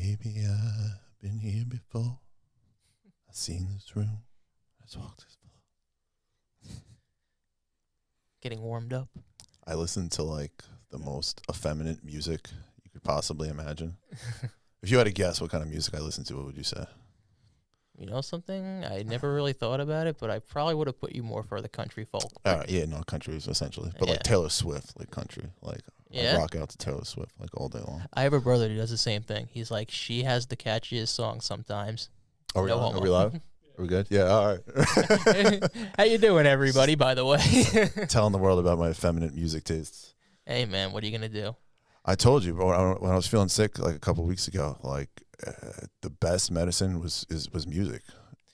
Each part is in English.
Maybe I've been here before. I've seen this room. I've walked this floor. Getting warmed up. I listen to like the most effeminate music you could possibly imagine. If you had to guess what kind of music I listen to, what would you say? You know something? I never really thought about it, but I probably would have put you more for the country folk. All right, yeah, no, country is essentially. But like Taylor Swift, like country. Like I rock out to Taylor Swift like all day long. I have a brother who does the same thing. He's like, she has the catchiest song sometimes. Are we live? Are we good? Yeah, all right. How you doing, everybody, by the way? Telling the world about my effeminate music tastes. Hey, man, what are you going to do? I told you, bro, when I was feeling sick like a couple of weeks ago, like the best medicine was music,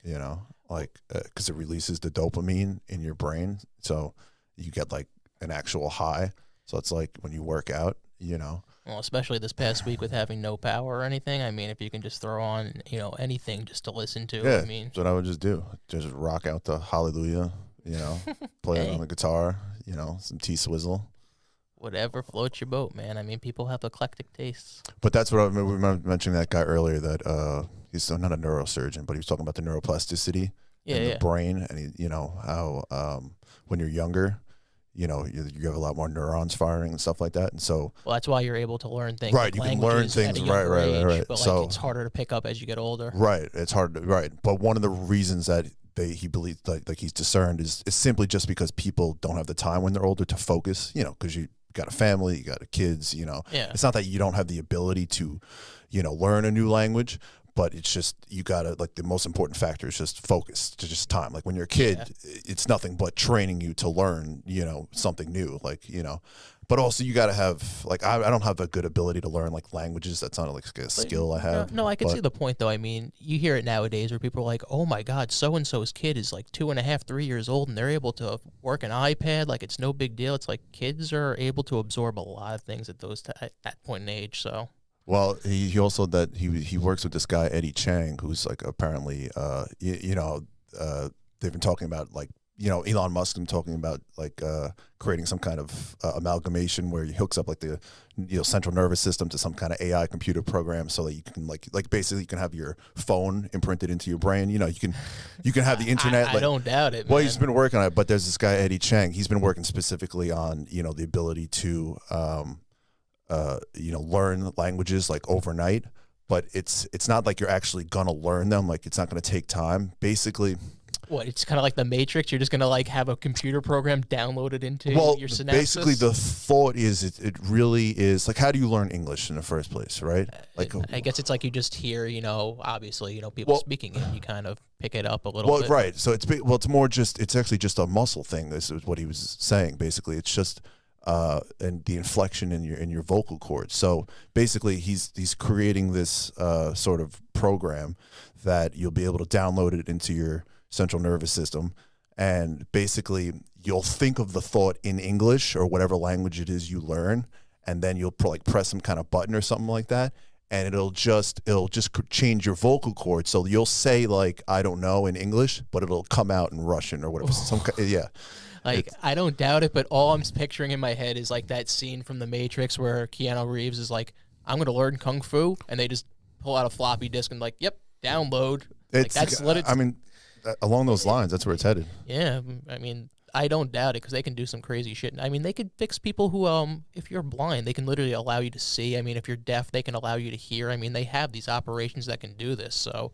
you know, like because it releases the dopamine in your brain, so you get like an actual high. So it's like when you work out, you know. Well, especially this past week with having no power or anything. I mean, if you can just throw on, you know, anything just to listen to. Yeah, I mean, that's what I would just do. Just rock out the Hallelujah, you know, play it on the guitar, you know, some T-Swizzle. Whatever floats your boat, man. I mean, people have eclectic tastes. But that's what we were mentioning that guy earlier that he's not a neurosurgeon, but he was talking about the neuroplasticity in the brain, and you know how when you're younger, you know you have a lot more neurons firing and stuff like that, and so that's why you're able to learn things. Right, you can learn things. Right. But like, it's harder to pick up as you get older. Right, it's hard. But one of the reasons that he believes like he's discerned is simply just because people don't have the time when they're older to focus. You know, because you got a family, you got kids, you know. Yeah. It's not that you don't have the ability to, you know, learn a new language, but it's just you gotta, like, the most important factor is just focus, just time. Like when you're a kid, it's nothing but training you to learn, you know, something new, like, you know. But also you gotta have, like, I don't have a good ability to learn like languages. That's not like a skill I have. No, I can see the point though. I mean, you hear it nowadays where people are like, "Oh my God, so and so's kid is like 2.5, 3 years old, and they're able to work an iPad like it's no big deal." It's like kids are able to absorb a lot of things at that point in age. So. Well, he also that he works with this guy Eddie Chang, who's like apparently you know they've been talking about, like, you know, Elon Musk been talking about like creating some kind of amalgamation where he hooks up like the, you know, central nervous system to some kind of AI computer program, so that you can like basically you can have your phone imprinted into your brain. You know, you can have the internet. I don't doubt it. Well, man. he's been working on it, but there's this guy Eddie Chang. He's been working specifically on, you know, the ability to you know, learn languages like overnight, but it's not like you're actually gonna learn them. Like, it's not gonna take time. Basically, what, it's kind of like the Matrix. You're just gonna like have a computer program downloaded into your synapses. Basically, the thought is it really is like, how do you learn English in the first place, right? Like, I guess it's like you just hear, you know, obviously, you know, people speaking it, and you kind of pick it up a little bit. Right. So it's more just, it's actually just a muscle thing. This is what he was saying. Basically, it's just and the inflection in your vocal cords. So basically, he's creating this sort of program that you'll be able to download it into your central nervous system, and basically you'll think of the thought in English or whatever language it is you learn, and then you'll like press some kind of button or something like that, and it'll just change your vocal cords. So you'll say like, I don't know, in English, but it'll come out in Russian or whatever. Like, I don't doubt it, but all I'm picturing in my head is like that scene from The Matrix where Keanu Reeves is like, I'm going to learn Kung Fu, and they just pull out a floppy disk and like, yep, download. I mean, along those lines, that's where it's headed. Yeah, I mean, I don't doubt it, because they can do some crazy shit. I mean, they could fix people who, if you're blind, they can literally allow you to see. I mean, if you're deaf, they can allow you to hear. I mean, they have these operations that can do this, so...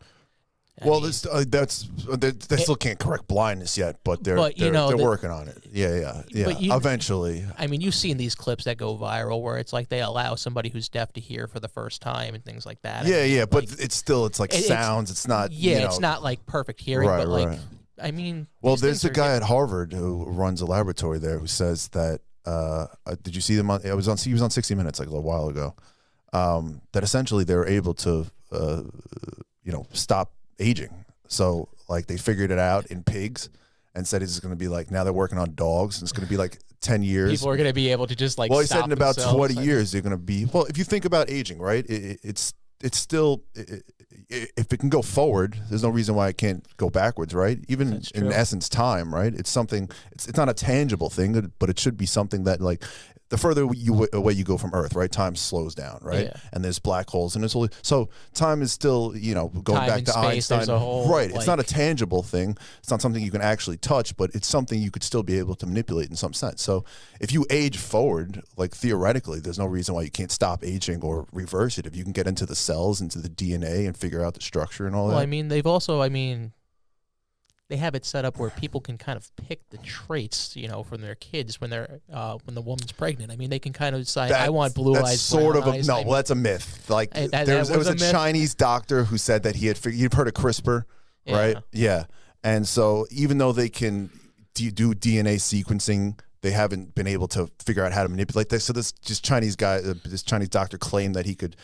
they still can't correct blindness yet, but they're working on it. Yeah. Eventually. I mean, you've seen these clips that go viral where it's like they allow somebody who's deaf to hear for the first time and things like that. But it's like sounds. It's not. It's not like perfect hearing, but like, I mean. Well, there's a guy at Harvard who runs a laboratory there who says that. Did you see them on? He was on 60 Minutes like a little while ago. That essentially they're able to, stop aging. So like they figured it out in pigs and said it's going to be like, now they're working on dogs, and it's going to be like 10 years. People are going to be able to just like, well, he said in about 20 years, they're going to be, well, if you think about aging, right? It's still, if it can go forward, there's no reason why it can't go backwards, right? Even That's in true. essence, time, right? It's something. It's not a tangible thing, but it should be something that, like, the further away you go from Earth, right, time slows down, right? Yeah. And there's black holes, and so time is still, going Time back and to space, Einstein, there's a whole, right? It's not a like- tangible thing. It's not something you can actually touch, but it's something you could still be able to manipulate in some sense. So if you age forward, like, theoretically, there's no reason why you can't stop aging or reverse it. If you can get into the cells, into the DNA, and figure out the structure and all Well, that. I mean, they've also, they have it set up where people can kind of pick the traits, from their kids when they're when the woman's pregnant. I mean, they can kind of decide, I want blue that's eyes, sort brown of eyes. well, that's a myth. Like, That there was was a a myth? Chinese doctor who said that you've heard of CRISPR, right? Yeah. Yeah. And so even though they can do DNA sequencing, they haven't been able to figure out how to manipulate this. So this Chinese guy, this Chinese doctor, claimed that he could,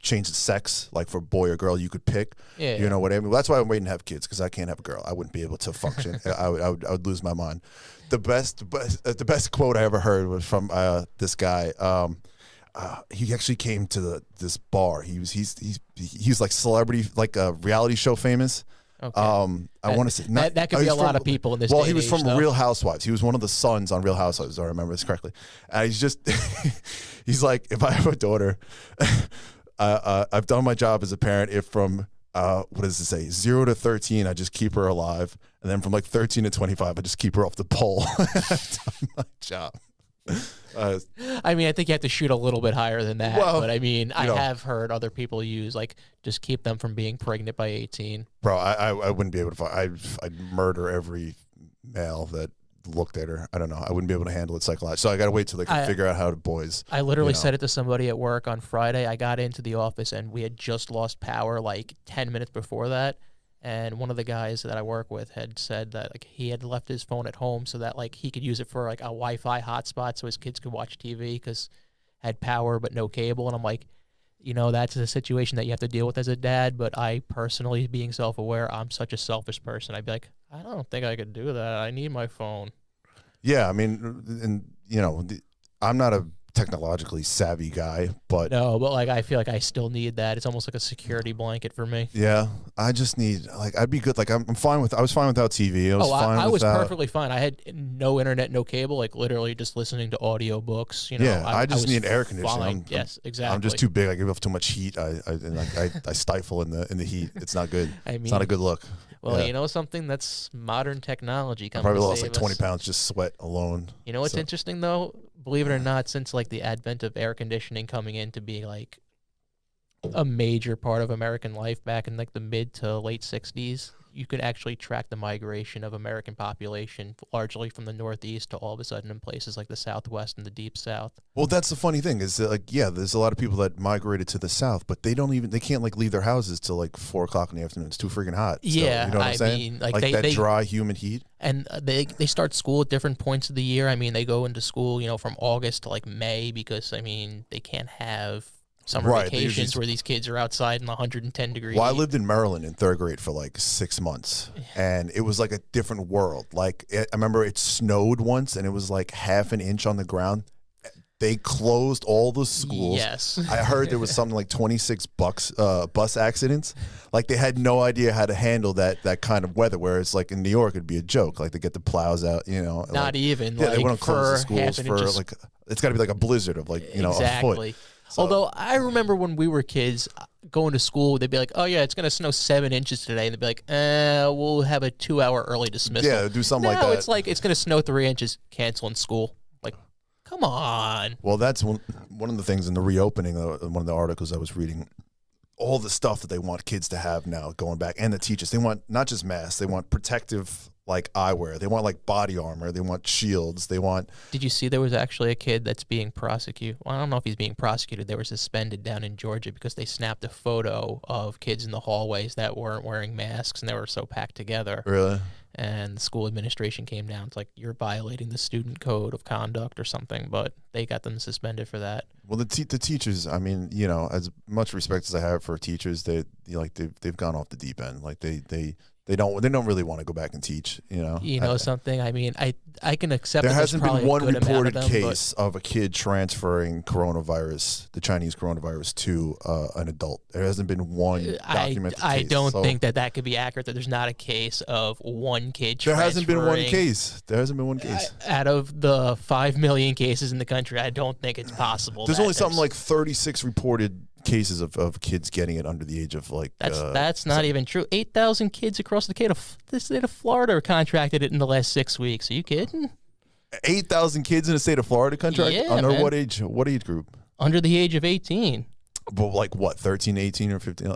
change the sex, like for boy or girl, you could pick. Yeah. You know what I mean? Well, that's why I'm waiting to have kids, because I can't have a girl. I wouldn't be able to function. I would lose my mind. The best quote I ever heard was from this guy. He actually came to this bar. He was like celebrity, like a reality show famous. Okay. I want to say that could be a lot of people in this. Well, day he and was age, from though. Real Housewives. He was one of the sons on Real Housewives, if I remember this correctly. And he's just, he's like, if I have a daughter, I've done my job as a parent. If from what does it say, 0 to 13, I just keep her alive, and then from like 13 to 25, I just keep her off the pole. I've done my job. I mean, I think you have to shoot a little bit higher than that. Well, but I mean, I know. have heard other people use, like, just keep them from being pregnant by 18. Bro, I wouldn't be able to find. I'd murder every male that looked at her. I don't know. I wouldn't be able to handle it psychologically. So I got to wait till they can figure out how to boys. I literally know. said it to somebody at work on Friday. I got into the office and we had just lost power like 10 minutes before that. And one of the guys that I work with had said that, like, he had left his phone at home so that, like, he could use it for like a Wi-Fi hotspot so his kids could watch TV because had power but no cable. And I'm like, that's a situation that you have to deal with as a dad. But I personally, being self-aware, I'm such a selfish person. I'd be like, I don't think I could do that. I need my phone. Yeah, I mean, and I'm not a technologically savvy guy, but No, but like I feel like I still need that. It's almost like a security blanket for me. yeah, I just need, like, I'd be good. Like, I'm fine with. I was fine without TV. I was without, perfectly fine. I had no internet, no cable, like literally just listening to audiobooks. Yeah, I just was need air conditioning. fine. Yes, exactly. I'm just too big. I give off too much heat. I stifle in the heat. It's not good. I mean, It's not a good look. well, yeah. Something that's modern technology. I Coming probably to lost save like 20 us. pounds just sweat alone. You know what's So- interesting though? Believe it or not, since like the advent of air conditioning coming in to be like a major part of American life back in like the mid to late 60s, you could actually track the migration of American population largely from the Northeast to all of a sudden in places like the Southwest and the Deep South. Well, that's the funny thing is that, like, yeah, there's a lot of people that migrated to the South, but they can't like leave their houses till like 4 o'clock in the afternoon. It's too freaking hot. still, Yeah, you know what I'm I saying? mean, like, that they dry, humid heat. And they start school at different points of the year. I mean, they go into school, from August to like May because, I mean, they can't have summer Right, they vacations usually- where these kids are outside in the 110 degree Well, I heat. lived in Maryland in 3rd grade for like 6 months, and it was like a different world. Like, I remember it snowed once, and it was like half an inch on the ground. They closed all the schools. Yes. I heard there was something like 26 bus accidents. Like, they had no idea how to handle that kind of weather. Whereas, like, in New York, it'd be a joke. Like, they get the plows out, Not like, even. yeah, like, they wouldn't close the for half schools an for inch of like, it's got to be like a blizzard of like, a foot. exactly. So- Although I remember when we were kids going to school, they'd be like, "Oh yeah, it's gonna snow 7 inches today," and they'd be like, we'll have a 2-hour early dismissal." Yeah, do something like No, that. it's like it's gonna snow 3 inches, canceling school. Like, come on. Well, that's one of the things in the reopening, one of the articles I was reading, all the stuff that they want kids to have now going back, and the teachers. They want not just masks, they want protective, like, eyewear. They want, like, body armor. They want shields. They want... Did you see there was actually a kid that's being prosecuted? Well, I don't know if he's being prosecuted. They were suspended down in Georgia because they snapped a photo of kids in the hallways that weren't wearing masks and they were so packed together. Really? And the school administration came down. It's like, you're violating the student code of conduct or something, but they got them suspended for that. Well, the teachers, I mean, as much respect as I have for teachers, they've gone off the deep end. Like, they They don't really want to go back and teach. You know something? I mean, I can accept There that hasn't there's been one probably a good amount reported of them, case of a kid transferring coronavirus, the Chinese coronavirus, to an adult. There hasn't been one documented case. I don't So think that could be accurate, that there's not a case of one kid there hasn't been one transferring. case. There hasn't been one case. Out of the 5 million cases in the country, I don't think it's possible. There's that only something like 36 reported cases of kids getting it under the age of like. That's not even true. 8,000 kids across the state of Florida contracted it in the last 6 weeks. Are you kidding? 8,000 kids in the state of Florida contract? Yeah, under man. what age? What age group? Under the age of 18. But like what, 13, 18, or 15?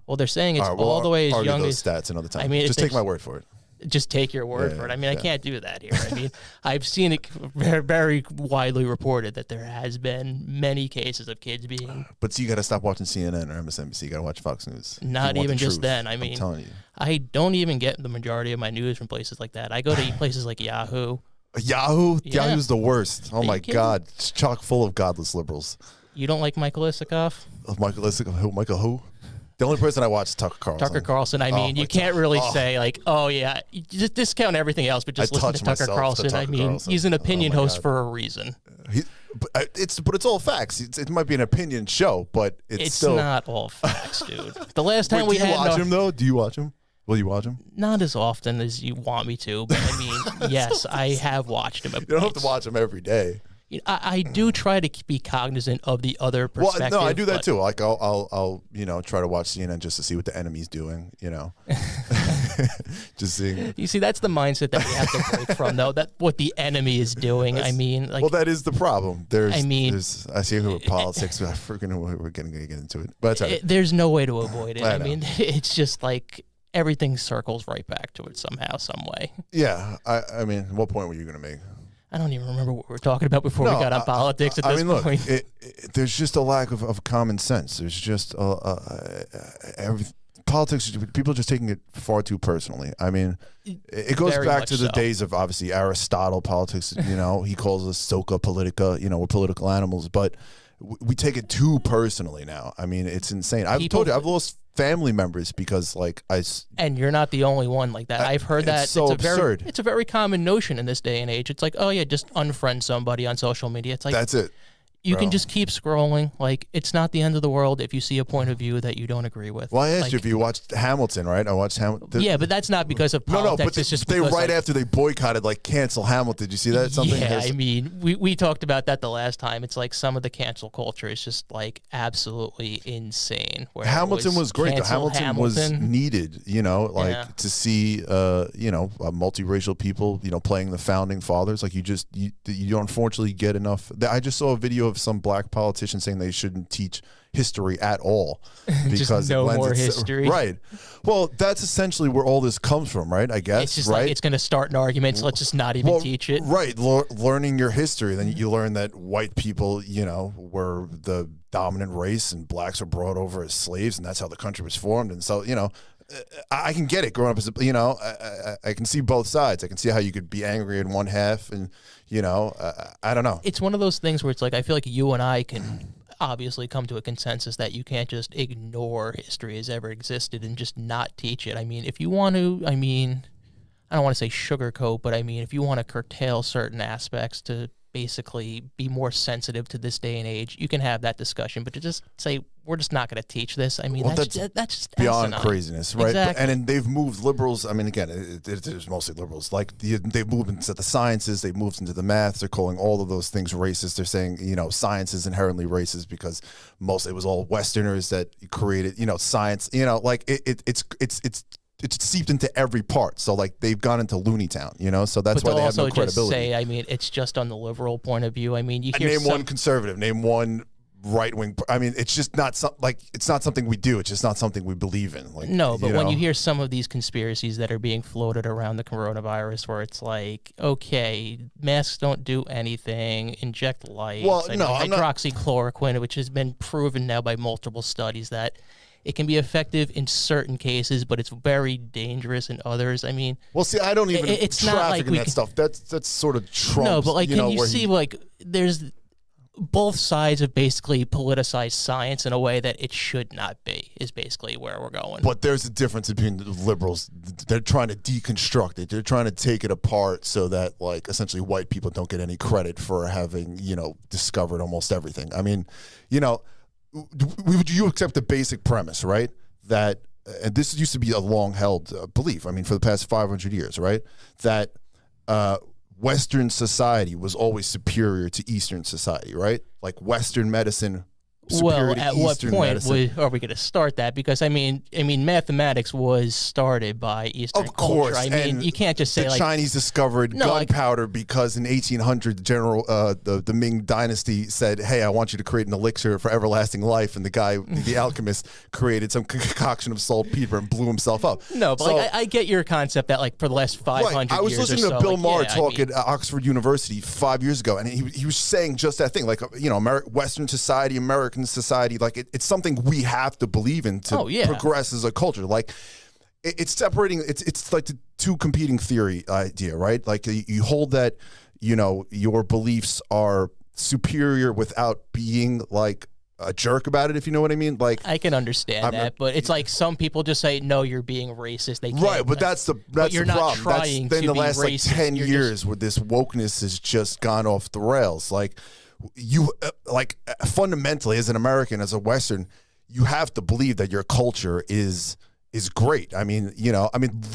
Well, they're saying it's All right, we'll all the way as argue young those as. stats another time. I mean, just take my word for it. Just take your word Yeah, for it. I mean, I yeah. can't do that here. I mean, I've seen it very, very widely reported that there has been many cases of kids being. But you got to stop watching CNN or MSNBC. You got to watch Fox News. If you Not want even the just truth. then. I I'm mean, telling you. I don't even get the majority of my news from places like that. I go to places like Yahoo. Yahoo? Yeah. Yahoo's the worst. Oh you my kidding? God. It's chock full of godless liberals. You don't like Michael Isikoff? Michael Isikoff, Michael who? The only person I watch is Tucker Carlson. Tucker Carlson. I mean, my you can't really God. say like, oh yeah, you just discount everything else, but just I listen to touch Tucker myself to Carlson. I Tucker mean, Carlson. he's an Oh, opinion my host God. for a reason. But it's all facts. It might be an opinion show, but it's still. Not all facts, dude. The last time Wait, we do you had watch him though? Do you watch him? Will you watch him? not as often as you want me to, but I mean, yes, I have watched him. You don't have to watch him every day. I do try to be cognizant of the other Well, perspective. no, I do that but too. Like I'll try to watch CNN just to see what the enemy's doing. Just seeing. You see, that's the mindset that we have to break from, though. That what the enemy is doing. I mean, like, Well, that is the problem. I mean- I see who politics. We're going to get into it, but that's all right. there's no way to avoid it. I I know. mean, it's just like everything circles right back to it somehow, some way. Yeah, I mean, what point were you going to make? I don't even remember what we were talking about before we got on politics at I this mean, look, point. there's just a lack of common sense. There's just politics. People are just taking it far too personally. I mean, it goes Very back much to the so. days of obviously Aristotle politics. He calls us soca politica. We're political animals, but we take it too personally now. I mean, it's insane. I've People- told you, I've lost family members because And you're not the only one like that. I've heard that. it's so absurd. It's a very common notion in this day and age. It's like, oh yeah, just unfriend somebody on social media. It's like that's it. you can bro. just keep scrolling. Like, it's not the end of the world if you see a point of view that you don't agree with. Well, I asked Like, you if you watched Hamilton, right? I watched Hamilton. yeah, but that's not because of No, politics. but it's just they because, right like, after they boycotted, cancel Hamilton. Did you see that? Something yeah, has- I mean, we talked about that the last time. It's like some of the cancel culture is just like absolutely insane. Where it Hamilton was great. Though. cancel Hamilton was needed, Yeah. to see, multiracial people, playing the founding fathers. Like you unfortunately get enough. I just saw a video of some black politician saying they shouldn't teach history at all because no it lends more itself- history. Right. Well, that's essentially where all this comes from, right? I guess. It's just right. like it's going to start an argument, so let's just not even teach it. Right. Learning your history, then you learn that white people, were the dominant race and blacks were brought over as slaves, and that's how the country was formed. And so, I can get it growing up as I can see both sides. I can see how you could be angry in one half and, I don't know. It's one of those things where it's like I feel like you and I can obviously come to a consensus that you can't just ignore history as ever existed and just not teach it. I mean, if you want to, I don't want to say sugarcoat, but I mean, if you want to curtail certain aspects to basically be more sensitive to this day and age, you can have that discussion. But to just say we're just not going to teach this, I mean, Well, that's just beyond asinine. craziness, right? Exactly. And then they've moved liberals. I mean, again, it's mostly liberals. They've moved into the sciences, they've moved into the math. They're calling all of those things racist. They're saying, science is inherently racist because it was all Westerners that created, science. It's seeped into every part. So they've gone into Looney Town, So that's But why they have also no credibility. just say, I mean, it's just on the liberal point of view. I mean, you hear Name some, one conservative. Name one right wing. I mean, it's just not it's not something we do. It's just not something we believe in. No, but when you hear some of these conspiracies that are being floated around the coronavirus, where it's like, okay, masks don't do anything, inject lights, Well, I no, mean, I'm not- hydroxychloroquine, which has been proven now by multiple studies that it can be effective in certain cases, but it's very dangerous in others. I mean, well, see, I don't even it's not traffic like in we that can- stuff. That's sort of Trump. no, but like, can you where see like there's both sides have basically politicized science in a way that it should not be, is basically where we're going. But there's a difference between the liberals. They're trying to deconstruct it. They're trying to take it apart so that, like, essentially white people don't get any credit for having, you know, discovered almost everything. I mean, you know, would you accept the basic premise, right? That, and this used to be a long-held belief, I mean, for the past 500 years, right? That Western society was always superior to Eastern society, right? Like Western medicine superior to at Eastern what point medicine. are we going to start that? Because I mean, mathematics was started by Eastern Of course, culture. I mean, and you can't just say the like Chinese discovered gunpowder because in 1800 the Ming dynasty said, "Hey, I want you to create an elixir for everlasting life," and the guy, the alchemist, created some concoction of saltpeter and blew himself up. No, but So- like, I get your concept that like for the last 500 Right. I was years listening or to so, Bill like, Maher yeah, talk I mean, at Oxford University 5 years ago, and he was saying just that thing, like, you know, Western society, American society, like it's something we have to believe in to progress as a culture. Like it's separating. It's like the two competing theory idea, right? Like you hold that, you know, your beliefs are superior without being like a jerk about it, if you know what I mean. Like I can understand that, but it's like some people just say, "No, you're being racist." They can't, right, but that's the you're the not problem. trying That's been to the be last like racist. 10 You're years where this wokeness has just gone off the rails. Like you, fundamentally, as an American, as a Western, you have to believe that your culture is great. I mean, you know,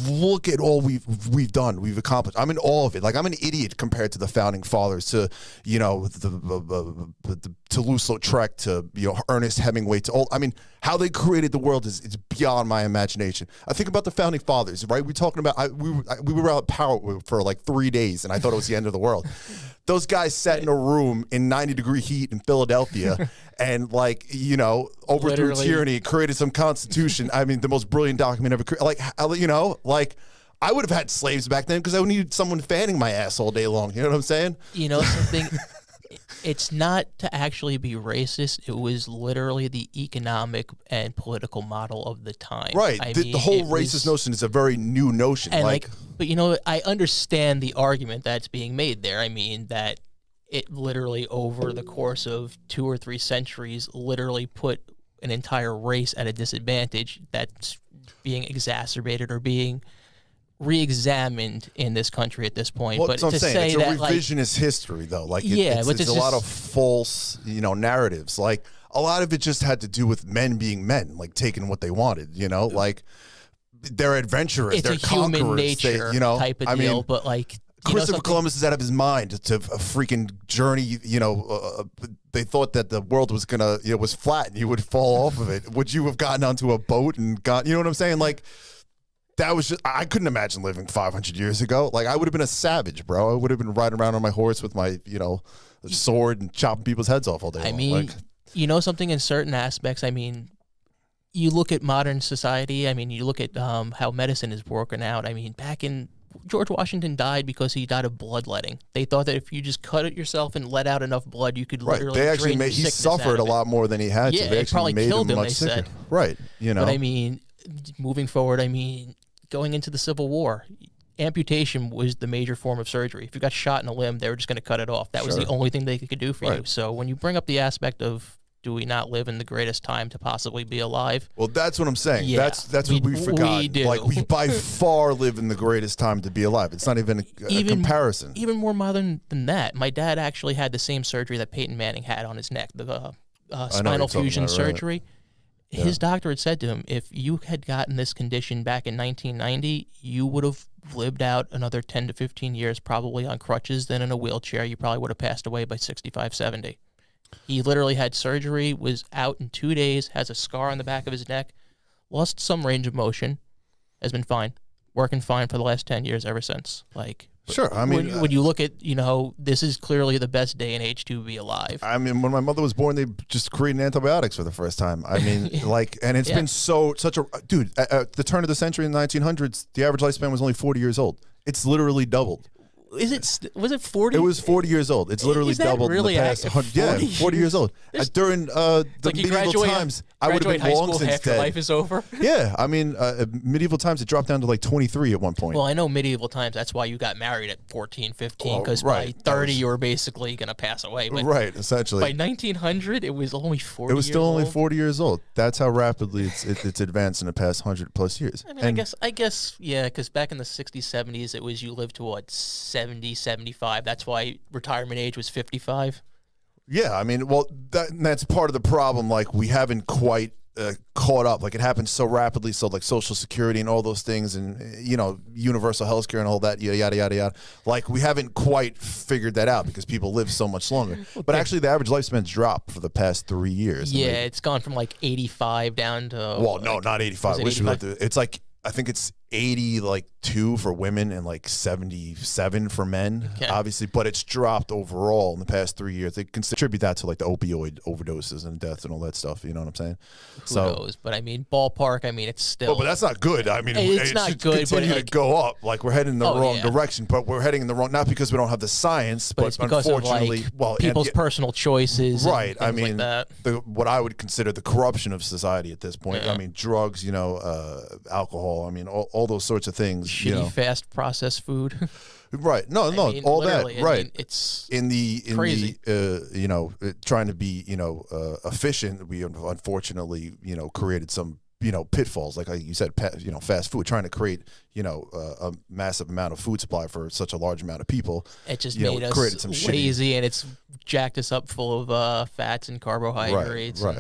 look at all we've done, we've accomplished. I'm in all of it. Like I'm an idiot compared to the founding fathers, to, you know, the Toulouse-Lautrec, to, you know, Ernest Hemingway, to all. I mean, how they created the world is beyond my imagination. I think about the founding fathers, right? We're talking about we were out of power for like 3 days, and I thought it was the end of the world. Those guys sat in a room in 90-degree heat in Philadelphia and, like, you know, overthrew tyranny, created some constitution. I mean, the most brilliant document ever created. Like, you know, like, I would have had slaves back then because I needed someone fanning my ass all day long. You know what I'm saying? You know something? It's not to actually be racist. It was literally the economic and political model of the time. Right. I The mean, whole it racist was, notion is a very new notion. and like, but you know, I understand the argument that's being made there. I mean, that it literally over the course of 2 or 3 centuries literally put an entire race at a disadvantage that's being exacerbated or being re-examined in this country at this point. Well, but that's what to I'm saying. say It's a that, revisionist history, though. Like, but it's a lot of false, you know, narratives. Like, a lot of it just had to do with men being men, like taking what they wanted. You know, like they're adventurers, it's they're a human conquerors. nature You know, type of deal. But like, Christopher Columbus is out of his mind to a freaking journey. You know, they thought that the world was gonna, you know, was flat and you would fall off of it. Would you have gotten onto a boat and got? You know what I'm saying? Like, that was just, I couldn't imagine living 500 years ago. Like, I would have been a savage, bro. I would have been riding around on my horse with my, you know, sword and chopping people's heads off all day long. I mean, you know something, in certain aspects, I mean, you look at modern society, I mean, you look at how medicine is working out. I mean, back in, George Washington died because he died of bloodletting. They thought that if you just cut it yourself and let out enough blood, you could literally They actually drain he sickness out suffered of a it. lot more than he had to. Yeah, They it actually probably made killed him, much they sicker. said. Right. You know. But I mean, moving forward, I mean, going into the Civil War, amputation was the major form of surgery. If you got shot in a limb, they were just going to cut it off. That was the only thing they could do for you. So when you bring up the aspect of, do we not live in the greatest time to possibly be alive? Well, that's what I'm saying. Yeah, That's what we forgot. we do. Like, we by far live in the greatest time to be alive. It's not even a comparison. Even more modern than that. My dad actually had the same surgery that Peyton Manning had on his neck, the spinal fusion surgery. His doctor had said to him, if you had gotten this condition back in 1990, you would have lived out another 10 to 15 years, probably on crutches, then in a wheelchair. You probably would have passed away by 65, 70. He literally had surgery, was out in 2 days, has a scar on the back of his neck, lost some range of motion, has been fine, working fine for the last 10 years ever since. Like, sure. I mean, when you look at, you know, this is clearly the best day and age to be alive. I mean, when my mother was born, they just created antibiotics for the first time. I mean, like, and it's been such a, dude, at the turn of the century in the 1900s, the average lifespan was only 40 years old. It's literally doubled. Is was it 40? It was 40 years old. It's literally Is that doubled really in the past 100. Yeah, 40 years old. During the like you medieval times, I would have been high long school, since half your dead. life is over. Yeah, I mean, medieval times, it dropped down to like 23 at one point. Well, I know medieval times, that's why you got married at 14, 15, because right. by 30 you were basically going to pass away. But right, essentially. by 1900, it was only 40 It was still only old. 40 years old. That's how rapidly it's advanced in the past 100+ years. I mean, I guess, yeah, because back in the 60s, 70s, it was you lived to, what, 70, 75. That's why retirement age was 55. Yeah, I mean, well, that's part of the problem. Like, we haven't quite caught up. Like, it happened so rapidly. So, like, Social Security and all those things, and universal health care and all that, yada yada yada yada. Like, we haven't quite figured that out because people live so much longer. But actually, the average lifespan's dropped for the past 3 years. Yeah, it's gone from like 85 down to. Well, no, not 85. Was it 85? It's like, I think it's 82 for women and like 77 for men, Okay. obviously, but it's dropped overall in the past 3 years. They contribute that to like the opioid overdoses and deaths and all that stuff. You know what I'm saying? Who knows? But I mean, ballpark. I mean, it's still. Oh, but that's not good. I mean, It's it not should good, but, continue like- to go up. Like, we're heading in the wrong yeah. direction, but we're heading in the wrong. Not because we don't have the science, but but it's because of unfortunately, like well, people's and, personal choices. right. And I things mean, like that. what I would consider the corruption of society at this point. Yeah. I mean, drugs, alcohol. I mean, all those sorts of things. Shitty, fast processed food. Right. No, I mean, all that. literally, I Right. mean, it's in crazy. the trying to be efficient, we unfortunately created some pitfalls, like you said, fast food, trying to create a massive amount of food supply for such a large amount of people. It just you know, made created us some shitty- lazy, and it's jacked us up full of fats and carbohydrates. Right.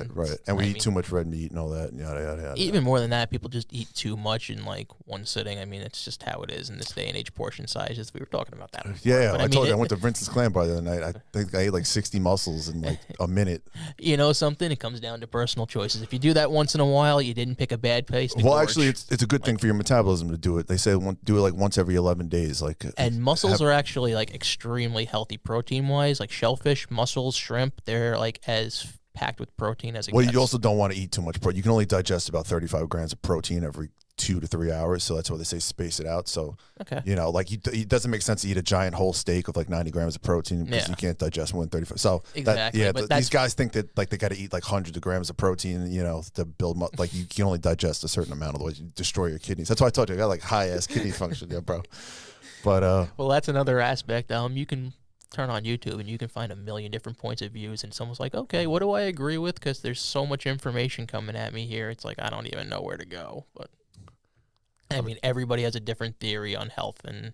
And we I eat mean, too much red meat and all that. Yada yada yada. Even more than that, people just eat too much in like one sitting. I mean, it's just how it is in this day and age. Portion sizes. We were talking about that. Before. Yeah, But I told you I it- went to Vince's Clan Bar the other night. I think I ate like 60 mussels in like a minute. You know something? It comes down to personal choices. If you do that once in a while, you didn't pick a bad place. To Well, gorge. actually, it's a good thing for your metabolism to do it. They say do it like once every 11 days. Like, And mussels are actually like extremely healthy protein wise. Like shellfish, mussels, shrimp, they're like as packed with protein as it well, gets. you also don't want to eat too much protein. You can only digest about 35 grams of protein every 2 to 3 hours. So that's why they say space it out. So, Okay. like it doesn't make sense to eat a giant whole steak with like 90 grams of protein because Yeah. you can't digest more than 35. So Exactly, but these that's- guys think that like they got to eat like hundreds of grams of protein, to build like you can only digest a certain amount, otherwise you destroy your kidneys. That's why I told you I got like high ass kidney function, yeah, bro. But Well, that's another aspect. You can turn on YouTube and you can find a million different points of views, and someone's like, okay, what do I agree with? Because there's so much information coming at me here. It's like I don't even know where to go. But I mean, everybody has a different theory on health, and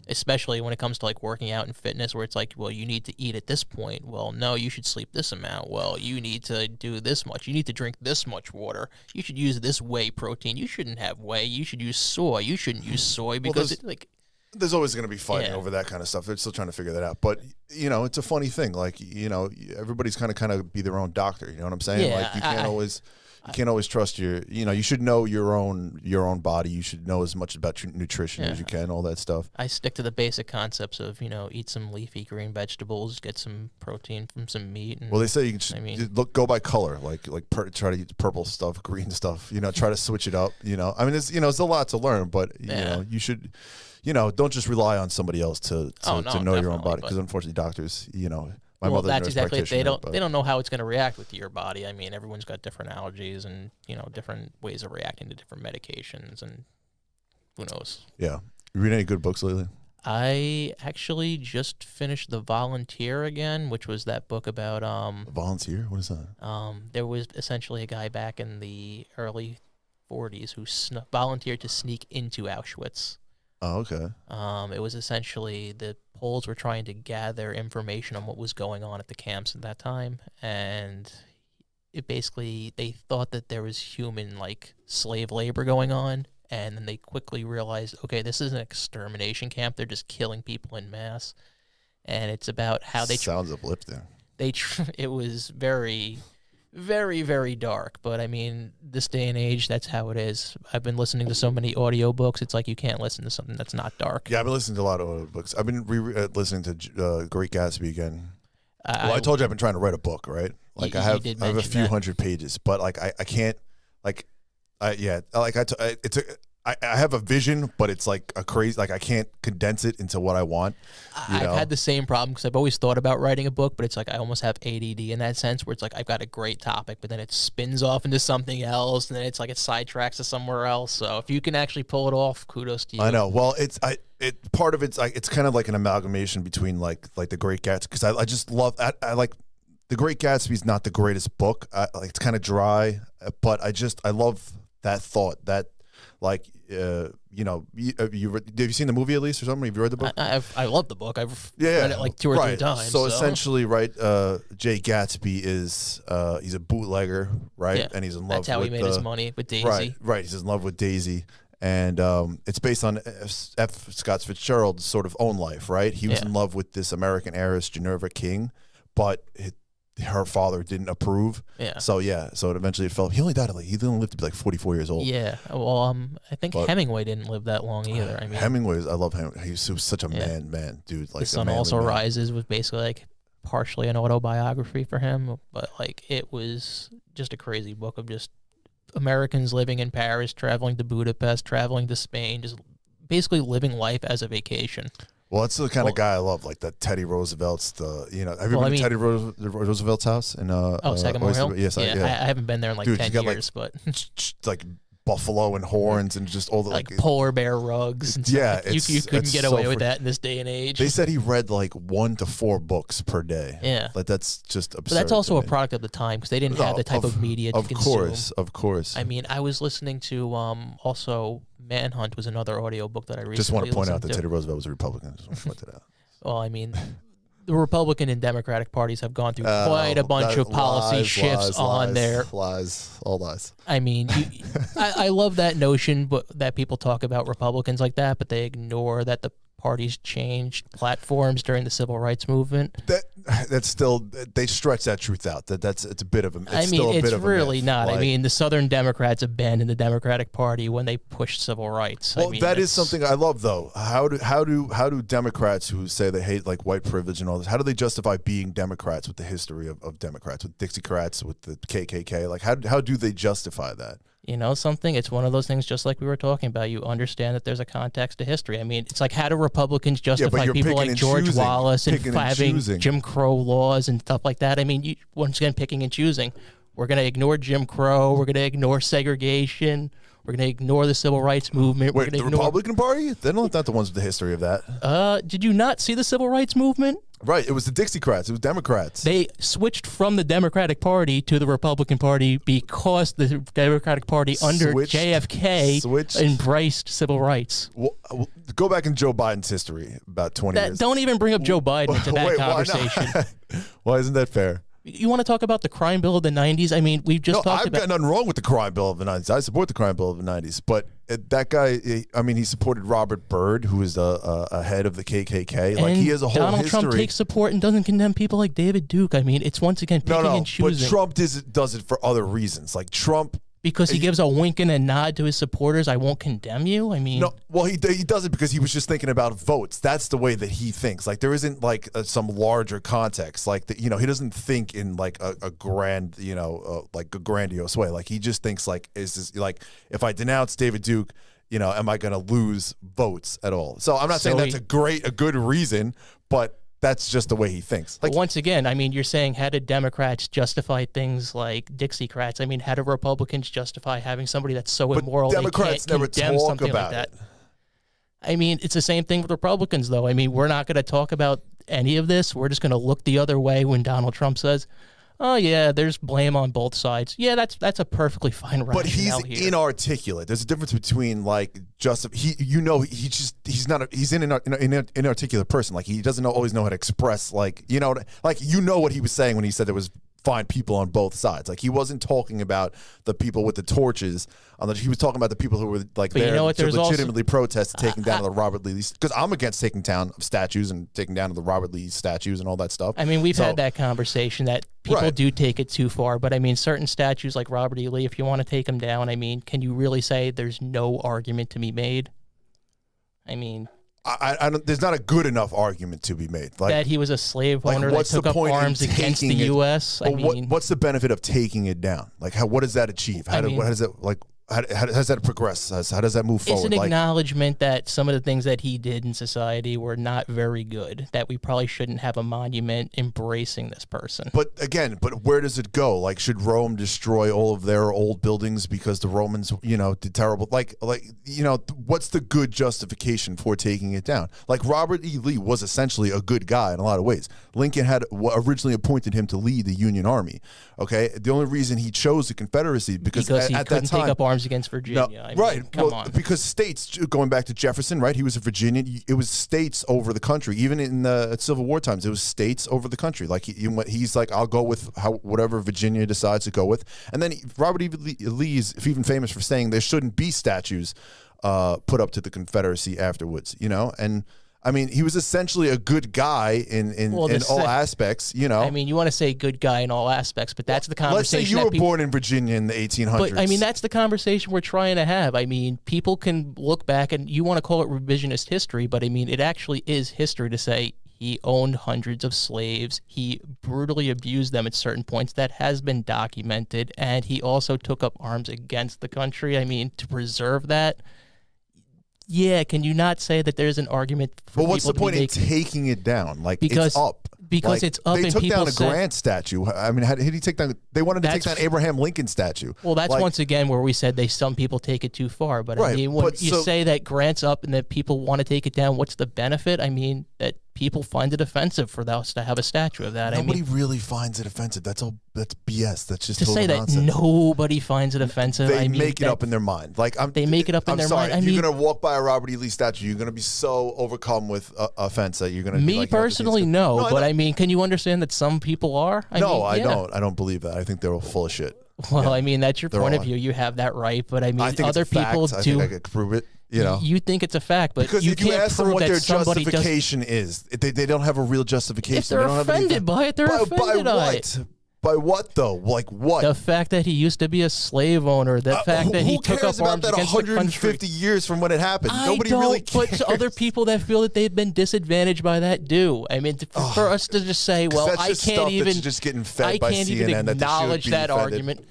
especially when it comes to like working out and fitness, where it's like, well, you need to eat at this point. Well, no, you should sleep this amount. Well, you need to do this much. You need to drink this much water. You should use this whey protein. You shouldn't have whey. You should use soy. You shouldn't use soy because there's always going to be fighting Yeah. over that kind of stuff. They're still trying to figure that out. But, it's a funny thing. Like, everybody's kind of be their own doctor. You know what I'm saying? Yeah, like, you can't always trust you should know your own body. You should know as much about your nutrition as you can, all that stuff. I stick to the basic concepts of, eat some leafy green vegetables, get some protein from some meat. And, Well, they say you can I go by color, try to eat purple stuff, green stuff, try to switch it up, I mean, it's a lot to learn, but, you should, don't just rely on somebody else to know your own definitely, body. Because unfortunately doctors, my well, mother's a that's nurse exactly it. practitioner, They don't know how it's going to react with your body. I mean, everyone's got different allergies and, different ways of reacting to different medications, and who knows. Yeah. You read any good books lately? I actually just finished The Volunteer again, which was that book about Volunteer? What is that? there was essentially a guy back in the early 40s who volunteered to sneak into Auschwitz. Oh, okay. It was essentially the Poles were trying to gather information on what was going on at the camps at that time, and they thought that there was human slave labor going on, and then they quickly realized, okay, this is an extermination camp. They're just killing people in mass, and it's about how they sounds uplifting. It was very, very, very dark, but I mean, this day and age, that's how it is. I've been listening to so many audiobooks, it's like you can't listen to something that's not dark. Yeah, I've been listening to a lot of audiobooks. I've been listening to Great Gatsby again. I told you I've been trying to write a book, right? Like I have a few that. hundred pages, but I can't it's I have a vision, but it's like a crazy, like I can't condense it into what I want. I've had the same problem because I've always thought about writing a book, but it's like I almost have ADD in that sense where it's like I've got a great topic, but then it spins off into something else, and then it's like it sidetracks to somewhere else. So if you can actually pull it off, kudos to you. I know. Well, part of it's like it's kind of like an amalgamation between like The Great Gatsby, because I just love I like The Great Gatsby is not the greatest book. Like it's kind of dry, but I love that thought that like you know, have you seen the movie at least or something? Have you read the book? I love the book. I've read it like 2 or 3 times. So essentially, right, Jay Gatsby is he's a bootlegger, right? Yeah, and he's in love. That's how with he made his money with Daisy. Right. He's in love with Daisy, and it's based on F. Scott Fitzgerald's sort of own life, right? He was in love with this American heiress, Geneva King, but her father didn't approve. So it eventually fell. He only died he only lived to be like 44 years old. Yeah. Well, I think Hemingway didn't live that long either. I mean, Hemingway, I love him. He was such a man, dude. Like The Sun Also Rises was basically like partially an autobiography for him, but like it was just a crazy book of just Americans living in Paris, traveling to Budapest, traveling to Spain, just basically living life as a vacation. Well, that's the kind of guy I love, like the Teddy Roosevelt's. Have you been to Teddy Roosevelt's house in Sagamore Hill? Yes, I haven't been there in like 10 years, but like buffalo and horns and just all the like polar bear rugs. And stuff. You couldn't get away with that in this day and age. They said he read like 1 to 4 books per day. Yeah, like that's just absurd. But that's also a product of the time because they didn't have the type of media to consume. Of course. I mean, I was listening to also Manhunt was another audiobook that I recently just want to point out that to. Teddy Roosevelt was a Republican. Just want to point that out. Well, I mean, the Republican and Democratic parties have gone through quite a bunch of policy shifts on there. All lies. I mean, I love that notion, but that people talk about Republicans like that, but they ignore that the parties changed platforms during the civil rights movement. That's still, they stretch that truth out. It's a bit of a. It's really not. Like, I mean, the Southern Democrats abandoned the Democratic Party when they pushed civil rights. Well, that is something I love, though. How do Democrats who say they hate like white privilege and all this, how do they justify being Democrats with the history of Democrats, with Dixiecrats, with the KKK? Like, how do they justify that? You know something? It's one of those things just like we were talking about. You understand that there's a context to history. I mean, it's like how do Republicans justify people like George Wallace and having Jim Crow laws and stuff like that? I mean, once again, picking and choosing. We're going to ignore Jim Crow. We're going to ignore segregation. We're going to ignore the civil rights movement. Wait, the Republican Party? They're not the ones with the history of that. Did you not see the civil rights movement? Right, it was the Dixiecrats. It was Democrats. They switched from the Democratic Party to the Republican Party because the Democratic Party under JFK embraced civil rights. Well, go back in Joe Biden's history about 20 years. Don't even bring up Joe Biden into that conversation. Why isn't that fair? You want to talk about the crime bill of the 90s? I mean, we've just talked about... I've got nothing wrong with the crime bill of the 90s. I support the crime bill of the 90s. But that guy, I mean, he supported Robert Byrd, who is a head of the KKK. Like, he has a whole Donald history. Trump takes support and doesn't condemn people like David Duke. I mean, it's once again picking and choosing. But Trump does it for other reasons. Like, Trump... Because he gives a wink and a nod to his supporters, I won't condemn you? I mean... No, well, he does it because he was just thinking about votes. That's the way that he thinks. Like, there isn't, like, some larger context. Like, he doesn't think in, like, a grand, like, a grandiose way. Like, he just thinks, like, is this, like, if I denounce David Duke, am I going to lose votes at all? So I'm not saying that's a good reason, but... That's just the way he thinks. Like, once again, I mean, you're saying how did Democrats justify things like Dixiecrats? I mean, how do Republicans justify having somebody that's so immoral Democrats they can't condemn something like that? I mean, it's the same thing with Republicans, though. I mean, we're not going to talk about any of this. We're just going to look the other way when Donald Trump says, oh, yeah, there's blame on both sides. Yeah, that's a perfcally fine rationale. But he's inarticulate. There's a difference between, like, he's an inarticulate person. Like, he doesn't always know how to express, like, what he was saying when he said there was fine people on both sides. Like, he wasn't talking about the people with the torches. He was talking about the people who were like there to legitimately protest taking down the Robert Lee. Because I'm against taking down statues and taking down the Robert Lee statues and all that stuff. I mean, we've had that conversation that people do take it too far. But I mean, certain statues like Robert E. Lee, if you want to take them down, I mean, can you really say there's no argument to be made? I mean. I don't, there's not a good enough argument to be made. Like, that he was a slave owner that took up arms against the U.S. I mean, what's the benefit of taking it down? Like, what does that achieve? How does that, like, how does that progress? How does that move It's forward? an acknowledgement that some of the things that he did in society were not very good, that we probably shouldn't have a monument embracing this person. But again, where does it go? Like, should Rome destroy all of their old buildings because the Romans, did terrible? What's the good justification for taking it down? Like, Robert E. Lee was essentially a good guy in a lot of ways. Lincoln had originally appointed him to lead the Union Army. Okay, the only reason he chose the Confederacy because he at couldn't that time, take up arms against Virginia. I mean, come on. Because states, going back to Jefferson, right? He was a Virginian. It was states over the country. Even in the Civil War times, it was states over the country. Like he's like, I'll go with whatever Virginia decides to go with. And then Robert E. Lee is even famous for saying there shouldn't be statues put up to the Confederacy afterwards. And I mean, he was essentially a good guy in all aspects, I mean, you want to say good guy in all aspects, but that's the conversation. Let's say you were born in Virginia in the 1800s. But, I mean, that's the conversation we're trying to have. I mean, people can look back, and you want to call it revisionist history, but, I mean, it actually is history to say he owned hundreds of slaves. He brutally abused them at certain points. That has been documented, and he also took up arms against the country. I mean, to preserve that. Yeah, can you not say that there's an argument for But what's the people point to in make taking it down? Like, because it's up. Because it's up, they and took people down a said, Grant statue. I mean, how did he take down? They wanted to take down Abraham Lincoln statue. Well, that's once again where we said some people take it too far. But right, I mean, when you say that Grant's up and that people want to take it down, what's the benefit? I mean, that people find it offensive for us to have a statue of that. Nobody I mean, really finds it offensive. That's BS. That's just to total say that nonsense. Nobody finds it offensive. They make it up in their mind. Like they make it up in their mind. If you're gonna walk by a Robert E. Lee statue, you're gonna be so overcome with offense that you're gonna. Me personally, no. But I mean, can you understand that some people are? I don't. I don't believe that. I think they're all full of shit. Well, I mean, that's your point of view. You have that right. But I mean, other people do. I think I could prove it. You think it's a fact, but because you if you can't ask them prove what that their somebody justification is, they don't have a real justification. If they're offended by it, they're offended by it. By what though? Like what? The fact that he used to be a slave owner. The fact that he took up arms that against the country. 150 years from when it happened. Nobody don't, really cares. But other people that feel that they've been disadvantaged by that do. I mean, for us to just say, well, I can't even just getting fed I by can't CNN even acknowledge that argument.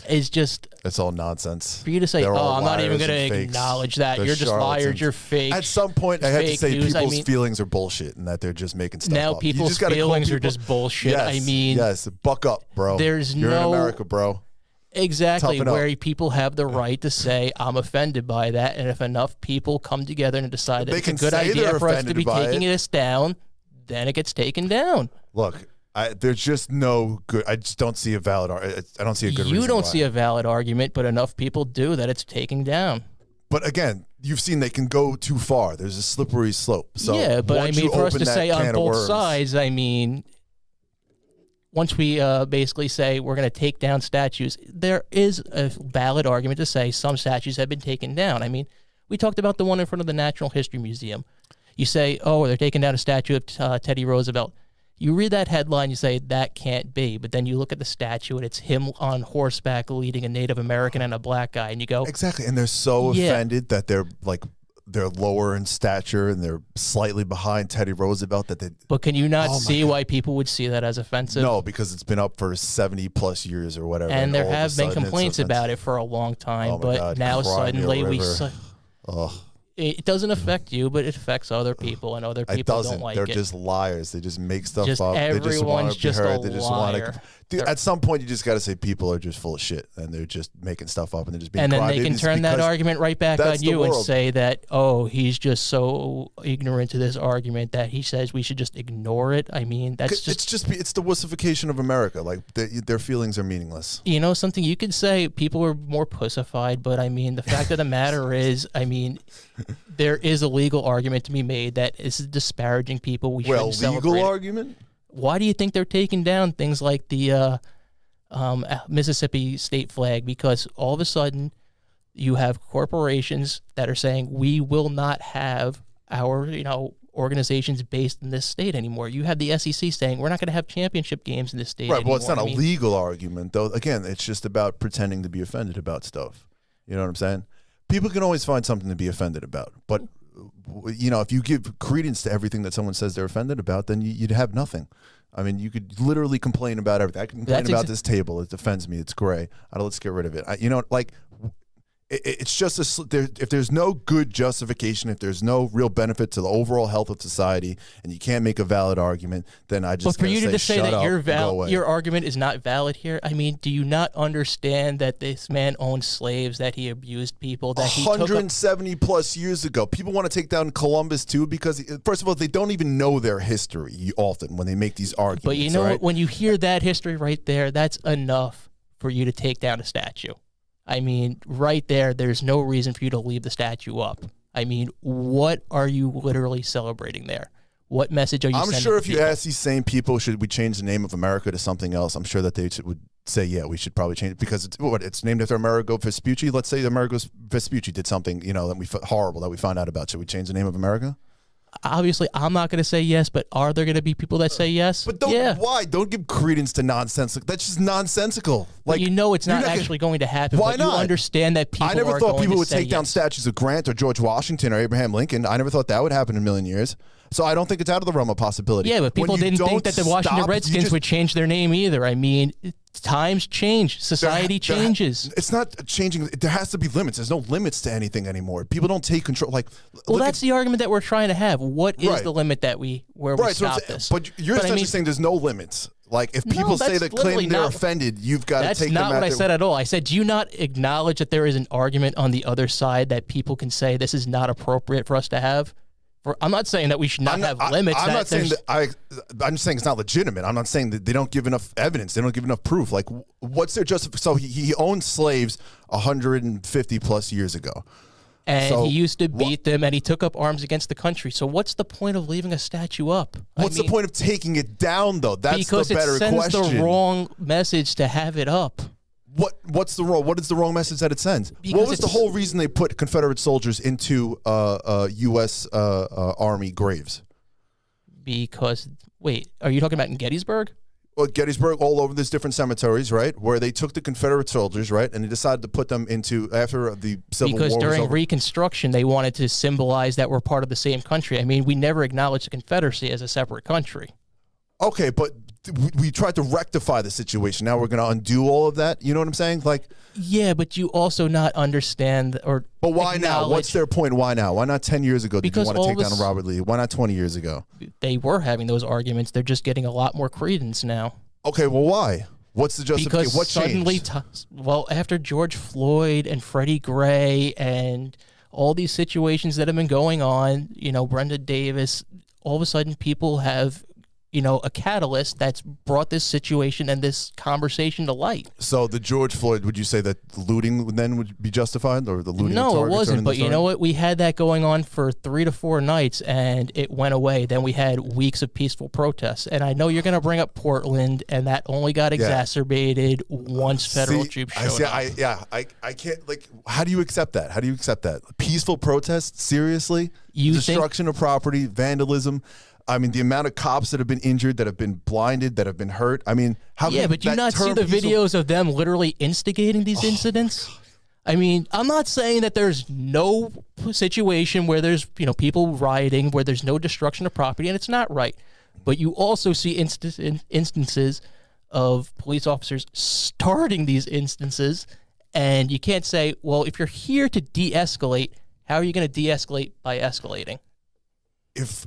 Is just that's all nonsense. For you to say, I'm not even going to acknowledge that. You're just liars. You're fake. At some point, I have to say people's feelings are bullshit and that they're just making stuff now up. People's feelings are just bullshit. Yes, I mean, yes, buck up, bro. You're in America, bro. Exactly, where people have the right to say, I'm offended by that. And if enough people come together and decide that it's a good idea for us to be taking this down, then it gets taken down. Look. There's just no good. I just don't see a valid. I don't see a good reason. You don't see a valid argument, but enough people do that it's taking down. But again, you've seen they can go too far. There's a slippery slope. So yeah, but I mean, for us to say on both sides, I mean, once we basically say we're going to take down statues, there is a valid argument to say some statues have been taken down. I mean, we talked about the one in front of the Natural History Museum. You say, oh, they're taking down a statue of Teddy Roosevelt. You read that headline, you say, that can't be. But then you look at the statue, and it's him on horseback leading a Native American and a black guy. And you go... Exactly. And they're so offended that they're lower in stature and they're slightly behind Teddy Roosevelt. But can you not see why people would see that as offensive? No, because it's been up for 70-plus years or whatever. And there have been complaints about it for a long time. But now suddenly it doesn't affect you, but it affects other people, and other people don't like it. They're just liars. They just make stuff up. Everyone's just a liar. Dude, at some point, you just got to say people are just full of shit, and they're just making stuff up, and they're just being. And then they can turn that argument right back on you and say that, oh, he's just so ignorant to this argument that he says we should just ignore it. I mean, it's the wussification of America. Like their feelings are meaningless. You know, something you could say people are more pussified, but I mean, the fact of the matter is, I mean, there is a legal argument to be made that is disparaging people. We shouldn't celebrate. Legal argument? Why do you think they're taking down things like the Mississippi state flag? Because all of a sudden you have corporations that are saying we will not have our organizations based in this state anymore. You have the SEC saying we're not going to have championship games in this state anymore. Well, it's not a legal argument, though. Again, it's just about pretending to be offended about stuff. You know what I'm saying? People can always find something to be offended about, but if you give credence to everything that someone says they're offended about, then you'd have nothing. I mean, you could literally complain about everything. I can complain about this table. It offends me. It's gray. Let's get rid of it. It's just if there's no good justification, if there's no real benefit to the overall health of society, and you can't make a valid argument, then I just. But for you to say that your argument is not valid here, I mean, do you not understand that this man owned slaves, that he abused people, that 170 plus years ago? People want to take down Columbus too because, first of all, they don't even know their history often when they make these arguments. But you know what? When you hear that history right there, that's enough for you to take down a statue. I mean, right there, there's no reason for you to leave the statue up. I mean, what are you literally celebrating there? What message are you sending? I'm sure if to you people? ask these same people, should we change the name of America to something else, I'm sure that they would say, yeah, we should probably change it because it's named after Amerigo Vespucci. Let's say Amerigo Vespucci did something, that horrible that we found out about. Should we change the name of America? Obviously, I'm not going to say yes, but are there going to be people that say yes? But why? Don't give credence to nonsense. That's just nonsensical. Like, it's not actually going to happen. Why not? You understand that people. I never thought people would take down yes. statues of Grant or George Washington or Abraham Lincoln. I never thought that would happen in a million years. So I don't think it's out of the realm of possibility. Yeah, but people didn't think that the Washington Redskins would change their name either. I mean, times change. Society changes. It's not changing. There has to be limits. There's no limits to anything anymore. People don't take control. Well, that's the argument that we're trying to have. What is the limit that we stop this? But you're essentially saying there's no limits. Like, if people say that claim they're offended, you've got to take them. That's not what I said at all. I said, do you not acknowledge that there is an argument on the other side that people can say this is not appropriate for us to have? I'm not saying that we should not have limits. I'm not saying that I'm just saying it's not legitimate. I'm not saying that they don't give enough evidence. They don't give enough proof. Like, what's their justification? So he owned slaves 150 plus years ago. And he used to beat them, and he took up arms against the country. So what's the point of leaving a statue up? What's the point of taking it down, though? That's the better question. Because it sends the wrong message to have it up. What's the wrong? What is the wrong message that it sends? What was the whole reason they put Confederate soldiers into U.S. Army graves? Because wait, are you talking about in Gettysburg? Well, Gettysburg, all over. There's different cemeteries, right, where they took the Confederate soldiers, right, and they decided to put them into after the Civil War. Because during Reconstruction, they wanted to symbolize that we're part of the same country. I mean, we never acknowledged the Confederacy as a separate country. Okay, but we tried to rectify the situation. Now we're going to undo all of that. You know what I'm saying? Like, yeah, but you also not understand or. But why now? What's their point? Why now? Why not 10 years ago? Did you want to take down Robert Lee? Why not 20 years ago? They were having those arguments. They're just getting a lot more credence now. Okay, well, why? What's the justification? Because what suddenly, after George Floyd and Freddie Gray and all these situations that have been going on, Brenda Davis, all of a sudden people have. A catalyst that's brought this situation and this conversation to light. So the George Floyd, would you say that looting then would be justified, or the looting? No, it wasn't. But you know what? We had that going on for 3 to 4 nights, and it went away. Then we had weeks of peaceful protests. And I know you're going to bring up Portland, and that only got exacerbated once federal troops showed up. I can't. Like, how do you accept that? How do you accept that? Peaceful protests? Seriously? Destruction of property, vandalism. I mean, the amount of cops that have been injured, that have been blinded, that have been hurt. I mean, how? Yeah, but do you not see the videos of them literally instigating these incidents? I mean, I'm not saying that there's no situation where there's people rioting, where there's no destruction of property, and it's not right. But you also see instances of police officers starting these instances, and you can't say, well, if you're here to de-escalate, how are you going to de-escalate by escalating? If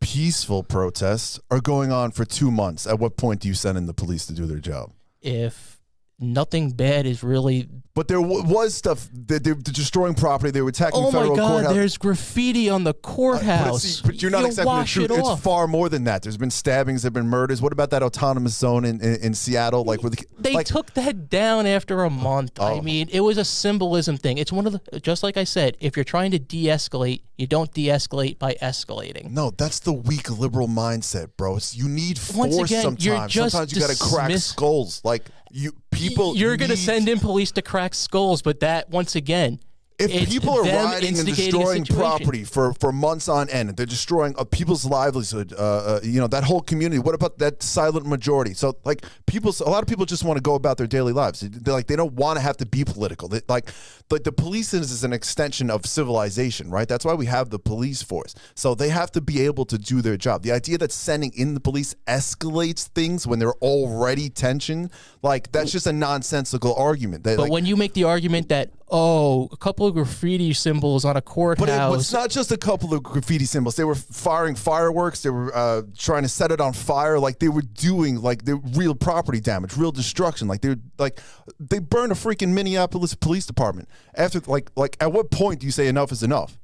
peaceful protests are going on for 2 months, at what point do you send in the police to do their job? If nothing bad is really... But there was stuff. They're destroying property. They were attacking federal courthouse. Oh, my God, there's graffiti on the courthouse. But you're not accepting the truth. It's far more than that. There's been stabbings. There have been murders. What about that autonomous zone in Seattle? They took that down after a month. I mean, it was a symbolism thing. It's one of the... Just like I said, if you're trying to de-escalate, you don't de-escalate by escalating. No, that's the weak liberal mindset, bro. You need force sometimes. Sometimes you got to crack skulls. Like, you're going to send in police to crack skulls, but that, once again, if people are rioting and destroying property for months on end, they're destroying people's livelihood, that whole community. What about that silent majority? So, like, a lot of people just want to go about their daily lives. They don't want to have to be political. Like the police is an extension of civilization, right? That's why we have the police force. So they have to be able to do their job. The idea that sending in the police escalates things when they're already tension, like, that's just a nonsensical argument. But when you make the argument that oh, a couple of graffiti symbols on a courthouse. But it was not just a couple of graffiti symbols. They were firing fireworks. They were trying to set it on fire. Like they were doing the real property damage, real destruction. Like they burned a freaking Minneapolis police department. After at what point do you say enough is enough?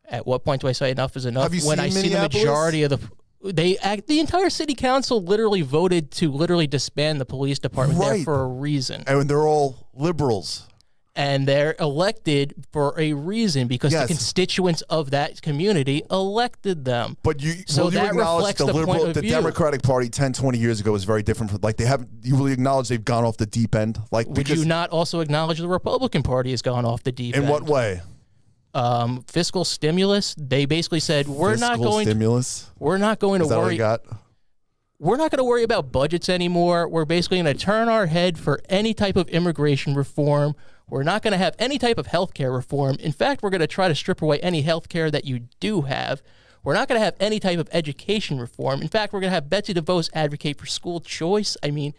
At what point do I say enough is enough? Have you when seen I see the majority of the entire city council literally voted to disband the police department there for a reason. And they're all liberals. And they're elected for a reason because the constituents of that community elected them. But you that acknowledge reflects the Democratic Party 10, 20 years ago was very different. You really acknowledge they've gone off the deep end? Would you not also acknowledge the Republican Party has gone off the deep end? In what way? Fiscal stimulus. They basically said we're not going to worry. We're not going to worry about budgets anymore. We're basically going to turn our head for any type of immigration reform. We're not going to have any type of healthcare reform. In fact, we're going to try to strip away any healthcare that you do have. We're not going to have any type of education reform. In fact, we're going to have Betsy DeVos advocate for school choice. I mean,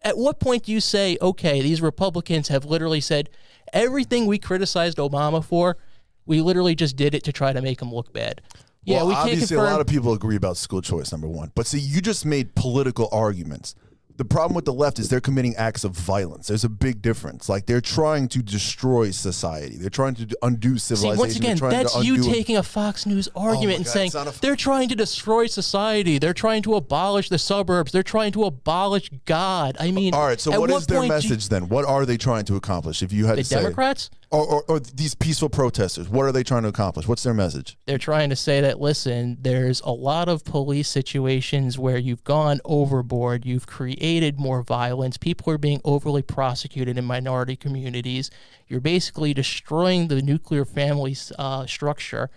at what point do you say, okay, these Republicans have literally said everything we criticized Obama for, we literally just did it to try to make him look bad? Yeah, well, we can't obviously confirm. A lot of people agree about school choice, number one. But see, you just made political arguments. The problem with the left is they're committing acts of violence. There's a big difference. Like, they're trying to destroy society. They're trying to undo civilization. See, once again, that's you taking a Fox News argument and saying they're trying to destroy society. They're trying to abolish the suburbs. They're trying to abolish God. I mean, all right, so what is their message then? What are they trying to accomplish? If you had to say, Democrats? Or these peaceful protesters, what are they trying to accomplish? What's their message? They're trying to say that, listen, there's a lot of police situations where you've gone overboard, you've created more violence, people are being overly prosecuted in minority communities, you're basically destroying the nuclear family structure,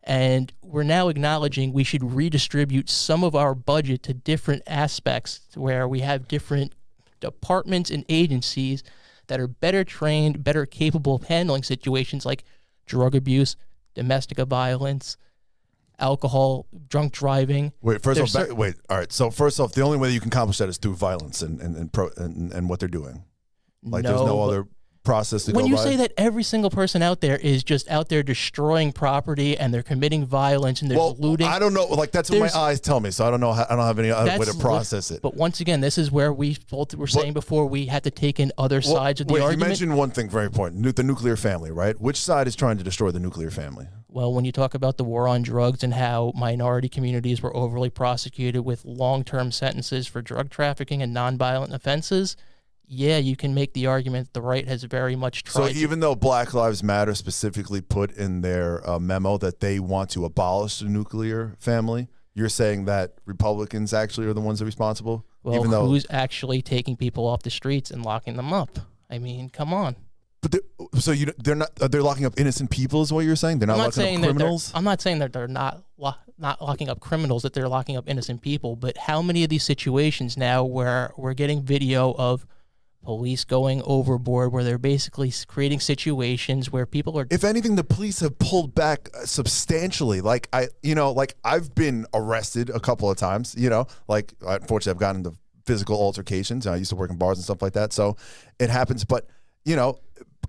and we're now acknowledging we should redistribute some of our budget to different aspects where we have different departments and agencies that are better trained, better capable of handling situations like drug abuse, domestic violence, alcohol, drunk driving. Wait, all right. So first off, the only way that you can accomplish that is through violence and what they're doing. Like, there's no other process to go by. When you say that every single person out there is just out there destroying property and they're committing violence and they're looting, I don't know. Like, that's what my eyes tell me. So I don't know. I don't have any other way to process it. But once again, this is where we both were saying before we had to take in other sides of the argument. You mentioned one thing very important: the nuclear family, right? Which side is trying to destroy the nuclear family? Well, when you talk about the war on drugs and how minority communities were overly prosecuted with long-term sentences for drug trafficking and nonviolent offenses, yeah, you can make the argument the right has very much tried. So even though Black Lives Matter specifically put in their memo that they want to abolish the nuclear family, you're saying that Republicans actually are the ones that are responsible? Well, who's actually taking people off the streets and locking them up? I mean, come on. But they're locking up innocent people is what you're saying? They're not locking up criminals? I'm not saying that they're not locking up criminals, that they're locking up innocent people, but how many of these situations now where we're getting video of police going overboard, where they're basically creating situations where people are... If anything, the police have pulled back substantially. I've been arrested a couple of times, unfortunately I've gotten into physical altercations. I used to work in bars and stuff like that. So it happens, but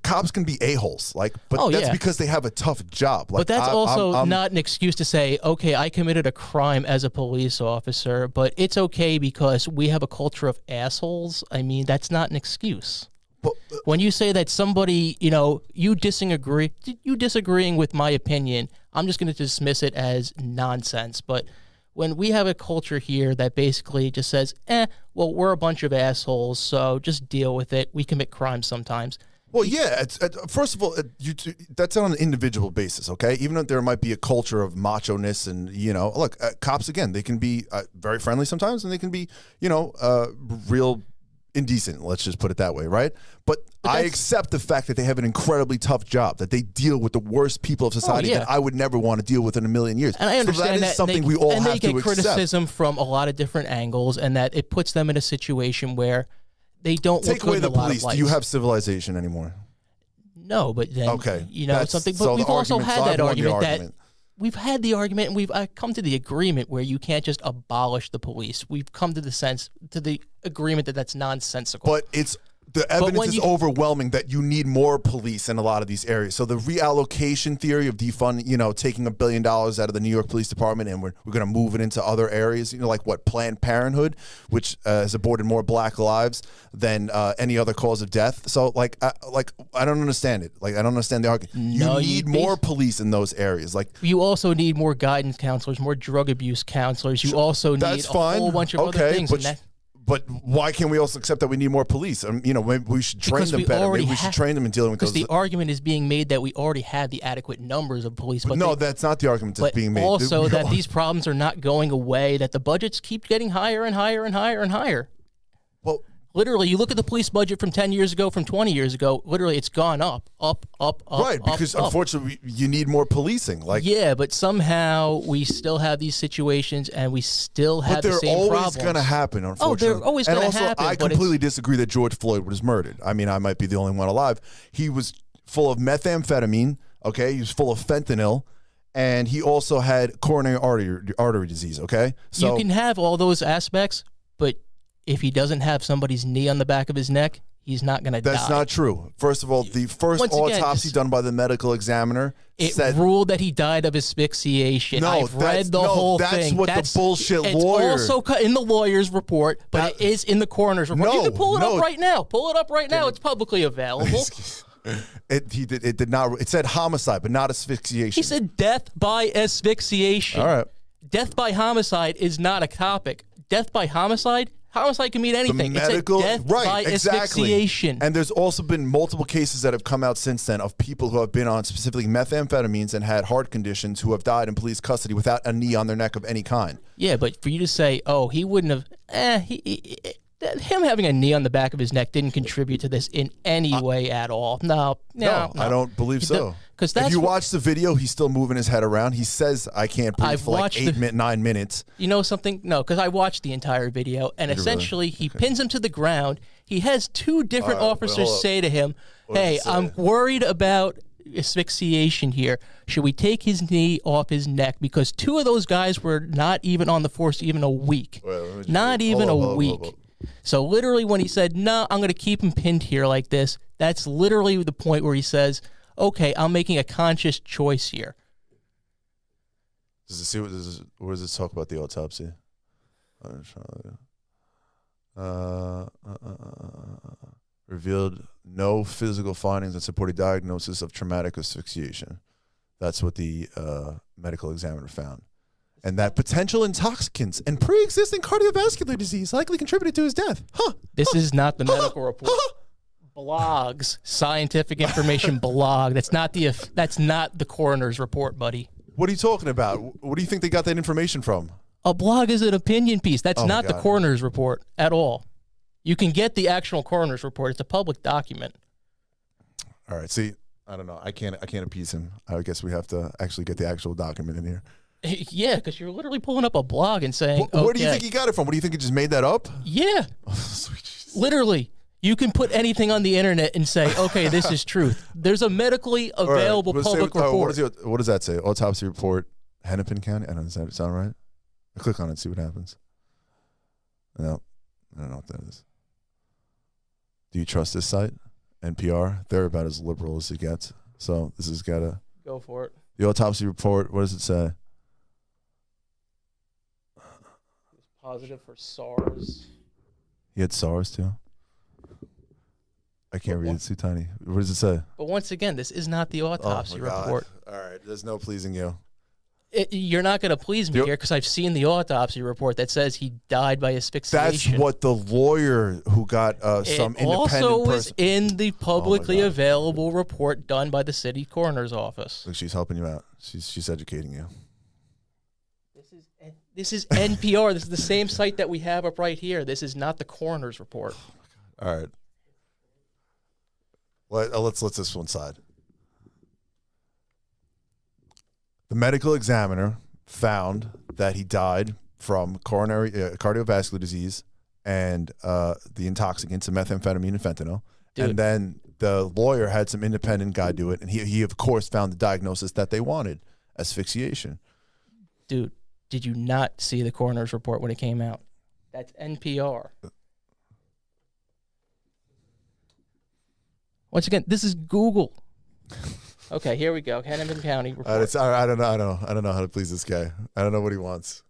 cops can be a-holes, that's because they have a tough job. But that's also not an excuse to say, okay, I committed a crime as a police officer, but it's okay because we have a culture of assholes. I mean, that's not an excuse. But when you say that somebody, you disagreeing with my opinion, I'm just going to dismiss it as nonsense. But when we have a culture here that basically just says, we're a bunch of assholes, so just deal with it. We commit crimes sometimes. Well, yeah. First of all, that's on an individual basis, okay? Even if there might be a culture of macho-ness and, look, cops, again, they can be very friendly sometimes and they can be, real indecent, let's just put it that way, right? But I accept the fact that they have an incredibly tough job, that they deal with the worst people of society that I would never want to deal with in a million years. And I understand that is something we all have to accept. And they get criticism from a lot of different angles, and that it puts them in a situation where they don't take away the police. Do you have civilization anymore? No, but then something. But so we've also had that argument that we've had the argument, and we've come to the agreement where you can't just abolish the police. We've come to the agreement that that's nonsensical. But the evidence when is you- overwhelming that you need more police in a lot of these areas. So the reallocation theory of defunding, taking $1 billion out of the New York Police Department and we're going to move it into other areas, like what, Planned Parenthood, which has aborted more black lives than any other cause of death. So I don't understand it. Like, I don't understand the argument. No, you need more police in those areas. Like, you also need more guidance counselors, more drug abuse counselors. You also need that's a fine. whole bunch of other things. But why can't we also accept that we need more police? Maybe we should train them better. Maybe we should train them in dealing with those. Because the argument is being made that we already have the adequate numbers of police. But no, that's not the argument that's being made. Also, that these problems are not going away, that the budgets keep getting higher and higher and higher and higher. Well, literally, you look at the police budget from 10 years ago, from 20 years ago, literally it's gone up. Right, because unfortunately you need more policing. Yeah, but somehow we still have these situations and we still have the same problems. But they're always going to happen, unfortunately. Oh, they're always going to happen. And also, I completely disagree that George Floyd was murdered. I mean, I might be the only one alive. He was full of methamphetamine, okay? He was full of fentanyl. And he also had coronary artery disease, okay? So you can have all those aspects, but if he doesn't have somebody's knee on the back of his neck, he's not going to die. That's not true. First of all, the first autopsy done by the medical examiner said ruled that he died of asphyxiation. I've read the whole thing. That's the bullshit it's lawyer. It's also in the lawyer's report, but it is in the coroner's report. You can pull it up right now. Pull it up right now. It's publicly available. It did not. It said homicide, but not asphyxiation. He said death by asphyxiation. All right. Death by homicide is not a topic. Death by homicide. Homicide can mean anything. The medical, it's a death by asphyxiation. And there's also been multiple cases that have come out since then of people who have been on specifically methamphetamines and had heart conditions who have died in police custody without a knee on their neck of any kind. Yeah, but for you to say, oh, he wouldn't have, him having a knee on the back of his neck didn't contribute to this in any way at all. No, I don't believe so. Because if you watch the video, he's still moving his head around. He says, "I can't breathe" for like 9 minutes. You know something? No, because I watched the entire video, and essentially he pins him to the ground. He has two different officers say to him, "Hey, I'm worried about asphyxiation here. Should we take his knee off his neck?" Because two of those guys were not even on the force even a week. Not even a week. So literally when he said, "No, I'm going to keep him pinned here like this," that's literally the point where he says, "Okay, I'm making a conscious choice here." Does it see where does it talk about the autopsy? Revealed no physical findings that support a diagnosis of traumatic asphyxiation. That's what the medical examiner found. And that potential intoxicants and pre-existing cardiovascular disease likely contributed to his death. This is not the medical report. Blogs, scientific information blog. That's not the coroner's report, buddy. What are you talking about? What do you think they got that information from? A blog is an opinion piece. That's not the coroner's report at all. You can get the actual coroner's report. It's a public document. All right. See, I don't know. I can't appease him. I guess we have to actually get the actual document in here. Yeah, because you're literally pulling up a blog and saying, Where do you think he got it from? What do you think he just made that up? Yeah. Literally. You can put anything on the internet and say, okay, this is truth. There's a medically available public report. What does that say? Autopsy report, Hennepin County? I don't know. Does that sound right? I click on it and see what happens. No, I don't know what that is. Do you trust this site? NPR? They're about as liberal as it gets. So this has got to... Go for it. The autopsy report, what does it say? It's positive for SARS. He had SARS too? I can't read it. It's too tiny. What does it say? But once again, this is not the autopsy report. All right. There's no pleasing you. You're not going to please me here because I've seen the autopsy report that says he died by asphyxiation. That's what the lawyer who got some independent person... It also was in the publicly available report done by the city coroner's office. Look, she's helping you out. She's educating you. This is NPR. This is the same site that we have up right here. This is not the coroner's report. All right. Well, let's let this one side. The medical examiner found that he died from coronary cardiovascular disease and the intoxicants of methamphetamine and fentanyl. Dude. And then the lawyer had some independent guy do it, and he of course found the diagnosis that they wanted, asphyxiation. Dude, did you not see the coroner's report when it came out? That's NPR. Once again, this is Google. Okay, here we go. Hennepin County report. I don't know. I don't know how to please this guy. I don't know what he wants.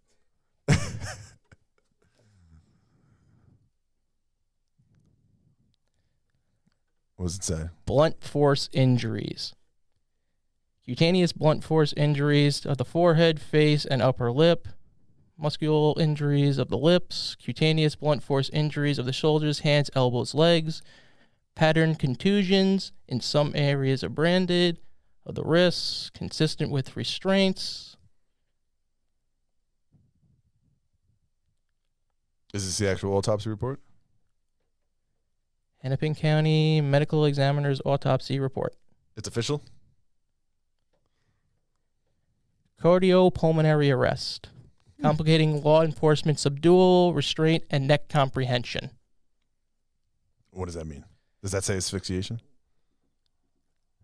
What does it say? Blunt force injuries. Cutaneous blunt force injuries of the forehead, face, and upper lip. Muscular injuries of the lips. Cutaneous blunt force injuries of the shoulders, hands, elbows, legs. Pattern contusions in some areas are branded. Of the wrists, consistent with restraints. Is this the actual autopsy report? Hennepin County Medical Examiner's Autopsy Report. It's official? Cardiopulmonary arrest. Complicating law enforcement subdual, restraint, and neck comprehension. What does that mean? Does that say asphyxiation?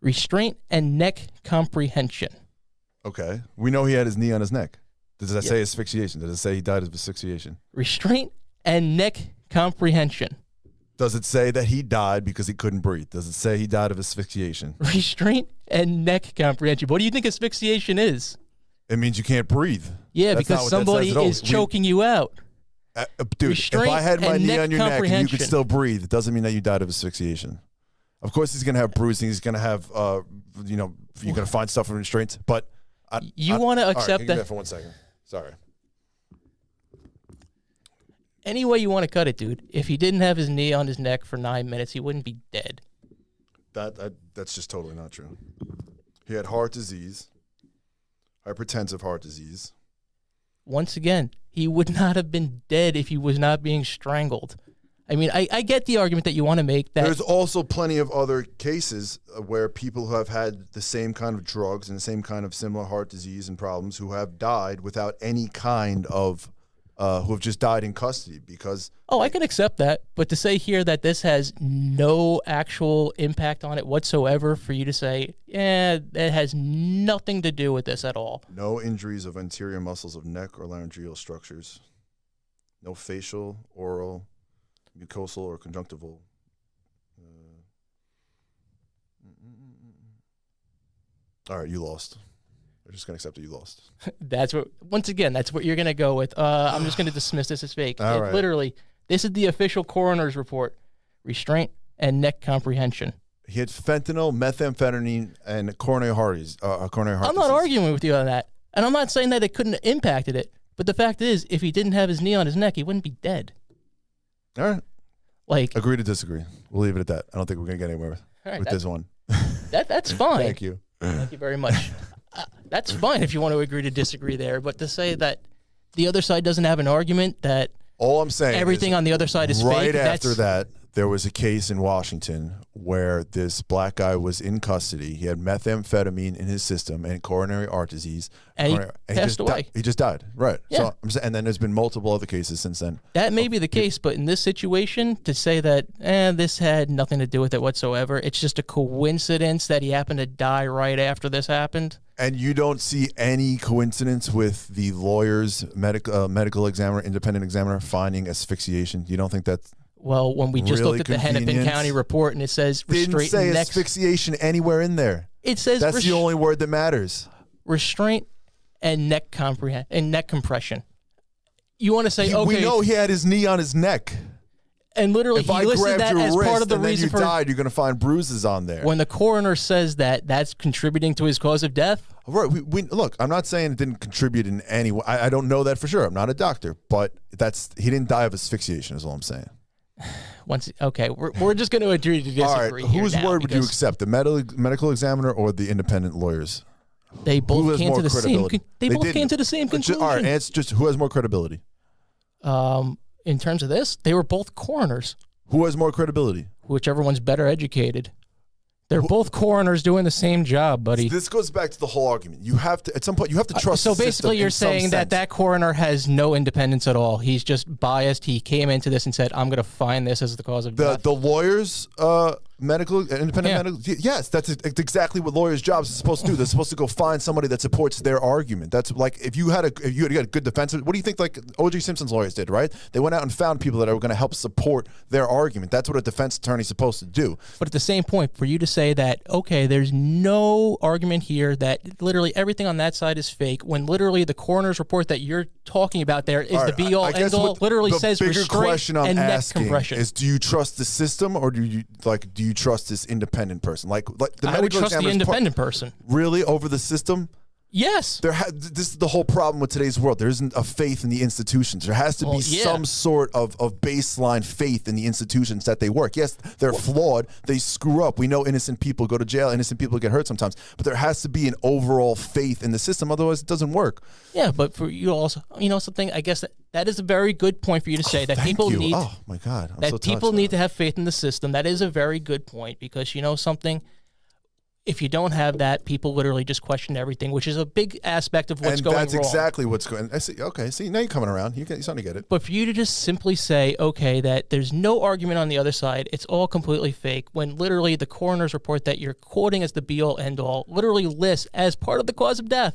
Restraint and neck comprehension. Okay. We know he had his knee on his neck. Does that say asphyxiation? Does it say he died of asphyxiation? Restraint and neck comprehension. Does it say that he died because he couldn't breathe? Does it say he died of asphyxiation? Restraint and neck comprehension. What do you think asphyxiation is? It means you can't breathe. Yeah, That's because somebody is choking you out. Dude, Restraint if I had my and knee neck on your neck and you comprehension. could still breathe, it doesn't mean that you died of asphyxiation. Of course, he's going to have bruising. He's going to have, you're going to find stuff from restraints. But you want to accept all right, can you do that that for 1 second. Sorry. any way you want to cut it, dude. If he didn't have his knee on his neck for 9 minutes, he wouldn't be dead. That's just totally not true. He had heart disease, hypertensive heart disease. Once again, he would not have been dead if he was not being strangled. I mean, I get the argument that you want to make that. There's also plenty of other cases where people who have had the same kind of drugs and the same kind of similar heart disease and problems who have died without any kind of, who have just died in custody because. Oh, I can accept that. But to say here that this has no actual impact on it whatsoever for you to say, yeah, it has nothing to do with this at all. No injuries of anterior muscles of neck or laryngeal structures. No facial, oral, mucosal, or conjunctival. All right, you lost. I'm just going to accept that you lost. That's what, once again, that's what you're going to go with. I'm just going to dismiss this as fake. All right. Literally, this is the official coroner's report. Restraint and neck comprehension. He had fentanyl, methamphetamine, and coronary heart disease. I'm not arguing with you on that. And I'm not saying that it couldn't have impacted it. But the fact is, if he didn't have his knee on his neck, he wouldn't be dead. All right. Like, Agree to disagree. We'll leave it at that. I don't think we're going to get anywhere with this one. That's fine. Thank you. Thank you very much. That's fine if you want to agree to disagree there. But to say that the other side doesn't have an argument, that all I'm saying everything is on the other side is right fake. After that, there was a case in Washington where this black guy was in custody. He had methamphetamine in his system and coronary heart disease. And he passed away. He just died. Right. Yeah. So, and then there's been multiple other cases since then. That may be the case, but in this situation, to say that this had nothing to do with it whatsoever, it's just a coincidence that he happened to die right after this happened. And you don't see any coincidence with the lawyer's medical examiner, independent examiner, finding asphyxiation? You don't think that's well, when we just really looked at the Hennepin County report and it says didn't restraint say and neck, asphyxiation anywhere in there. it says That's the only word that matters. Restraint and neck compression. You want to say, okay, We know he had his knee on his neck. and literally If he I listed grabbed that your as wrist part of the and then reason you for died, you're going to find bruises on there. when the coroner says that that's contributing to his cause of death. Right. We look, I'm not saying it didn't contribute in any way. I don't know that for sure. I'm not a doctor, but he didn't die of asphyxiation is all I'm saying. We're just going to agree to disagree. All right. Here Whose now word would you because accept, the medical examiner or the independent lawyers? They Who both has came more to the same. credibility? They both didn't. came to the same conclusion. All right. It's just who has more credibility? In terms of this, they were both coroners. Who has more credibility? Whichever one's better educated. They're both coroners doing the same job, buddy. This goes back to the whole argument. You have to, at some point, you have to trust. So the system basically, you're in some saying sense. that coroner has no independence at all. He's just biased. He came into this and said, "I'm going to find this as the cause of death." The lawyer's independent Yeah. medical. Yes, that's exactly what lawyers' jobs are supposed to do. They're supposed to go find somebody that supports their argument. That's like if you had a good defense. What do you think? Like O.J. Simpson's lawyers did, right? They went out and found people that are going to help support their argument. That's what a defense attorney's supposed to do. But at the same point, for you to say that, okay, there's no argument here that literally everything on that side is fake, when literally the coroner's report that you're talking about there is the be all end all, literally says restraint and neck compression. Is do you trust the system or do you trust this independent person? Like the I would trust the independent person. Really over the system? Yes. This is the whole problem with today's world. There isn't a faith in the institutions. There has to be some sort of baseline faith in the institutions that they work. Yes, they're flawed. They screw up. We know innocent people go to jail. Innocent people get hurt sometimes. But there has to be an overall faith in the system. Otherwise, it doesn't work. Yeah, but for you also, something, I guess that is a very good point for you to say that people need. Oh, my God. People need to have faith in the system. That is a very good point because something. If you don't have that, people literally just question everything, which is a big aspect of what's going wrong. And that's exactly what's going on. See, now you're coming around. You're starting to get it. But for you to just simply say, okay, that there's no argument on the other side, it's all completely fake, when literally the coroner's report that you're quoting as the be-all, end-all literally lists as part of the cause of death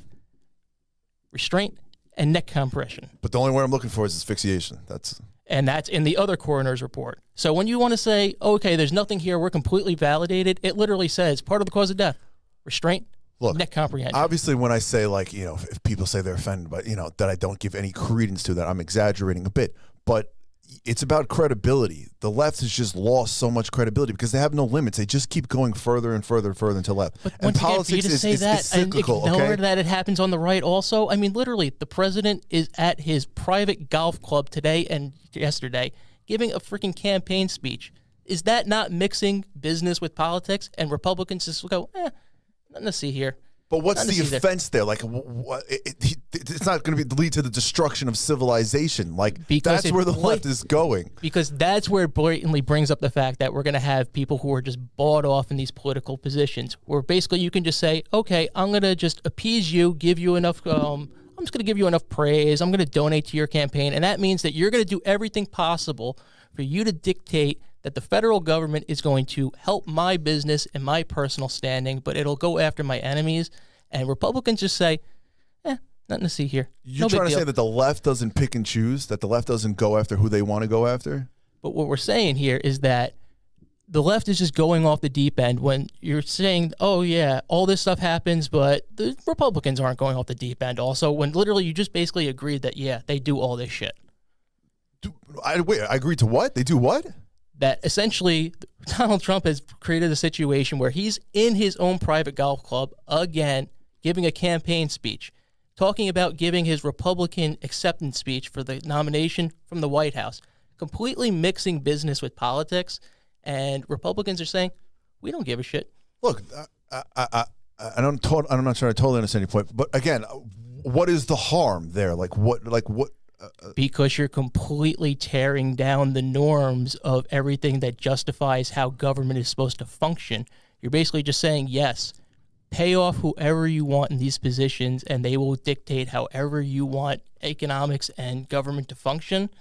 restraint and neck compression. But the only word I'm looking for is asphyxiation. And that's in the other coroner's report. So when you want to say, okay, there's nothing here, we're completely validated, it literally says part of the cause of death, restraint, neck comprehension. Obviously, when I say, if people say they're offended, but, that I don't give any credence to that, I'm exaggerating a bit. But it's about credibility. The left has just lost so much credibility because they have no limits. They just keep going further and further and further until left. But and politics is cyclical. And ignore that it happens on the right also. I mean, literally, the president is at his private golf club today and yesterday giving a freaking campaign speech. Is that not mixing business with politics? And Republicans just go, nothing to see here. But what's the offense there? Like, it's not going to lead to the destruction of civilization. Because that's where the left is going. Because that's where it blatantly brings up the fact that we're going to have people who are just bought off in these political positions, where basically you can just say, okay, I'm going to just appease you, give you enough, I'm just going to give you enough praise, I'm going to donate to your campaign, and that means that you're going to do everything possible for you to dictate that the federal government is going to help my business and my personal standing, but it'll go after my enemies. And Republicans just say, nothing to see here. You're trying to say that the left doesn't pick and choose, that the left doesn't go after who they want to go after? But what we're saying here is that the left is just going off the deep end when you're saying, oh, yeah, all this stuff happens, but the Republicans aren't going off the deep end also, when literally you just basically agreed that, yeah, they do all this shit. I agreed to what? They do what? That essentially Donald Trump has created a situation where he's in his own private golf club, again, giving a campaign speech, talking about giving his Republican acceptance speech for the nomination from the White House, completely mixing business with politics, and Republicans are saying, we don't give a shit. Look, I'm not sure I totally understand your point, but again, what is the harm there? What? Because you're completely tearing down the norms of everything that justifies how government is supposed to function. You're basically just saying, yes, pay off whoever you want in these positions, and they will dictate however you want economics and government to function.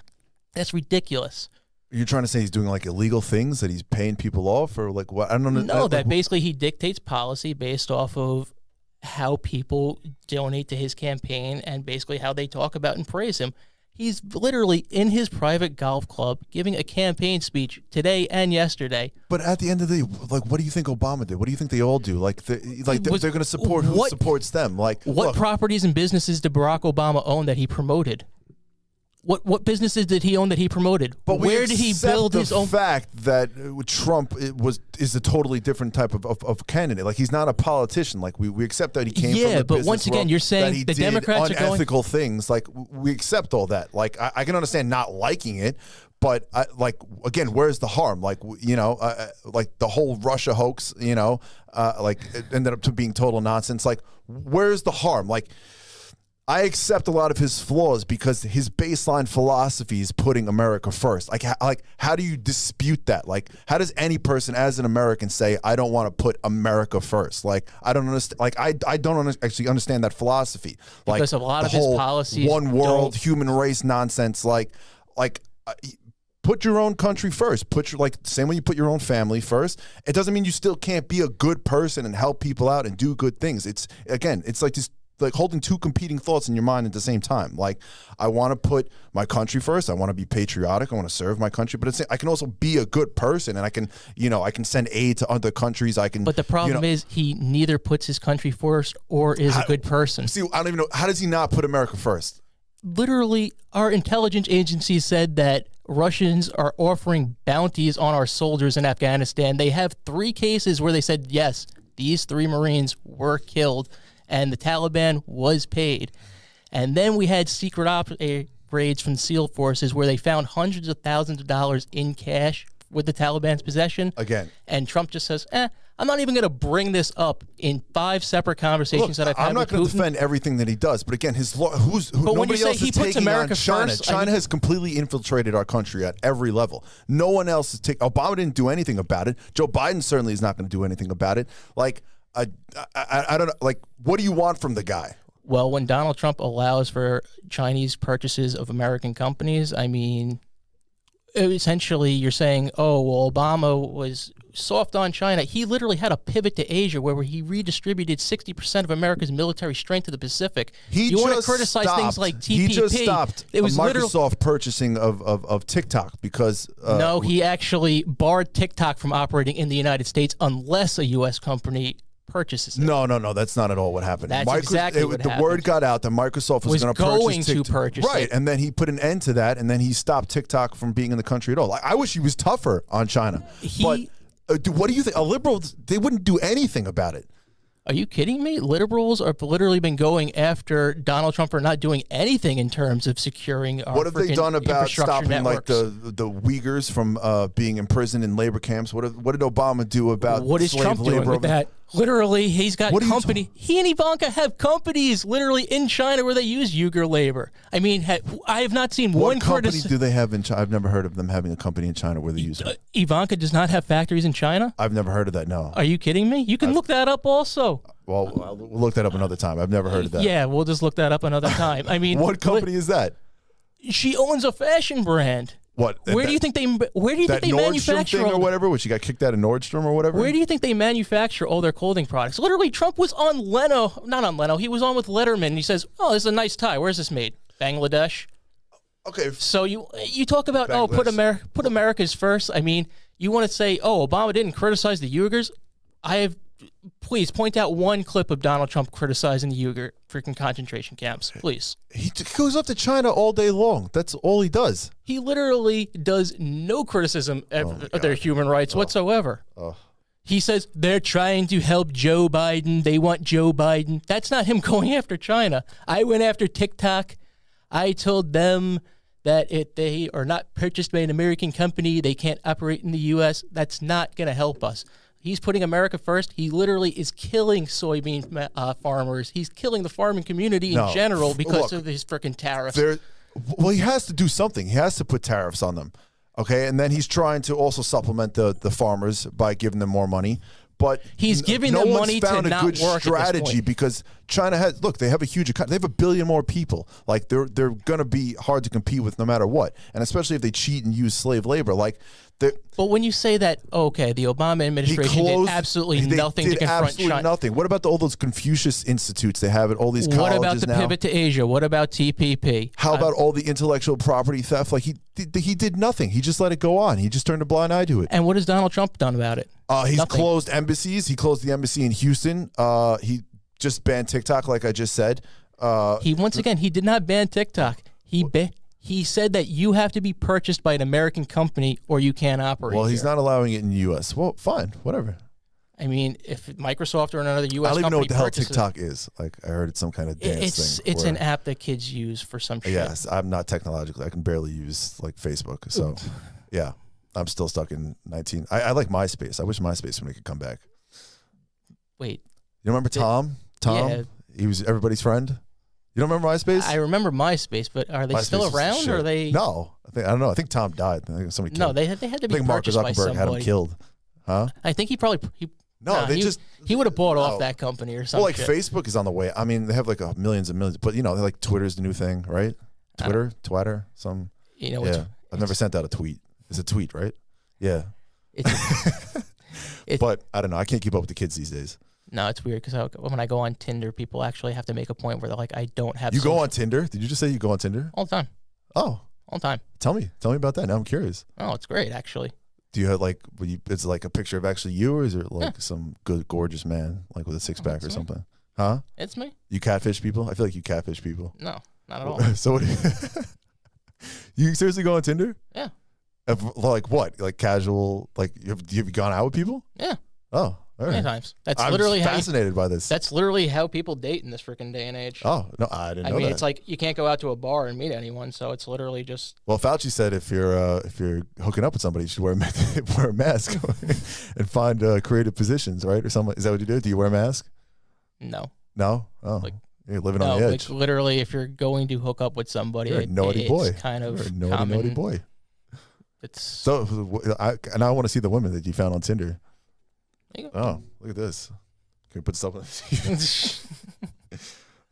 That's ridiculous. You're trying to say he's doing illegal things, that he's paying people off, or what? I don't know. No, that basically he dictates policy based off of how people donate to his campaign and basically how they talk about and praise him. He's literally in his private golf club giving a campaign speech today and yesterday. But at the end of the day, what do you think Obama did? What do you think they all do? They're going to support who supports them. What properties and businesses did Barack Obama own that he promoted? What businesses did he own that he promoted? But where did he build his own? The fact that Trump is a totally different type of candidate. He's not a politician. We accept that he came from the but business once again, world, you're saying the Democrats are going unethical things. We accept all that. I can understand not liking it, but again, where's the harm? The whole Russia hoax. It ended up being total nonsense. Where's the harm? I accept a lot of his flaws because his baseline philosophy is putting America first. How do you dispute that? How does any person as an American say, I don't want to put America first? I don't understand. I don't actually understand that philosophy. Because a lot of his policies, one world, human race nonsense. put your own country first. Put your, like, same way you put your own family first. It doesn't mean you still can't be a good person and help people out and do good things. It's like this, like holding two competing thoughts in your mind at the same time. Like, I want to put my country first. I want to be patriotic. I want to serve my country, but I can also be a good person, and I can send aid to other countries. But the problem is he neither puts his country first or is a good person. See, I don't even know, how does he not put America first? Literally, our intelligence agencies said that Russians are offering bounties on our soldiers in Afghanistan. They have 3 cases where they said, yes, these 3 Marines were killed, and the Taliban was paid. And then we had secret raids from SEAL forces where they found hundreds of thousands of dollars in cash with the Taliban's possession. Again. And Trump just says, I'm not even going to bring this up in 5 separate conversations that I've had with Putin. I'm not going to defend everything that he does, but again, nobody else is taking on China. China has completely infiltrated our country at every level. No one else is taking. Obama didn't do anything about it. Joe Biden certainly is not going to do anything about it. Like, I don't know. Like, what do you want from the guy? Well, when Donald Trump allows for Chinese purchases of American companies, I mean, essentially you're saying, oh, well, Obama was soft on China. He literally had a pivot to Asia where he redistributed 60% of America's military strength to the Pacific. You want to criticize things like TPP. He just stopped it was Microsoft purchasing of TikTok because... no, he actually barred TikTok from operating in the United States unless a U.S. company purchases it. No, that's not at all what happened. That's exactly what happened. The word got out that Microsoft was going to purchase TikTok. Right, and then he put an end to that, and then he stopped TikTok from being in the country at all. I wish he was tougher on China. But what do you think? A liberal, they wouldn't do anything about it. Are you kidding me? Liberals have literally been going after Donald Trump for not doing anything in terms of securing our What have they done about stopping networks. like the Uyghurs from being imprisoned in labor camps? What did Obama do about what is slave Trump labor doing with that? Literally, he's got company. He and Ivanka have companies literally in China where they use Uyghur labor. I mean, I have not seen one company do they have in China? I've never heard of them having a company in China where they use it. Ivanka does not have factories in China? I've never heard of that, no. Are you kidding me? You can look that up also. Well, we'll look that up another time. I've never heard of that. Yeah, we'll just look that up another time. I mean, what company is that? She owns a fashion brand. What? Where do you think they manufacture thing or whatever? When she got kicked out of Nordstrom or whatever? Where do you think they manufacture all their clothing products? Literally, Trump was on not on Leno. He was on with Letterman. And he says, "Oh, this is a nice tie. Where's this made? Bangladesh." Okay. So you talk about put America's first. I mean, you want to say, "Oh, Obama didn't criticize the Uyghurs." Please point out one clip of Donald Trump criticizing the Uyghur freaking concentration camps, please. He goes up to China all day long. That's all he does. He literally does no criticism of their human rights whatsoever. He says they're trying to help Joe Biden. They want Joe Biden. That's not him going after China. I went after TikTok. I told them that if they are not purchased by an American company, they can't operate in the U.S. That's not going to help us. He's putting America first. He literally is killing soybean farmers. He's killing the farming community in general because of his freaking tariffs. Well, he has to do something. He has to put tariffs on them. Okay, and then he's trying to also supplement the farmers by giving them more money. But he's giving them money to not work. No one's found a good strategy because China has. Look, they have a huge economy. They have 1 billion more people. Like they're going to be hard to compete with no matter what, and especially if they cheat and use slave labor. Like. But when you say that, okay, the Obama administration did absolutely nothing to confront China. Nothing. What about all those Confucius institutes they have at all these colleges now? What about the pivot to Asia? What about TPP? How about all the intellectual property theft? Like he did nothing. He just let it go on. He just turned a blind eye to it. And what has Donald Trump done about it? He's closed embassies. He closed the embassy in Houston. He just banned TikTok, like I just said. He did not ban TikTok. He said that you have to be purchased by an American company or you can't operate. Well, he's not allowing it in the U.S. Well, fine, whatever. I mean, if Microsoft or another U.S. company I don't even know what the hell TikTok is. Like, I heard it's some kind of dance thing. It's an app that kids use for some shit. Yes, I'm not technologically. I can barely use like Facebook. So, yeah, I'm still stuck in 19. I like MySpace. I wish MySpace would make it come back. Wait. You remember Tom? Tom? Yeah. He was everybody's friend. You don't remember MySpace? I remember MySpace, but are they still around? Or are they? No, I don't know. I think Tom died. I think somebody killed him. They had to be purchased by somebody. I think Mark Zuckerberg had him killed. Huh? I think he would have bought off that company or something. Well, like Facebook is on the way. I mean, they have like millions and millions, but like Twitter's the new thing, right? Twitter, some. I've never sent out a tweet. It's a tweet, right? Yeah. It's But I don't know. I can't keep up with the kids these days. no, it's weird because when I go on Tinder, people actually have to make a point where they're like, I don't have. You go social- on Tinder? Did you just say you go on Tinder? all the time, Oh, all the time. tell me about that. Now I'm curious. Oh, it's great actually. Do you have like, it's like a picture of actually you, or is it like some good, gorgeous man, like with a six pack or me. something? Huh? It's me. You catfish people? I feel like you catfish people. No, not at all. So what do you seriously go on Tinder? Yeah. Like what? Like casual? Like have you gone out with people? Yeah. Oh, all Many right. times. That's I'm literally how. fascinated by this. That's literally how people date in this freaking day and age. Oh no, I didn't I know mean, that. it's like you can't go out to a bar and meet anyone, so it's literally just Well, Fauci said if you're hooking up with somebody, you should wear wear a mask and find creative positions, right, or something. Is that what you do? Do you wear a mask? no. No. Oh, Like- you're living No, on the like edge. literally, if you're going to hook up with somebody, You're a naughty it's boy. kind of You're a naughty, common. naughty boy. It's So, I want to see the women that you found on Tinder. there you go. Oh, look at this. Can we put stuff on?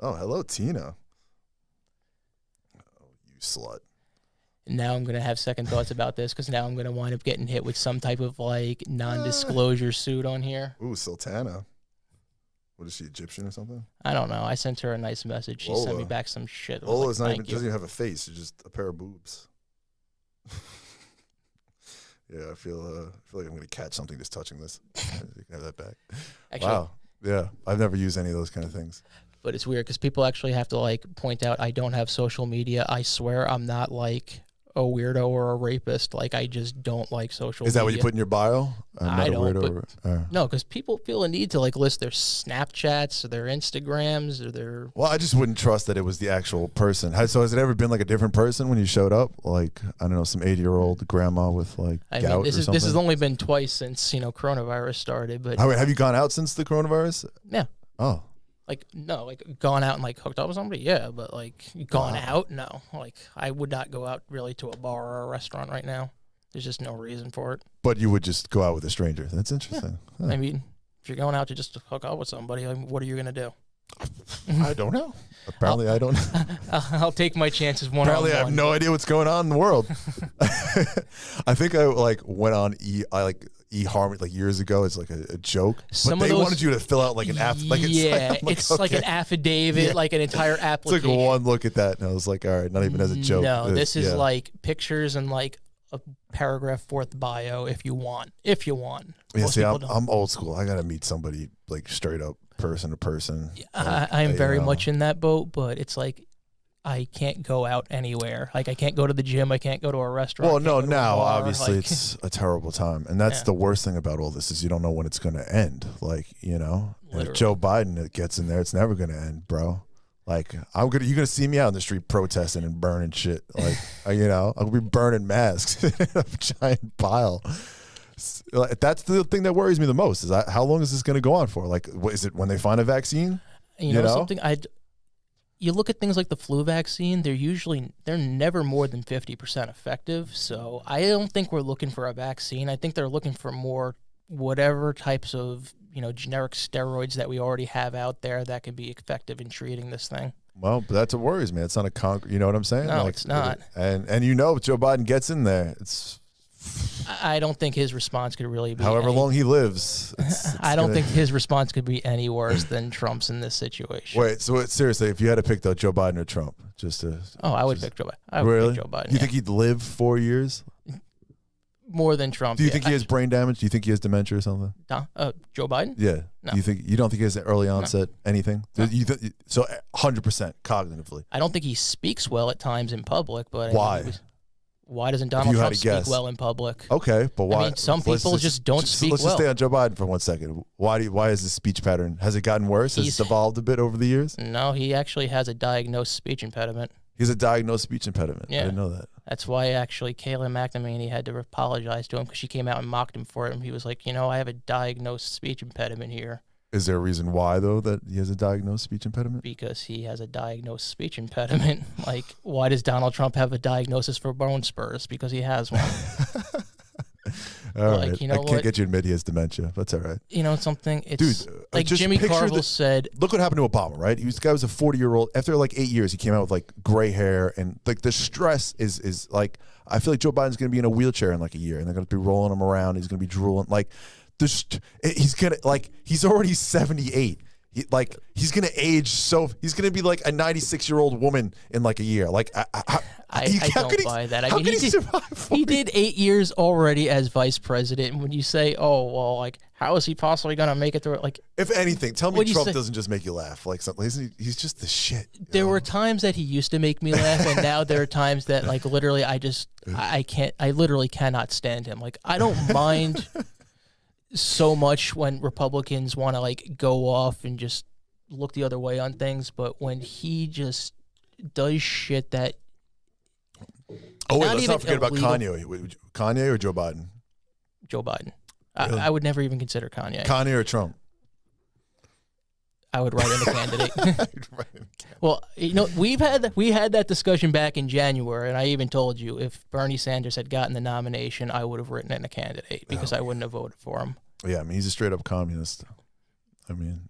Oh, hello, Tina. Oh, you slut. Now I'm gonna have second thoughts about this because now I'm gonna wind up getting hit with some type of like non-disclosure suit on here. Ooh, Sultana. What is she, Egyptian or something? I don't know. I sent her a nice message. She sent me Lola. back some shit. I was Lola's like, not even, "Thank you." doesn't even have a face. It's just a pair of boobs. Yeah, I feel like I'm gonna catch something just touching this. You can have that back. Actually, Wow. Yeah, I've never used any of those kind of things. but it's weird because people actually have to like point out I don't have social media. I swear I'm not like a weirdo or a rapist. Like I just don't like social. Is that what media. you put in your bio? I'm I not a don't, weirdo. No, because people feel a need to like list their Snapchats or their Instagrams or their. Well, I just wouldn't trust that it was the actual person. So has it ever been like a different person when you showed up? Like, I don't know, some 80-year-old grandma with like I gout mean, or this something? has only been twice since coronavirus started, but Have you gone out since the coronavirus? yeah, Oh, like no, like gone out and like hooked up with somebody, yeah, but like gone out, no. Like I would not go out really to a bar or a restaurant right now. There's just no reason for it. but you would just go out with a stranger. That's interesting. Huh. I mean, if you're going out to just hook up with somebody, like, what are you gonna do? I don't know. Apparently, I don't. I'll take my chances one on Apparently, I have one. no idea what's going on in the world. I think I like went on eHarmony like years ago. It's like a joke. Some but of they those- wanted you to fill out like an app. Like yeah, it's like an okay. affidavit, Yeah. like an entire It's application. like one look at that, and I was like, all right, not even as a joke. No, this is yeah. like pictures and like a paragraph fourth bio if you want. If you want. Yeah, Most see, people I'm, don't. I'm old school. I gotta meet somebody like straight up person to person. I'm you very know. much in that boat, but it's like I can't go out anywhere. Like I can't go to the gym. I can't go to a restaurant. Well, I can't no, go to a now bar, obviously like- it's a terrible time, and that's Yeah. the worst thing about all this is you don't know when it's going to end. Like and if Literally. Joe Biden gets in there, it's never going to end, bro. Like you're gonna see me out in the street protesting and burning shit. Like I'll be burning masks in a giant pile. That's the thing that worries me the most is how long is this going to go on for? Like, is it when they find a vaccine? You You know, know? something you look at things like the flu vaccine, they're never more than 50% effective. So I don't think we're looking for a vaccine. I think they're looking for more whatever types of, generic steroids that we already have out there that can be effective in treating this thing. Well, but that's what worries me. It's not a concrete. You know what I'm saying? No, it's not. And if Joe Biden gets in there, it's I don't think his response could really be however any- long he lives. It's I don't gonna- think his response could be any worse than Trump's in this situation. Wait, so seriously, if you had to pick though, Joe Biden or Trump, just to Oh, I would pick Joe Biden. I would really, pick Joe Biden. you yeah. think he'd live 4 years? More than Trump? Do you yeah. think he has brain damage? Do you think he has dementia or something? Joe Biden? Yeah. No. You don't think he has early onset anything? No. So 100% cognitively. I don't think he speaks well at times in public, but I think Why? Why doesn't Donald you had Trump to speak guess. well in public? Okay, but why? I mean, some let's people just don't speak Let's well. just stay on Joe Biden for 1 second. Why is his speech pattern? Has it gotten worse? Has He's- it evolved a bit over the years? No, he actually has a diagnosed speech impediment. He has a diagnosed speech impediment. I Yeah. didn't know that. That's why actually Kayla McNamee had to apologize to him because she came out and mocked him for it. And he was like, I have a diagnosed speech impediment here Is there a reason why though that he has a diagnosed speech impediment? because he has a diagnosed speech impediment. Like, why does Donald Trump have a diagnosis for bone spurs? Because he has one. All Like, right. you know I can't what? get you to admit he has dementia. That's all right. Something. It's Dude, like just Jimmy picture Carville the- said. Look what happened to Obama, right? This guy was a 40-year-old. After like 8 years, he came out with like gray hair and like the stress is like I feel like Joe Biden's going to be in a wheelchair in like a year, and they're going to be rolling him around. He's going to be drooling. Like, he's already 78. He's gonna age, so he's gonna be like a 96-year-old woman in like a year. Like I don't buy that. I mean, he did 8 years already as vice president. And when you say, "Oh, well, like, how is he possibly gonna make it through it?" Like, if anything, tell me Trump doesn't just make you laugh. Like, something, he's just the shit. There were times that he used to make me laugh, and now there are times that, like, literally, I literally cannot stand him. Like, I don't mind so much when Republicans want to like go off and just look the other way on things, but when he just does shit that. Oh wait, let's not forget about Kanye. Kanye or Joe Biden? Joe Biden. Really? I would never even consider Kanye. Kanye or Trump? I would write in a candidate. Well, you know, we had that discussion back in January, and I even told you if Bernie Sanders had gotten the nomination, I would have written in a candidate because I wouldn't have voted for him. Yeah, I mean, he's a straight up communist. I mean,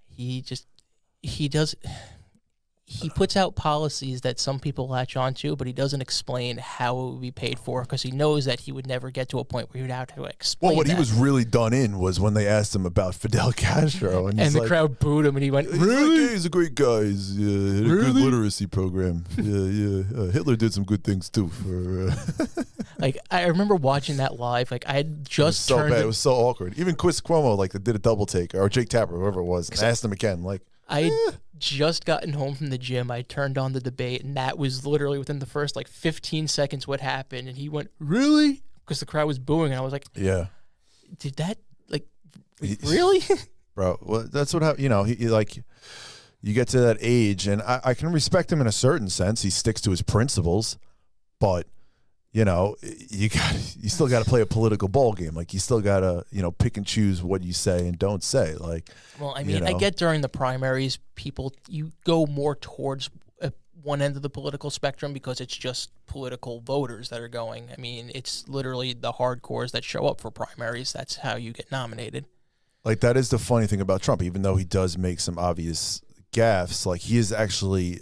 he puts out policies that some people latch onto, but he doesn't explain how it would be paid for because he knows that he would never get to a point where he would have to explain. Well, what he was really done in was when they asked him about Fidel Castro, and the crowd booed him, and he went, "Really? He's a great guy. He's had a good literacy program. Yeah. Hitler did some good things too." Like, I remember watching that live. Like, I had just it was so awkward. Even Chris Cuomo, like, did a double take, or Jake Tapper, whoever it was, and asked him again, like. I had just gotten home from the gym. I turned on the debate, and that was literally within the first, like, 15 seconds what happened. And he went, "Really?" Because the crowd was booing, and I was like, "Yeah, did that, like, really?" Bro, well, that's what happened. You know, he like, you get to that age, and I can respect him in a certain sense. He sticks to his principles, but, you know, you still got to play a political ball game. Like, you still got to, you know, pick and choose what you say and don't say. Like, well, I mean, I get during the primaries, you go more towards one end of the political spectrum because it's just political voters that are going. I mean, it's literally the hardcores that show up for primaries. That's how you get nominated. Like, that is the funny thing about Trump. Even though he does make some obvious gaffes, like, he is actually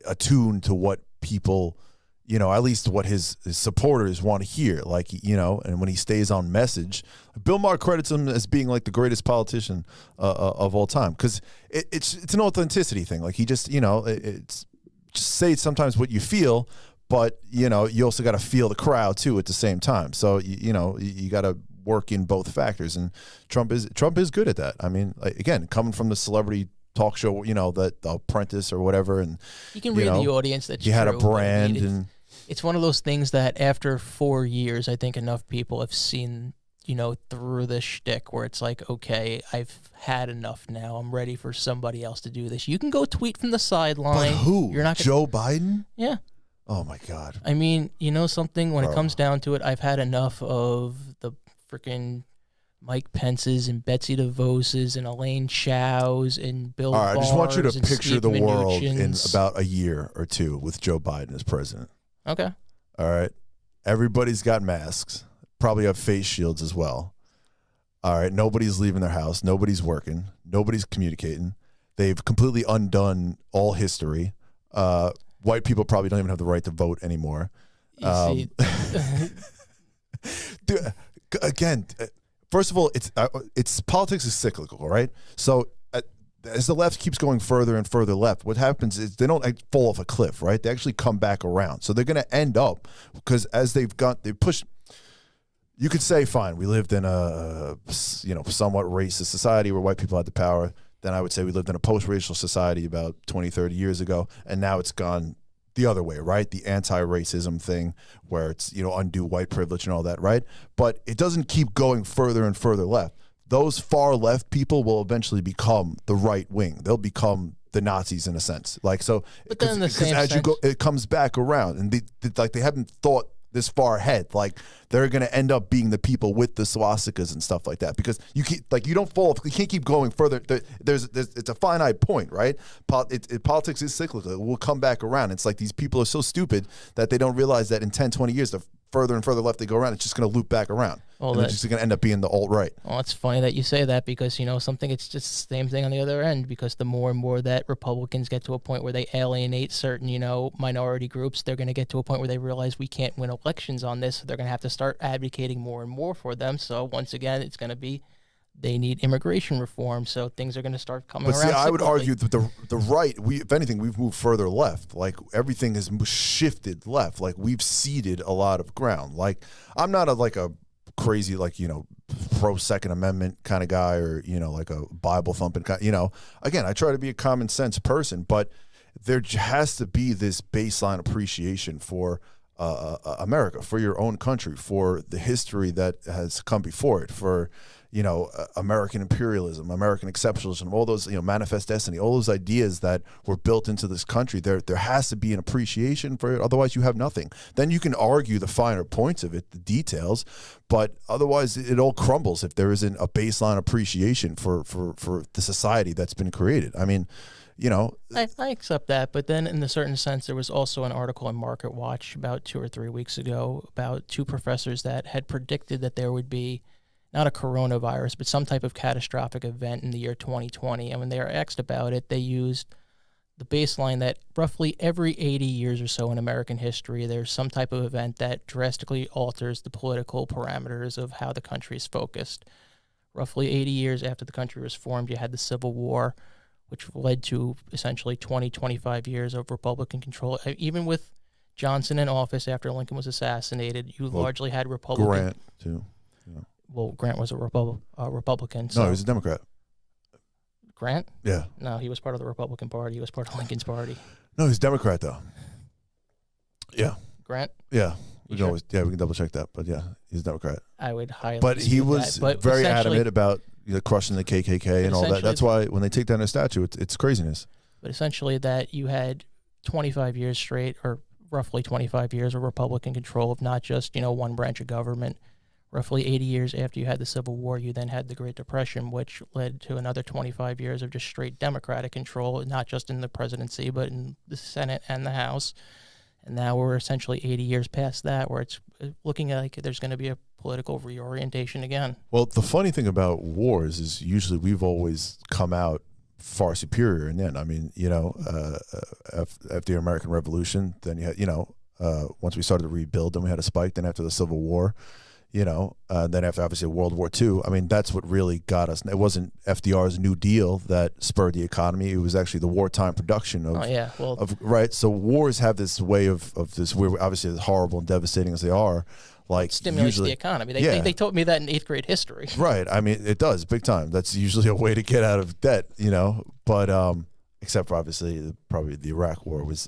attuned to what people, you know, at least what his supporters want to hear. Like, you know, and when he stays on message, Bill Maher credits him as being like the greatest politician of all time, because it's an authenticity thing. Like, he just, you know, it's just say sometimes what you feel, but, you know, you also got to feel the crowd too at the same time. So you know, you got to work in both factors, and Trump is good at that. I mean, like, again, coming from the celebrity talk show, you know, The Apprentice or whatever, and you can read the audience that he had a brand, and it's one of those things that after 4 years, I think enough people have seen, you know, through this shtick where it's like, okay, I've had enough now. I'm ready for somebody else to do this. You can go tweet from the sideline. But who? You're not Joe Biden? Yeah. Oh my God. I mean, you know something, when it comes down to it, I've had enough of the freaking Mike Pence's and Betsy DeVos's and Elaine Chow's and Bill Barr's. All right, I just want you to picture Steve the world in Mnuchin's. about a year or two with Joe Biden as president. Okay. All right. Everybody's got masks. Probably have face shields as well. All right. Nobody's leaving their house. Nobody's working. Nobody's communicating. They've completely undone all history. White people probably don't even have the right to vote anymore. You Dude, again, first of all, it's politics is cyclical, right? So as the left keeps going further and further left, what happens is they don't fall off a cliff, right? They actually come back around. So they're going to end up, because as they push. You could say, fine, we lived in a, you know, somewhat racist society where white people had the power. Then I would say we lived in a post-racial society about 20, 30 years ago, and now it's gone the other way, right? The anti-racism thing where it's, you know, undue white privilege and all that, right? But it doesn't keep going further and further left. Those far left people will eventually become the right wing. They'll become the Nazis in a sense. Like, so, But then in the same as you sense- go, it comes back around, and they haven't thought this far ahead. Like, they're going to end up being the people with the swastikas and stuff like that, because you don't fall, you can't keep going further. It's a finite point, right? Politics is cyclical. It will come back around. It's like these people are so stupid that they don't realize that in 10, 20 years, the further and further left they go around, it's just going to loop back around. Well, and it's just going to end up being the alt-right. Well, it's funny that you say that because, it's just the same thing on the other end, because the more and more that Republicans get to a point where they alienate certain, minority groups, they're going to get to a point where they realize we can't win elections on this. So they're going to have to start advocating more and more for them. So once again, it's going to be they need immigration reform. So things are going to start coming around. But see, I would similarly. argue that the right, if anything, we've moved further left. Like everything has shifted left. Like we've ceded a lot of ground. Like I'm not a crazy pro Second Amendment kind of guy, or like a Bible thumping kind. Again, I try to be a common sense person, but there has to be this baseline appreciation for America, for your own country, for the history that has come before it, for American imperialism, American exceptionalism, all those, manifest destiny, all those ideas that were built into this country. There has to be an appreciation for it. Otherwise, you have nothing. Then you can argue the finer points of it, the details, but otherwise, it all crumbles if there isn't a baseline appreciation for the society that's been created. I mean, I accept that, but then in a certain sense, there was also an article in Market Watch about 2 or 3 weeks ago about 2 professors that had predicted that there would be not a coronavirus, but some type of catastrophic event in the year 2020. And when they were asked about it, they used the baseline that roughly every 80 years or so in American history, there's some type of event that drastically alters the political parameters of how the country is focused. Roughly 80 years after the country was formed, you had the Civil War, which led to essentially 25 years of Republican control. Even with Johnson in office after Lincoln was assassinated, you largely had Republican. Grant, too. Well, Grant was a Republican. So No, he was a Democrat. Grant? Yeah. No, he was part of the Republican Party. He was part of Lincoln's party. No, he's a Democrat, though. Yeah. Grant? Yeah. We You can we can double check that. But yeah, he's a Democrat. I would highly But he dispute was that. But very essentially- adamant about crushing the KKK and all that. essentially- That's why when they take down a statue, it's craziness. But essentially that you had 25 years straight, or roughly 25 years of Republican control of not just, one branch of government. Roughly 80 years after you had the Civil War, you then had the Great Depression, which led to another 25 years of just straight Democratic control, not just in the presidency, but in the Senate and the House. And now we're essentially 80 years past that, where it's looking like there's going to be a political reorientation again. Well, the funny thing about wars is usually we've always come out far superior. And then, I mean, after the American Revolution, then you had, once we started to rebuild, then we had a spike. Then after the Civil War, then after obviously World War II, I mean, that's what really got us. It wasn't FDR's New Deal that spurred the economy. It was actually the wartime production right. So wars have this way of this, where obviously as horrible and devastating as they are, like stimulates the economy. They taught me that in 8th grade history. Right. I mean, it does big time. That's usually a way to get out of debt, but, except for obviously probably the Iraq War is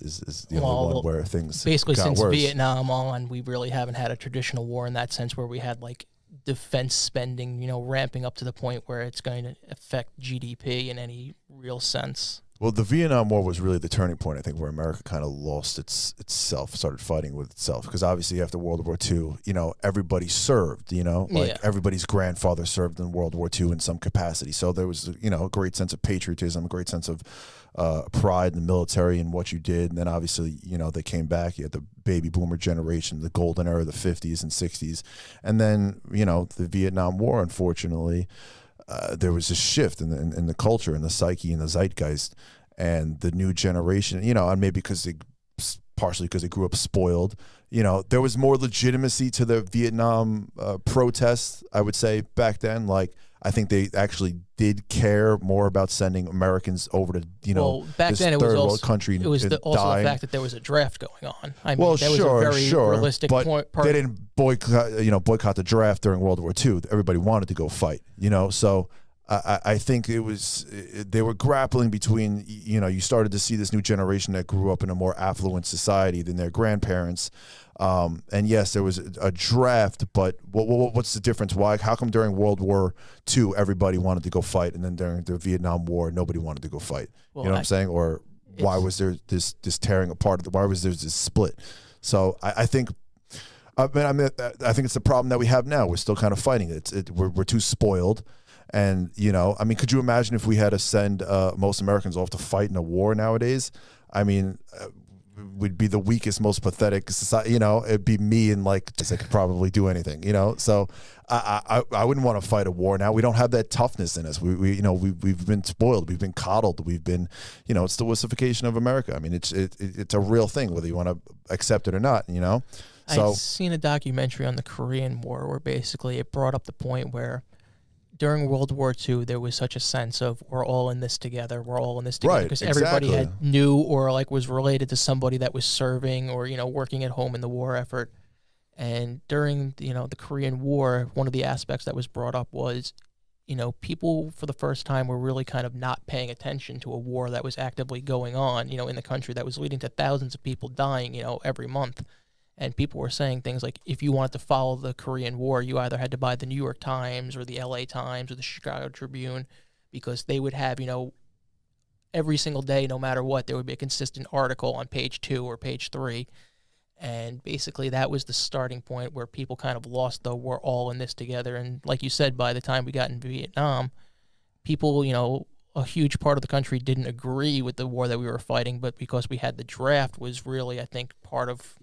the only one where things basically got since worse. Vietnam on, we really haven't had a traditional war in that sense, where we had like defense spending, ramping up to the point where it's going to affect GDP in any real sense. Well, the Vietnam War was really the turning point, I think, where America kind of lost itself, started fighting with itself. Because obviously after World War II, everybody served, everybody's grandfather served in World War II in some capacity. So there was, a great sense of patriotism, a great sense of pride in the military and what you did. And then obviously, they came back. You had the baby boomer generation, the golden era, the 50s and 60s. And then, the Vietnam War, unfortunately, there was a shift in the culture and the psyche and the zeitgeist, and the new generation, and maybe partially because they grew up spoiled, there was more legitimacy to the Vietnam protests, I would say, back then. Like, I think they actually did care more about sending Americans over to, back this then it third was world also, country. It was also the fact that there was a draft going on. I mean, that was a very realistic but point. They didn't boycott the draft during World War II. Everybody wanted to go fight, so I think they were grappling between, you started to see this new generation that grew up in a more affluent society than their grandparents. And yes, there was a draft, but what's the difference? Why? How come during World War II everybody wanted to go fight, and then during the Vietnam War nobody wanted to go fight? Well, you know what I'm saying? Or why was there this tearing apart? Why was there this split? So I think. I think it's the problem that we have now. We're still kind of fighting it. We're too spoiled. And, could you imagine if we had to send most Americans off to fight in a war nowadays? I mean, would be the weakest, most pathetic society. You know, it'd be me and like just I could probably do anything. You know, so I wouldn't want to fight a war now. We don't have that toughness in us. We we've been spoiled. We've been coddled. We've been, you know, it's the wussification of America. I mean, it's a real thing, whether you want to accept it or not. You know. So, I've seen a documentary on the Korean War where basically it brought up the point where during World War II there was such a sense of we're all in this together, we're all in this together, because everybody had knew or like was related to somebody that was serving or, you know, working at home in the war effort. And during, you know, the Korean War, one of the aspects that was brought up was, you know, people for the first time were really kind of not paying attention to a war that was actively going on, you know, in the country that was leading to thousands of people dying, you know, every month. And people were saying things like, if you wanted to follow the Korean War, you either had to buy the New York Times or the LA Times or the Chicago Tribune, because they would have, you know, every single day, no matter what, there would be a consistent article on page 2 or page 3. And basically that was the starting point where people kind of lost the we're all in this together. And like you said, by the time we got in Vietnam, people, you know, a huge part of the country didn't agree with the war that we were fighting, but because we had the draft was really, I think, part of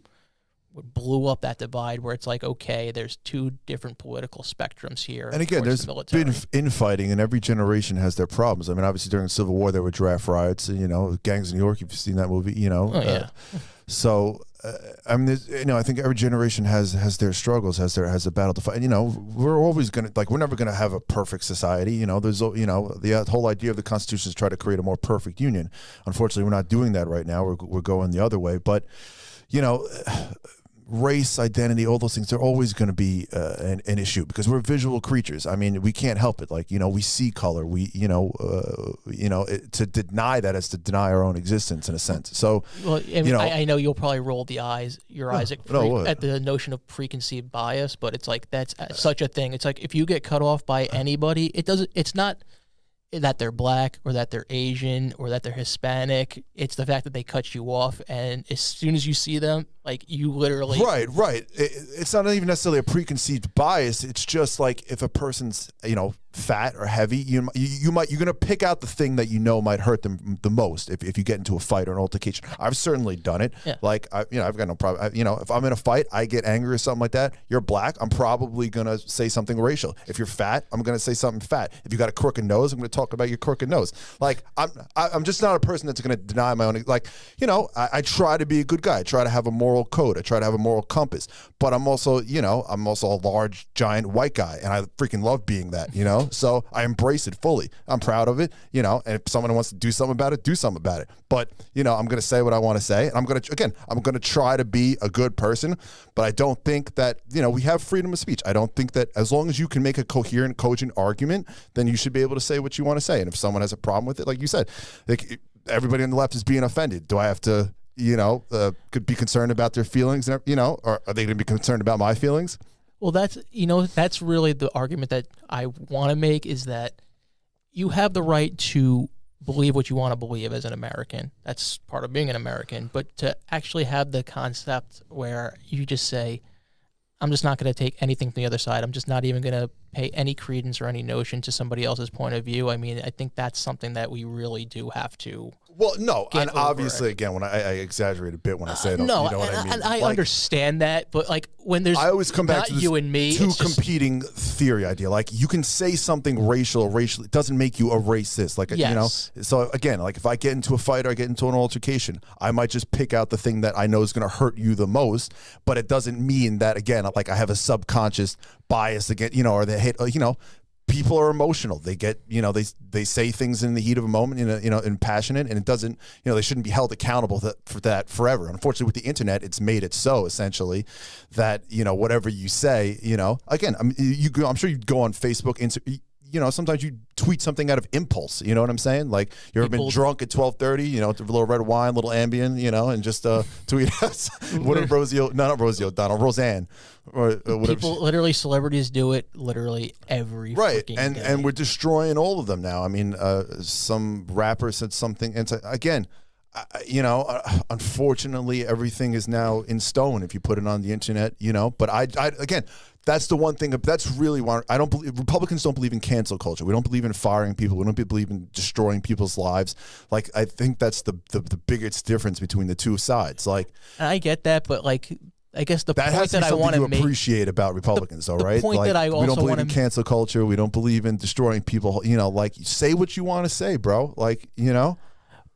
what blew up that divide where it's like, okay, there's two different political spectrums here. And again, there's been infighting, and every generation has their problems. I mean, obviously during the Civil War, there were draft riots, and, you know, Gangs of New York, if you've seen that movie, you know. Oh, yeah. I mean, you know, I think every generation has their struggles, has a battle to fight. And, you know, we're always going to, like, we're never going to have a perfect society. You know, there's, you know, the whole idea of the Constitution is to try to create a more perfect union. Unfortunately, we're not doing that right now. We're going the other way. But, you know, race, identity, all those things, they're always going to be an issue because we're visual creatures. I mean, we can't help it. Like, you know, we see color. We, to deny that is to deny our own existence in a sense. So, well, I know you'll probably roll your eyes at the notion of preconceived bias, but it's like that's such a thing. It's like if you get cut off by anybody, it's not that they're black or that they're Asian or that they're Hispanic. It's the fact that they cut you off, and as soon as you see them, like, you literally right. It's not even necessarily a preconceived bias. It's just like if a person's, you know, fat or heavy, you're gonna pick out the thing that you know might hurt them the most if you get into a fight or an altercation. I've certainly done it. Yeah. Like, I've got no problem. If I'm in a fight, I get angry or something like that. You're black, I'm probably gonna say something racial. If you're fat, I'm gonna say something fat. If you got a crooked nose, I'm gonna talk about your crooked nose. Like, I'm just not a person that's gonna deny my own. Like, you know, I try to be a good guy. I try to have a moral code. I try to have a moral compass. But I'm also, you know, a large, giant white guy, and I freaking love being that. You know. So I embrace it fully. I'm proud of it, you know, and if someone wants to do something about it, do something about it. But, you know, I'm going to say what I want to say, and I'm going to try to be a good person, but I don't think that, you know, we have freedom of speech. I don't think that as long as you can make a coherent, cogent argument, then you should be able to say what you want to say. And if someone has a problem with it, like you said, like, everybody on the left is being offended. Do I have to, you know, could be concerned about their feelings, you know, or are they going to be concerned about my feelings? Well, that's really the argument that I want to make, is that you have the right to believe what you want to believe as an American. That's part of being an American. But to actually have the concept where you just say, I'm just not going to take anything from the other side. I'm just not even going to pay any credence or any notion to somebody else's point of view. I mean, I think that's something that we really do have to. Well, no, and obviously, again, when I exaggerate a bit when I say it, no, you know what I mean. And I understand that, but like when there's, I always come back to this you and me, two competing theory idea. Like, you can say something racial, it doesn't make you a racist. Like, yes. You know, so again, like if I get into a fight or I get into an altercation, I might just pick out the thing that I know is going to hurt you the most, but it doesn't mean that, again, like I have a subconscious bias against, you know, or they hate, you know. People are emotional. They get, you know, they say things in the heat of a moment, you know, and passionate, and it doesn't, you know, they shouldn't be held accountable for that forever. Unfortunately, with the internet, it's made it so essentially that, you know, whatever you say, you know, again, I'm sure you go on Facebook, you know, sometimes you tweet something out of impulse. You know what I'm saying? Like, you ever been drunk at 12:30? You know, a little red wine, a little Ambien, you know, and just tweet us. What if Roseanne, or whatever. People, literally, celebrities do it literally every and day. And we're destroying all of them now. I mean, some rapper said something, and again, you know, unfortunately, everything is now in stone if you put it on the internet. You know, but I again, that's the one thing. That's really why I don't believe Republicans don't believe in cancel culture. We don't believe in firing people. We don't believe in destroying people's lives. Like, I think that's the biggest difference between the two sides. Like, And I get that, but like, I guess the that point has to that be I something want you to make, appreciate about Republicans, though, the right? point Like, that I we don't also believe in wanna- cancel culture. We don't believe in destroying people. You know, like, say what you want to say, bro. Like, you know.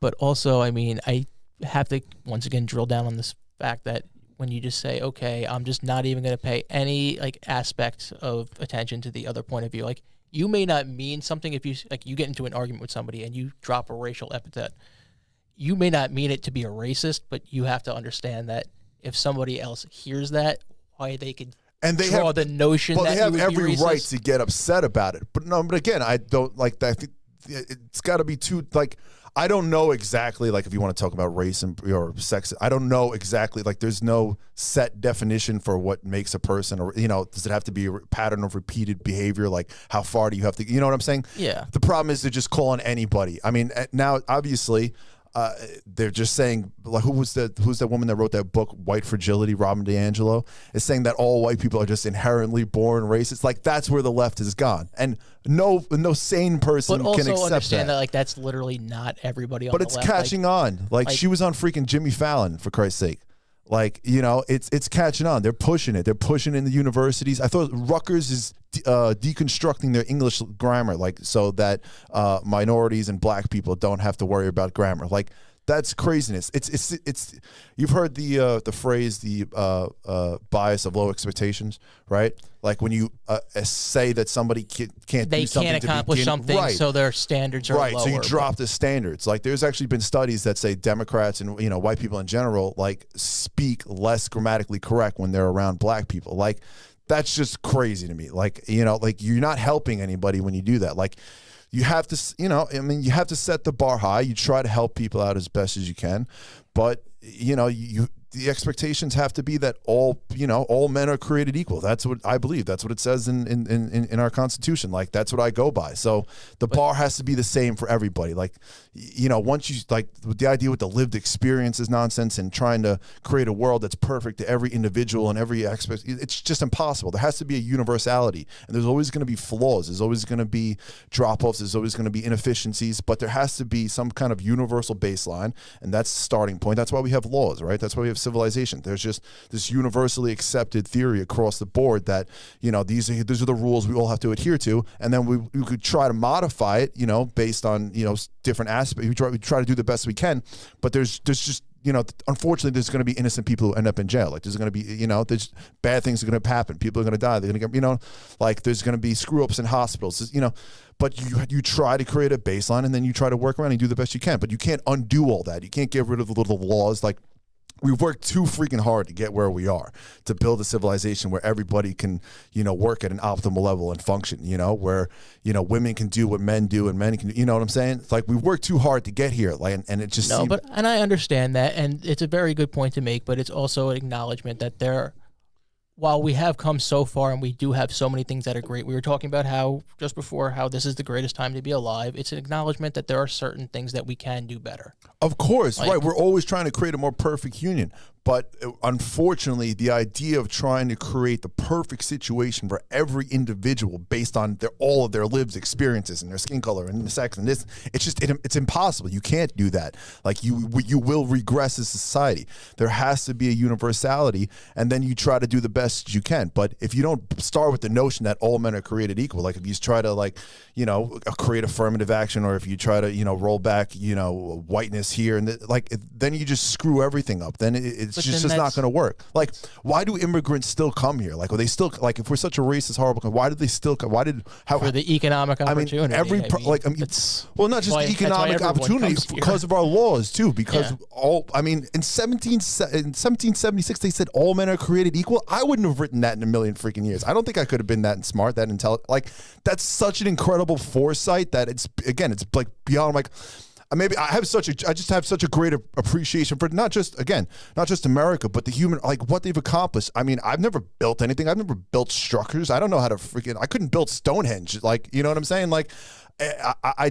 but also, I mean, I have to once again drill down on this fact that when you just say, okay, I'm just not even going to pay any like aspect of attention to the other point of view. Like, you may not mean something if you like you get into an argument with somebody and you drop a racial epithet. You may not mean it to be a racist, but you have to understand that if somebody else hears that, why they could And they draw have the notion Well, that they have you would every be right racist. to get upset about it. But no, but again, I don't like that. I think it's got to be too, like, I don't know exactly, like, if you want to talk about race and or sex, I don't know exactly, like, there's no set definition for what makes a person, or, you know, does it have to be a pattern of repeated behavior? Like, how far do you have to, you know what I'm saying? Yeah. The problem is to just call on anybody. I mean, now, obviously, they're just saying, like, who's that woman that wrote that book, White Fragility, Robin DiAngelo, is saying that all white people are just inherently born racist. Like, that's where the left has gone, and no sane person But also can accept understand that. that like that's literally not everybody on But the it's left. catching on. Like, she was on freaking Jimmy Fallon, for Christ's sake. Like, you know, it's catching on. They're pushing it. They're pushing in the universities. I thought Rutgers is deconstructing their English grammar, like, so that minorities and black people don't have to worry about grammar. Like, that's craziness. It's you've heard the phrase, the bias of low expectations, right? Like, when you say that somebody can't they do something can't to accomplish begin- something, right. so their standards are Right, lower. so you but- drop the standards. Like, there's actually been studies that say Democrats and, you know, white people in general, like, speak less grammatically correct when they're around black people. Like, that's just crazy to me. Like, you know, like, you're not helping anybody when you do that. Like, you have to, you know, I mean, you have to set the bar high. You try to help people out as best as you can, but, you know, the expectations have to be that all men are created equal. That's what I believe. That's what it says in our Constitution. Like, that's what I go by. So the bar has to be the same for everybody. Like, you know, once you, like, the idea with the lived experience is nonsense, and trying to create a world that's perfect to every individual and every aspect, it's just impossible. There has to be a universality, and there's always going to be flaws. There's always going to be drop-offs. There's always going to be inefficiencies, but there has to be some kind of universal baseline, and that's the starting point. That's why we have laws, right? That's why we have civilization. There's just this universally accepted theory across the board that, you know, these are the rules we all have to adhere to, and then we could try to modify it, you know, based on, you know, different aspects. We try to do the best we can, but there's just, you know, unfortunately, there's going to be innocent people who end up in jail. Like, there's going to be, you know, there's bad things are going to happen. People are going to die. They're going to get, you know, like, there's going to be screw ups in hospitals, you know, but you try to create a baseline, and then you try to work around and do the best you can, but you can't undo all that. You can't get rid of the little laws. Like, we've worked too freaking hard to get where we are, to build a civilization where everybody can, you know, work at an optimal level and function, you know, where, you know, women can do what men do and men can, you know what I'm saying? It's like, we've worked too hard to get here. Like, and it just No, seems, and I understand that, and it's a very good point to make, but it's also an acknowledgement that while we have come so far and we do have so many things that are great, we were talking about how, just before, how this is the greatest time to be alive. It's an acknowledgement that there are certain things that we can do better. of course, Like- right. We're always trying to create a more perfect union. But unfortunately, the idea of trying to create the perfect situation for every individual based on all of their lived experiences and their skin color and the sex and this, it's just, it's impossible. You can't do that. Like, you will regress as a society. There has to be a universality, and then you try to do the best you can. But if you don't start with the notion that all men are created equal, like, if you try to, like, you know, create affirmative action, or if you try to, you know, roll back, you know, whiteness here, and then you just screw everything up. Then it's But just then not that's- going to work. Like, why do immigrants still come here? Like, are they still, like, if we're such a racist, horrible country, why did they still come? For the economic opportunity. Not just the that's why economic everyone opportunity, comes here. because of our laws too. Because Yeah. in 1776 they said all men are created equal. I wouldn't have written that in a million freaking years. I don't think I could have been that smart, that intelligent. Like, that's such an incredible foresight that it's like beyond, like, maybe I just have such a great appreciation for not just America, but the human, like, what they've accomplished. I mean, I've never built anything. I've never built structures. I don't know how to I couldn't build Stonehenge. Like, you know what I'm saying? Like, I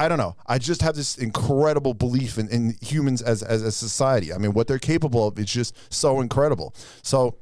don't know. I just have this incredible belief in humans as a society. I mean, what they're capable of is just so incredible. So,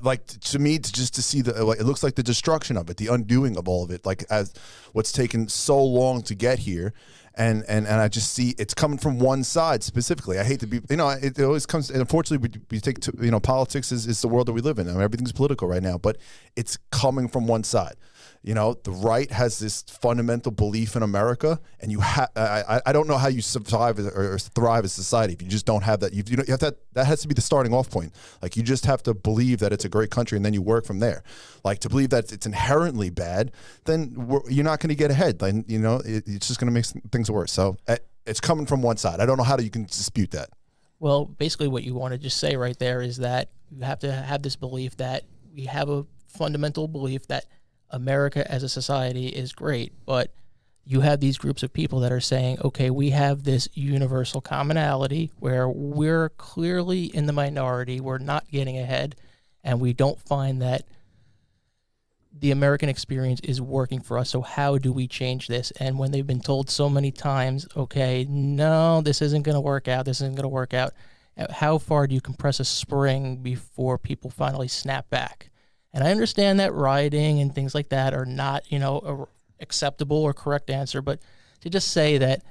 like to me, just to see the like, it looks like the destruction of it, the undoing of all of it, like as what's taken so long to get here. And I just see it's coming from one side specifically. I hate to be, it always comes. And unfortunately, we take to, politics is the world that we live in. I mean, everything's political right now, but it's coming from one side. The right has this fundamental belief in America, and I don't know how you survive or thrive as a society if you just don't have that. You have that has to be the starting off point. Like, you just have to believe that it's a great country, and then you work from there. Like, to believe that it's inherently bad, then you're not going to get ahead. Then it's just going to make things worse. So it's coming from one side. I don't know how you can dispute that. Well, basically, what you want to just say right there is that you have to have this belief that we have a fundamental belief that America as a society is great, but you have these groups of people that are saying, okay, we have this universal commonality where we're clearly in the minority, we're not getting ahead, and we don't find that the American experience is working for us, so how do we change this? And when they've been told so many times, okay, no, this isn't going to work out, how far do you compress a spring before people finally snap back? And I understand that rioting and things like that are not, a acceptable or correct answer, but to just say that,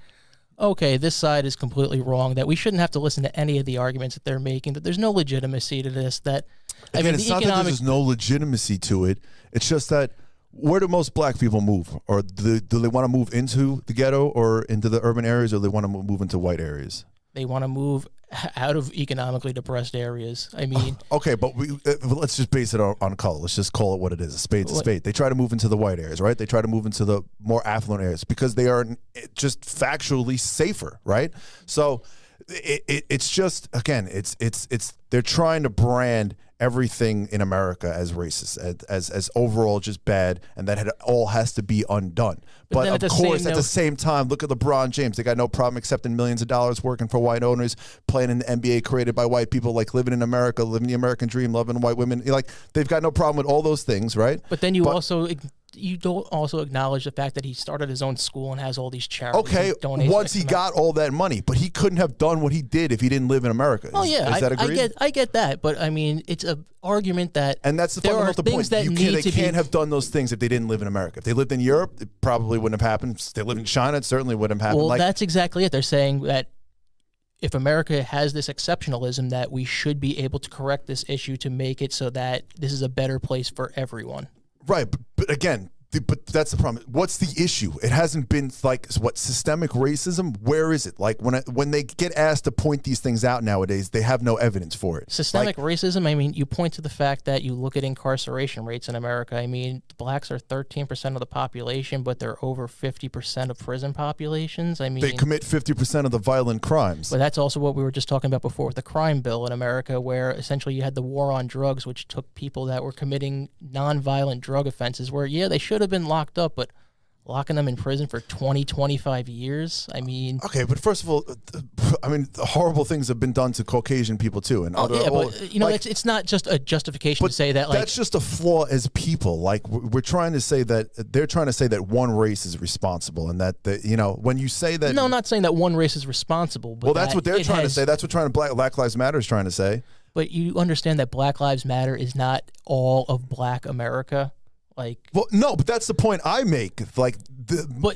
okay, this side is completely wrong, that we shouldn't have to listen to any of the arguments that they're making, that there's no legitimacy to this, that, Again, it's not that there's no legitimacy to it. It's just that, where do most black people move? Or do they want to move into the ghetto or into the urban areas, or do they want to move into white areas? They want to move out of economically depressed areas. I mean, okay, but let's just base it on color. Let's just call it what it is. A spade's a spade. They try to move into the white areas, right? They try to move into the more affluent areas because they are just factually safer, right? So it's just, again, it's they're trying to brand everything in America as racist, as overall just bad, and that all has to be undone. But of course, at the same time, look at LeBron James. They got no problem accepting millions of dollars, working for white owners, playing in the NBA created by white people, like living in America, living the American dream, loving white women. Like, they've got no problem with all those things, right? But then you don't also acknowledge the fact that he started his own school and has all these charities. Okay, once he got all that money, but he couldn't have done what he did if he didn't live in America. Oh yeah, is that agreed? I get that, but I mean, it's an argument that, and that's the fundamental point. They can't have done those things if they didn't live in America. If they lived in Europe, it probably wouldn't have happened. If they lived in China, it certainly wouldn't have happened. Well, that's exactly it. They're saying that if America has this exceptionalism, that we should be able to correct this issue to make it so that this is a better place for everyone. Right, but again. But that's the problem. What's the issue? It hasn't been systemic racism? Where is it? Like, when they get asked to point these things out nowadays, they have no evidence for it. Systemic racism, I mean, you point to the fact that you look at incarceration rates in America. I mean, blacks are 13% of the population, but they're over 50% of prison populations. I mean, they commit 50% of the violent crimes. But that's also what we were just talking about before with the crime bill in America, where essentially you had the war on drugs, which took people that were committing nonviolent drug offenses, where, yeah, they should have been locked up, but locking them in prison for 20, 25 years, I mean... Okay, but first of all, I mean, horrible things have been done to Caucasian people, too. And it's not just a justification to say that, like... That's just a flaw as people. Like, we're trying to say that... They're trying to say that one race is responsible, and that, when you say that... No, I'm not saying that one race is responsible, but... Well, that's what they're trying to say. That's what Black Lives Matter is trying to say. But you understand that Black Lives Matter is not all of Black America? Well, no, but that's the point I make. But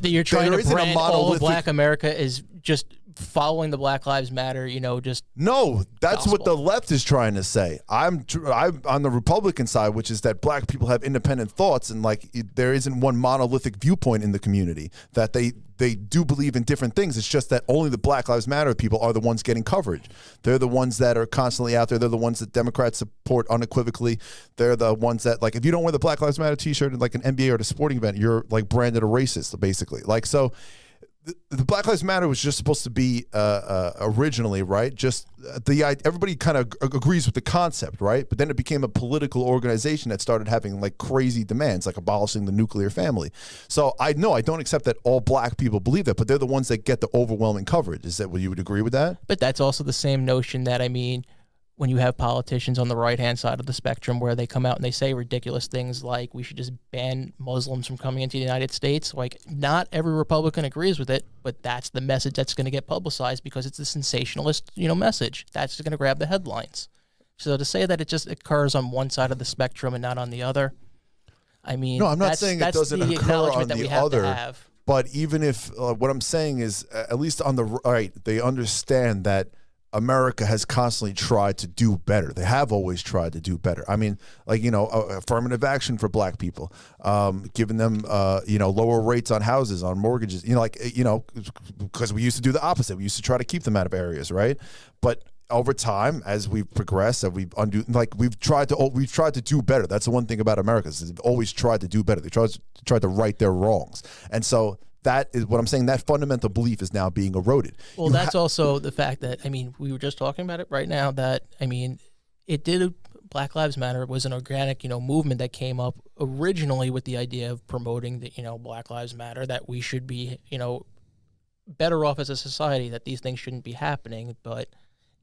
you're trying to brand all of Black America is just following the Black Lives Matter, just... No, that's what the left is trying to say. I'm on the Republican side, which is that black people have independent thoughts, and there isn't one monolithic viewpoint in the community, that they do believe in different things. It's just that only the Black Lives Matter people are the ones getting coverage. They're the ones that are constantly out there. They're the ones that Democrats support unequivocally. They're the ones that, if you don't wear the Black Lives Matter t-shirt at an NBA or at a sporting event, you're branded a racist, basically. So the Black Lives Matter was just supposed to be originally, right? Just everybody kind of agrees with the concept, right? But then it became a political organization that started having crazy demands, like abolishing the nuclear family. So I don't accept that all black people believe that, but they're the ones that get the overwhelming coverage. Is that what you would agree with that? But that's also the same notion that, I mean, when you have politicians on the right-hand side of the spectrum where they come out and they say ridiculous things like we should just ban Muslims from coming into the United States, not every Republican agrees with it, but that's the message that's going to get publicized because it's a sensationalist, message. That's going to grab the headlines. So to say that it just occurs on one side of the spectrum and not on the other, I mean, No, I'm not saying it doesn't the occur on that we the have other. to have. But even if what I'm saying is, at least on the right, they understand that America has constantly tried to do better. They have always tried to do better. I mean, like, affirmative action for black people, giving them, lower rates on houses, on mortgages, because we used to do the opposite. We used to try to keep them out of areas, right? But over time, as we've progressed, we've tried to do better. That's the one thing about America is they've always tried to do better. They tried to right their wrongs, and so that is what I'm saying. That fundamental belief is now being eroded. Well, that's also the fact that, I mean, we were just talking about it right now. That, I mean, Black Lives Matter was an organic, movement that came up originally with the idea of promoting the, Black Lives Matter, that we should be, better off as a society, that these things shouldn't be happening, but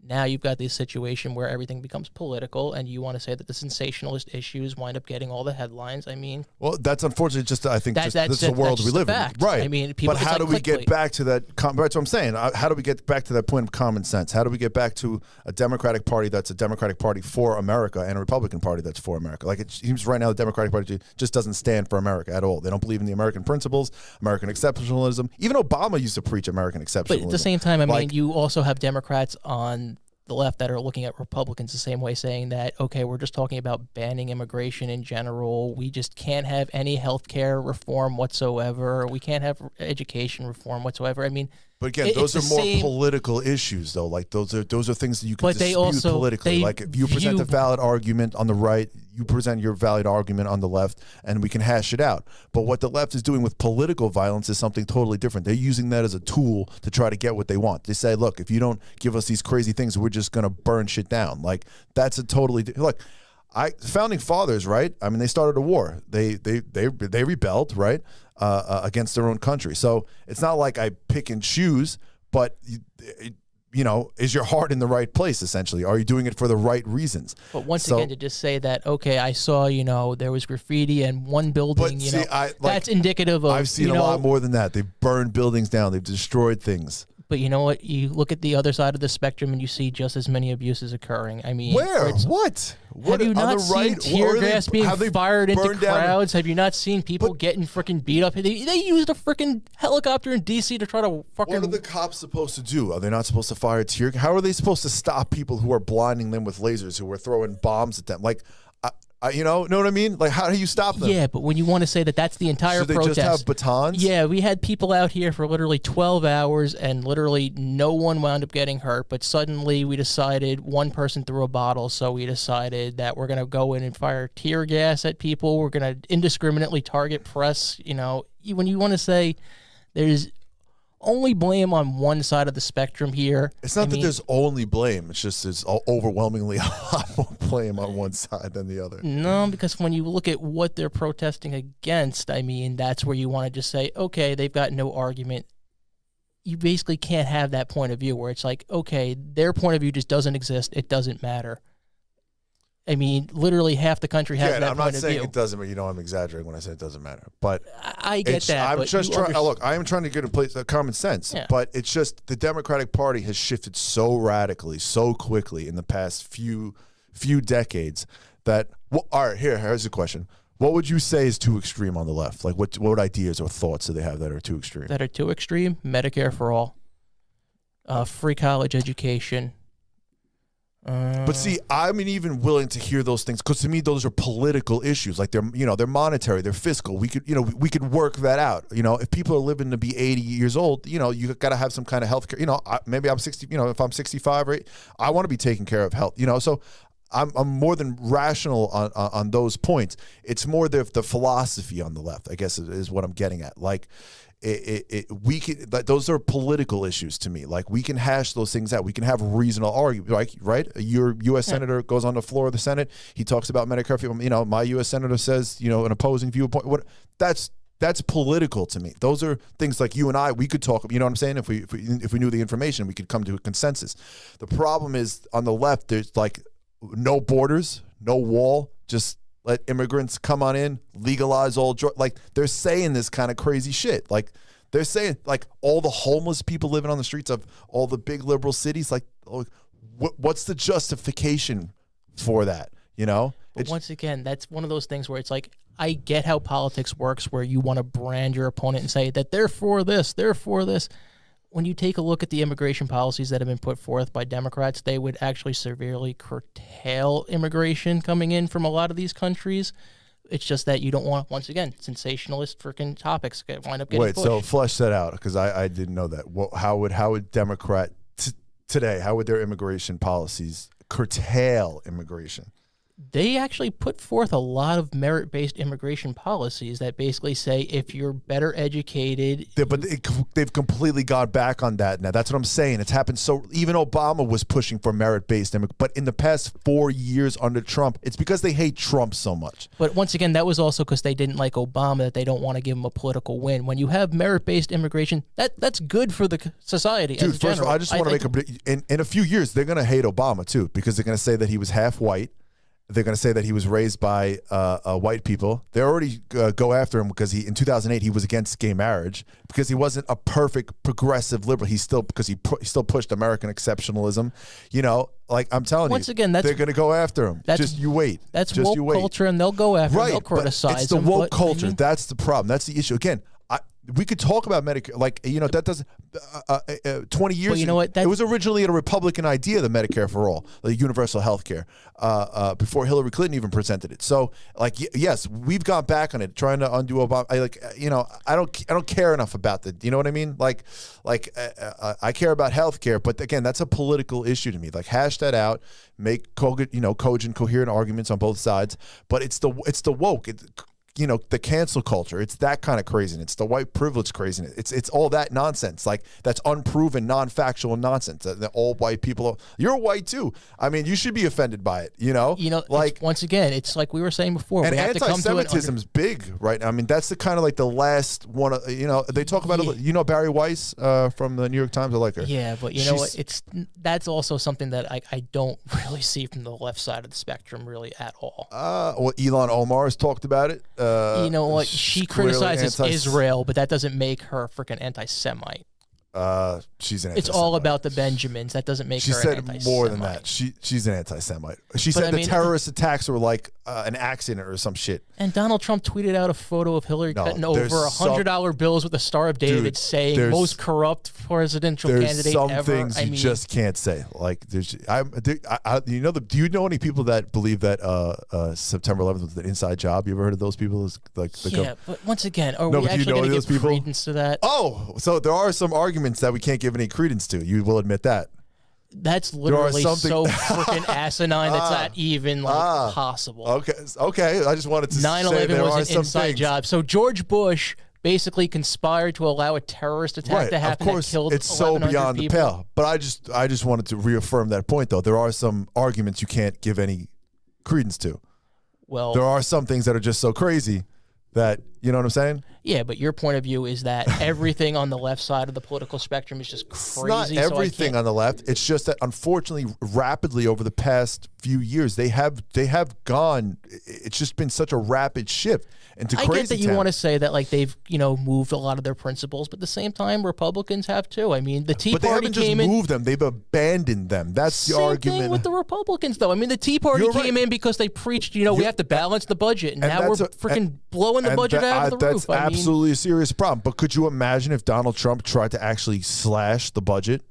now you've got this situation where everything becomes political, and you want to say that the sensationalist issues wind up getting all the headlines. I mean, well, that's unfortunate. I think that's the world we live in, right? I mean, but how do we get back to that? That's what I'm saying. How do we get back to that point of common sense? How do we get back to a Democratic Party that's a Democratic Party for America and a Republican Party that's for America? Like, it seems right now the Democratic Party just doesn't stand for America at all. They don't believe in the American principles, American exceptionalism. Even Obama used to preach American exceptionalism. But at the same time, I mean, you also have Democrats on the left that are looking at Republicans the same way, saying that, okay, we're just talking about banning immigration in general. We just can't have any healthcare reform whatsoever. We can't have education reform whatsoever. I mean, but again, those are more political issues, though. Like, those are things that you can dispute politically. Like, if you present a valid argument on the right, you present your valid argument on the left, and we can hash it out. But what the left is doing with political violence is something totally different. They're using that as a tool to try to get what they want. They say, look, if you don't give us these crazy things, we're just going to burn shit down. Like, that's a totally look. Founding fathers, right? I mean, they started a war. They rebelled, right, against their own country. So it's not like I pick and choose, but is your heart in the right place? Essentially, are you doing it for the right reasons? But once again, to just say that, okay, I saw, there was graffiti in one building. That's indicative of. I've seen a lot more than that. They've burned buildings down. They've destroyed things. But you know what? You look at the other side of the spectrum and you see just as many abuses occurring. I mean, where? What? Have you not seen tear gas being fired into crowds? Have you not seen people getting freaking beat up? They used a freaking helicopter in D.C. to try to fucking. What are the cops supposed to do? Are they not supposed to fire tear gas? How are they supposed to stop people who are blinding them with lasers, who are throwing bombs at them? Like, know what I mean? Like, how do you stop them? Yeah, but when you want to say that that's the entire protest. Should they just have batons? Yeah, we had people out here for literally 12 hours, and literally no one wound up getting hurt, but suddenly we decided one person threw a bottle, so we decided that we're going to go in and fire tear gas at people. We're going to indiscriminately target press. When you want to say there's only blame on one side of the spectrum here. It's not that there's only blame. It's just there's overwhelmingly a lot more blame on one side than the other. No, because when you look at what they're protesting against, I mean, that's where you want to just say, okay, they've got no argument. You basically can't have that point of view where it's like, okay, their point of view just doesn't exist. It doesn't matter. I mean, literally half the country has that point of view. I'm not saying it doesn't, but I'm exaggerating when I say it doesn't matter. But I get that. I'm just trying. Look, I am trying to get in place common sense. Yeah. But it's just the Democratic Party has shifted so radically, so quickly in the past few decades that. Well, all right, here's a question. What would you say is too extreme on the left? Like, what ideas or thoughts do they have that are too extreme? That are too extreme? Medicare for all, free college education. But see, I'm even willing to hear those things because to me those are political issues. Like they're monetary, they're fiscal. We could work that out. If people are living to be 80 years old, you got to have some kind of health care. Maybe I'm 60. If I'm 65, right, I want to be taken care of health. So I'm more than rational on those points. It's more the philosophy on the left, I guess, is what I'm getting at. Like. Those are political issues to me. Like, we can hash those things out. We can have reasonable argument, right? Your U.S. senator goes on the floor of the Senate. He talks about Medicare. My U.S. senator says, an opposing viewpoint. That's political to me. Those are things like you and I, we could talk. You know what I'm saying? If we knew the information, we could come to a consensus. The problem is on the left, there's like no borders, no wall, just. Let immigrants come on in, legalize all drugs. Like, they're saying this kind of crazy shit. Like, they're saying, like, all the homeless people living on the streets of all the big liberal cities. Like, what's the justification for that. You know, But once again, that's one of those things where it's like, I get how politics works, where you want to brand your opponent and say that they're for this, they're for this. When you take a look at the immigration policies that have been put forth by Democrats, they would actually severely curtail immigration coming in from a lot of these countries. It's just that you don't want, once again, sensationalist freaking topics wind up getting pushed. So flesh that out, because I didn't know that. Well, how would Democrat today, how would their immigration policies curtail immigration? They actually put forth a lot of merit-based immigration policies that basically say if you're better educated... But they've completely gone back on that now. That's what I'm saying. It's happened so... Even Obama was pushing for merit-based immigration. But in the past 4 years under Trump, it's because they hate Trump so much. But once again, that was also because they didn't like Obama, that they don't want to give him a political win. When you have merit-based immigration, that's good for the society. Dude, as a first of all, general. I just want to make in a few years, they're going to hate Obama, too, because they're going to say that he was half white. They're going to say that he was raised by white people. They already go after him because in 2008 he was against gay marriage because he wasn't a perfect progressive liberal. He still pushed American exceptionalism. You know, like I'm telling Once you, again, they're going to go after him. Just you wait. That's just woke you wait. culture, and they'll go after him. They'll But criticize it's the him, woke but, culture. I mean, That's the problem. That's the issue. Again, we could talk about Medicare, like, you know, that doesn't, 20 years But you know what? it was originally a Republican idea, the Medicare for all, the universal health care, before Hillary Clinton even presented it. So, like, yes, we've gone back on it, trying to undo Obama. I don't care enough about that. You know what I mean? I care about health care, but again, that's a political issue to me. Like, hash that out, make cogent, coherent arguments on both sides. But it's the woke. The cancel culture. It's that kind of craziness. It's the white privilege craziness. It's all that nonsense. Like, that's unproven, non-factual nonsense. That all white people you're white too. I mean, you should be offended by it. Like, once again, it's like we were saying before. And we have to come to anti-Semitism is big, right? I mean, that's the kind of like the last one. They talk about it. Barry Weiss from the New York Times. I like her. Yeah, but you know what? That's also something that I don't really see from the left side of the spectrum really at all. Well, Ilhan Omar has talked about it. You know what? She criticizes Israel, but that doesn't make her a freaking anti-Semite. She's an anti-Semite. It's all about the Benjamins. That doesn't make her an anti-Semite. She said more than that. She's an anti-Semite. She said the terrorist attacks were like an accident or some shit. And Donald Trump tweeted out a photo of Hillary cutting over $100 bills with the Star of David, saying most corrupt presidential candidate ever. There's some things you just can't say. Like, do you know any people that believe that September 11th was an inside job? You ever heard of those people? But once again, are we actually going to give credence to that? Oh, so there are some arguments that we can't give any credence to. You will admit that. That's literally so freaking asinine. That's not even possible. Okay. I just wanted to 9/11 was an inside job. So George Bush basically conspired to allow a terrorist attack to happen. Of course, that killed it's so beyond people. the pale. But I just wanted to reaffirm that point, though. There are some arguments you can't give any credence to. Well, there are some things that are just so crazy that, you know what I'm saying? Yeah, but your point of view is that everything on the left side of the political spectrum is just crazy. It's not everything on the left. It's just that, unfortunately, rapidly over the past few years, they have gone. It's just been such a rapid shift into crazy. I get that you want to say that, like, they've moved a lot of their principles, but at the same time, Republicans have too. I mean, the Tea Party they haven't just moved them; they've abandoned them. That's the argument. Same thing with the Republicans, though. I mean, the Tea Party came in because they preached, we have to balance the budget, and now we're freaking blowing the budget out of the roof. That's absolutely a serious problem. But could you imagine if Donald Trump tried to actually slash the budget?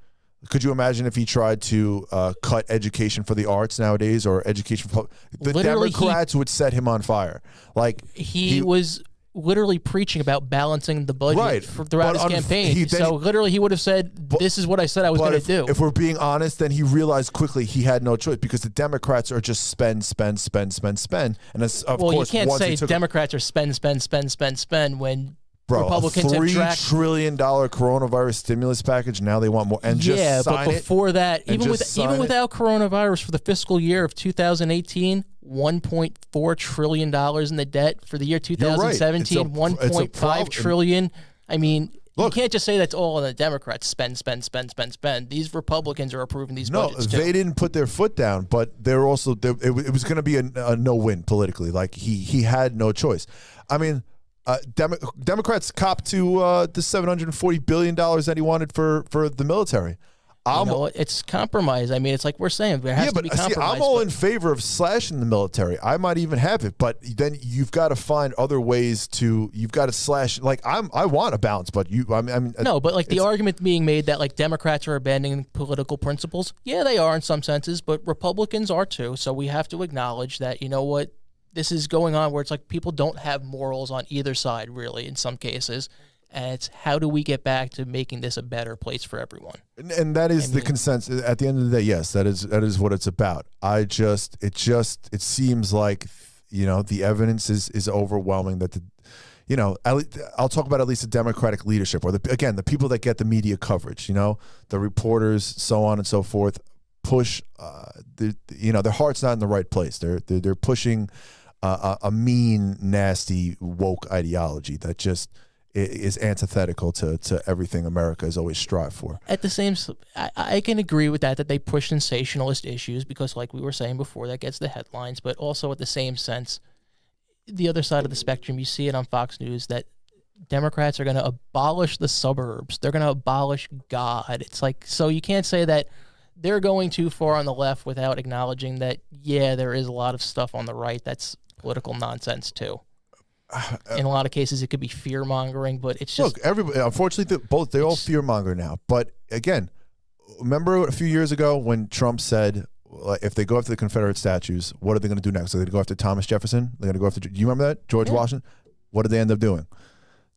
Could you imagine if he tried to cut education for the arts nowadays, or education for the Democrats would set him on fire? Like, he was literally preaching about balancing the budget throughout his campaign. So literally he would have said, this is what I said I was going to do. If we're being honest, then he realized quickly he had no choice, because the Democrats are just spend. And you can't say Democrats are spend when Republicans $3 trillion coronavirus stimulus package. Now they want more, and but before that, even without coronavirus, for the fiscal year of 2018, $1.4 trillion in the debt. For the year 2017, $1.5 trillion. I mean, you can't just say that's all on the Democrats. Spend. These Republicans are approving these budgets too. They didn't put their foot down, but they're also it was going to be a no-win politically. Like, he had no choice. I mean, Democrats copped to the $740 billion that he wanted for the military. it's compromise. I mean, it's like we're saying there has to be compromise. I'm all in favor of slashing the military. I might even have it, but then you've got to find other ways to. You've got to slash. Like I want a balance, but no, but like the argument being made that like Democrats are abandoning political principles. Yeah, they are in some senses, but Republicans are too. So we have to acknowledge that what this is going on, where it's like people don't have morals on either side, really, in some cases. And it's how do we get back to making this a better place for everyone? And that is the consensus. At the end of the day, yes, that is what it's about. It seems like the evidence is overwhelming that I'll talk about at least the Democratic leadership, or the people that get the media coverage. The reporters, so on and so forth, push. Their heart's not in the right place. They're pushing a mean, nasty, woke ideology that just is antithetical to everything America has always strived for. At the same, I can agree with that they push sensationalist issues because, like we were saying before, that gets the headlines. But also, at the same sense, the other side of the spectrum, you see it on Fox News that Democrats are going to abolish the suburbs. They're going to abolish God. It's like, so you can't say that they're going too far on the left without acknowledging that, there is a lot of stuff on the right that's political nonsense too. In a lot of cases, it could be fear mongering, but it's just everybody. Unfortunately, they all fear monger now. But again, remember a few years ago when Trump said, if they go after the Confederate statues, what are they going to do next? Are they going to go after Thomas Jefferson? They're going to go after. Do you remember that George Washington? What did they end up doing?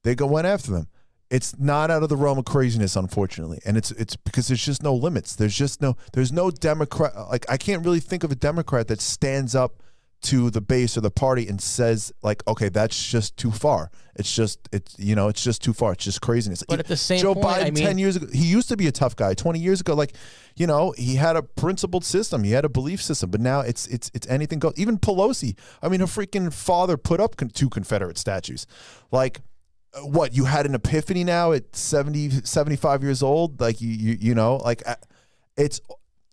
They went after them. It's not out of the realm of craziness, unfortunately, and it's because there's just no limits. There's no Democrat. Like, I can't really think of a Democrat that stands up to the base or the party and says, like, okay, that's just too far. It's just too far. It's just craziness. But at the same Joe point, Biden 10 years ago, he used to be a tough guy. 20 years ago, he had a principled system. He had a belief system. But now it's anything goes. Even Pelosi, her freaking father put up 2 Confederate statues. Like, what, you had an epiphany now at 70, 75 years old? Like, it's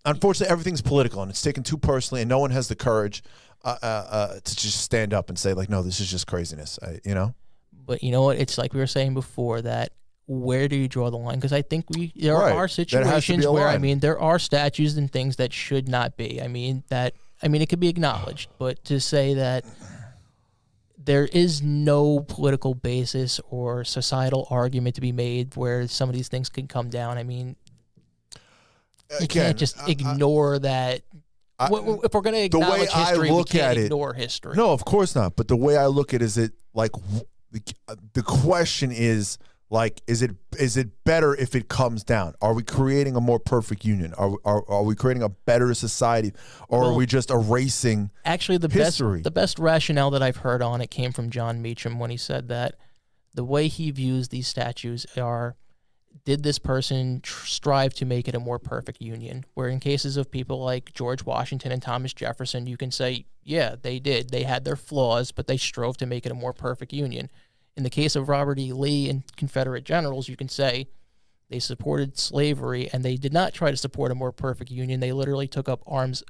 unfortunately everything's political and it's taken too personally, and no one has the courage to just stand up and say, like, no, this is just craziness, But you know what? It's like we were saying before, that where do you draw the line? Because I think there are situations where, there are statues and things that should not be. It could be acknowledged, but to say that there is no political basis or societal argument to be made where some of these things can come down, you can't just ignore that. If we're going to acknowledge history, we can't ignore history. No, of course not. But the way I look at it is, the question is, like, is it better if it comes down? Are we creating a more perfect union? Are we creating a better society, or are we just erasing history? The best rationale that I've heard on it came from John Meacham when he said that the way he views these statues are, did this person strive to make it a more perfect union? Where in cases of people like George Washington and Thomas Jefferson, you can say, yeah, they did. They had their flaws, but they strove to make it a more perfect union. In the case of Robert E. Lee and Confederate generals, you can say they supported slavery and they did not try to support a more perfect union. They literally took up arms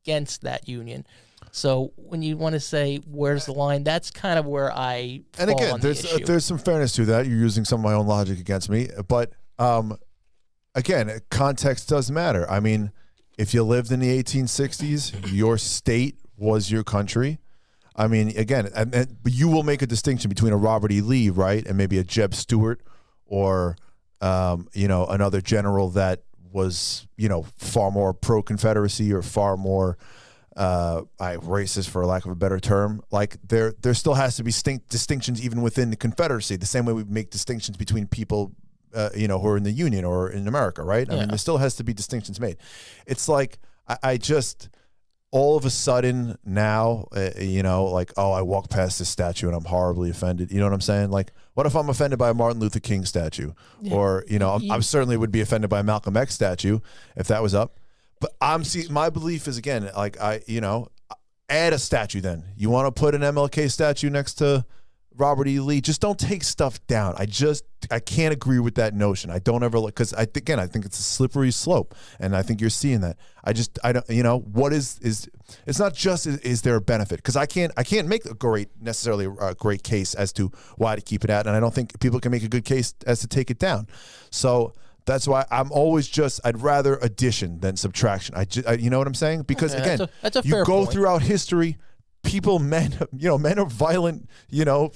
against that union. So when you want to say where's the line, that's kind of where I fall and again, on the issue. There's some fairness to that. You're using some of my own logic against me, but again, context does matter. If you lived in the 1860s, your state was your country. Again, but you will make a distinction between a Robert E. Lee, right, and maybe a Jeb Stuart, or another general that was far more pro-Confederacy or far more racist, for lack of a better term. Like, there still has to be distinctions even within the Confederacy, the same way we make distinctions between people who are in the Union or in America, right? Yeah. There still has to be distinctions made. It's like, I just, all of a sudden now, I walk past this statue and I'm horribly offended. You know what I'm saying? Like, what if I'm offended by a Martin Luther King statue? Yeah. Or, I certainly would be offended by a Malcolm X statue if that was up. But my belief is, again, like, add a statue then. You want to put an MLK statue next to Robert E. Lee, just don't take stuff down. I can't agree with that notion. I don't ever, because I think it's a slippery slope, and I think you're seeing that. I don't, what is it's not just is there a benefit, because I can't make necessarily a great case as to why to keep it out, and I don't think people can make a good case as to take it down. So, That's why I'm always I'd rather addition than subtraction. You know what I'm saying? Because Okay, again, that's a you fair go point. throughout history, men are violent,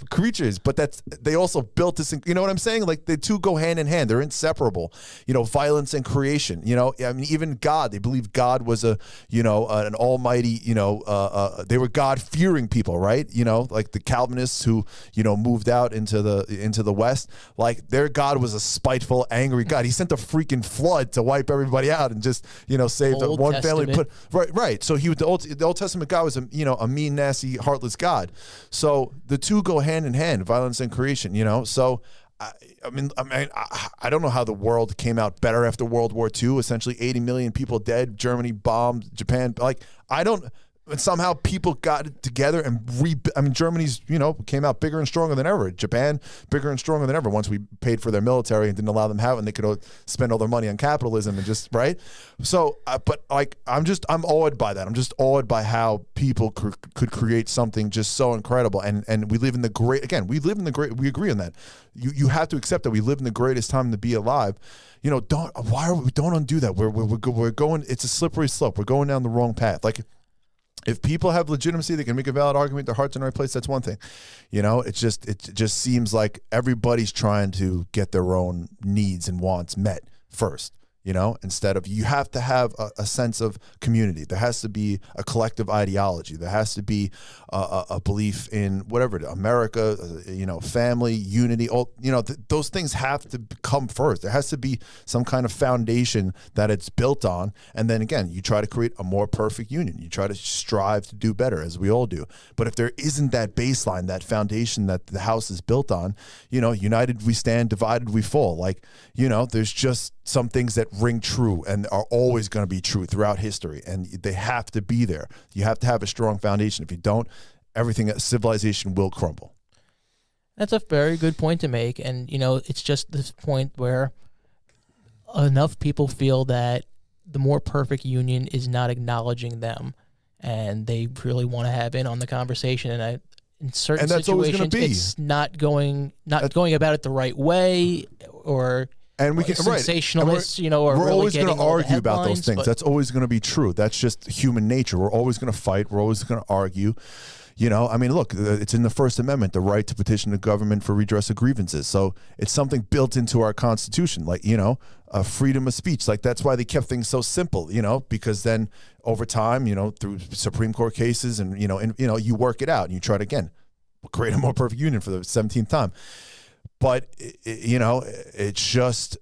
creatures, but they also built this, you know what I'm saying? Like the two go hand in hand. They're inseparable, violence and creation, I mean, even God, they believed God was an almighty, they were God-fearing people, right? Like the Calvinists who, moved out into the West, like their God was a spiteful, angry God. He sent a freaking flood to wipe everybody out and just, save the Old one family. Testament. Right. So the Old Testament God was a mean, nasty, heartless God. So the two go hand in hand, violence and creation, So I don't know how the world came out better after World War II. Essentially 80 million people dead, Germany bombed, Japan. And somehow people got it together and Germany's, came out bigger and stronger than ever. Japan, bigger and stronger than ever once we paid for their military and didn't allow them have it, and they could spend all their money on capitalism and just, right? So, but I'm awed by that. I'm just awed by how people could create something just so incredible. And we live in we agree on that. You have to accept that we live in the greatest time to be alive. Don't undo that. We're going, it's a slippery slope. We're going down the wrong path. Like, if people have legitimacy, they can make a valid argument, their heart's in the right place, that's one thing. It just seems like everybody's trying to get their own needs and wants met first. Instead of, you have to have a sense of community. There has to be a collective ideology. There has to be a belief in whatever, America, family, unity. Those things have to come first. There has to be some kind of foundation that it's built on. And then again, you try to create a more perfect union. You try to strive to do better, as we all do. But if there isn't that baseline, that foundation that the house is built on, united we stand, divided we fall. There's just some things that ring true and are always going to be true throughout history, and they have to be there. You have to have a strong foundation. If you don't, civilization will crumble. That's a very good point to make, and it's just this point where enough people feel that the more perfect union is not acknowledging them, and they really want to have in on the conversation. And in certain situations, it's not going about it the right way, or and we can sensationalists, we're really always going to argue about those headlines, things. That's always going to be true. That's just human nature. We're always going to fight. We're always going to argue. Look, it's in the First Amendment, the right to petition the government for redress of grievances. So it's something built into our Constitution, like, freedom of speech. Like, that's why they kept things so simple, because then over time, through Supreme Court cases and, you work it out and you try to, again, create a more perfect union for the 17th time. But, it's just,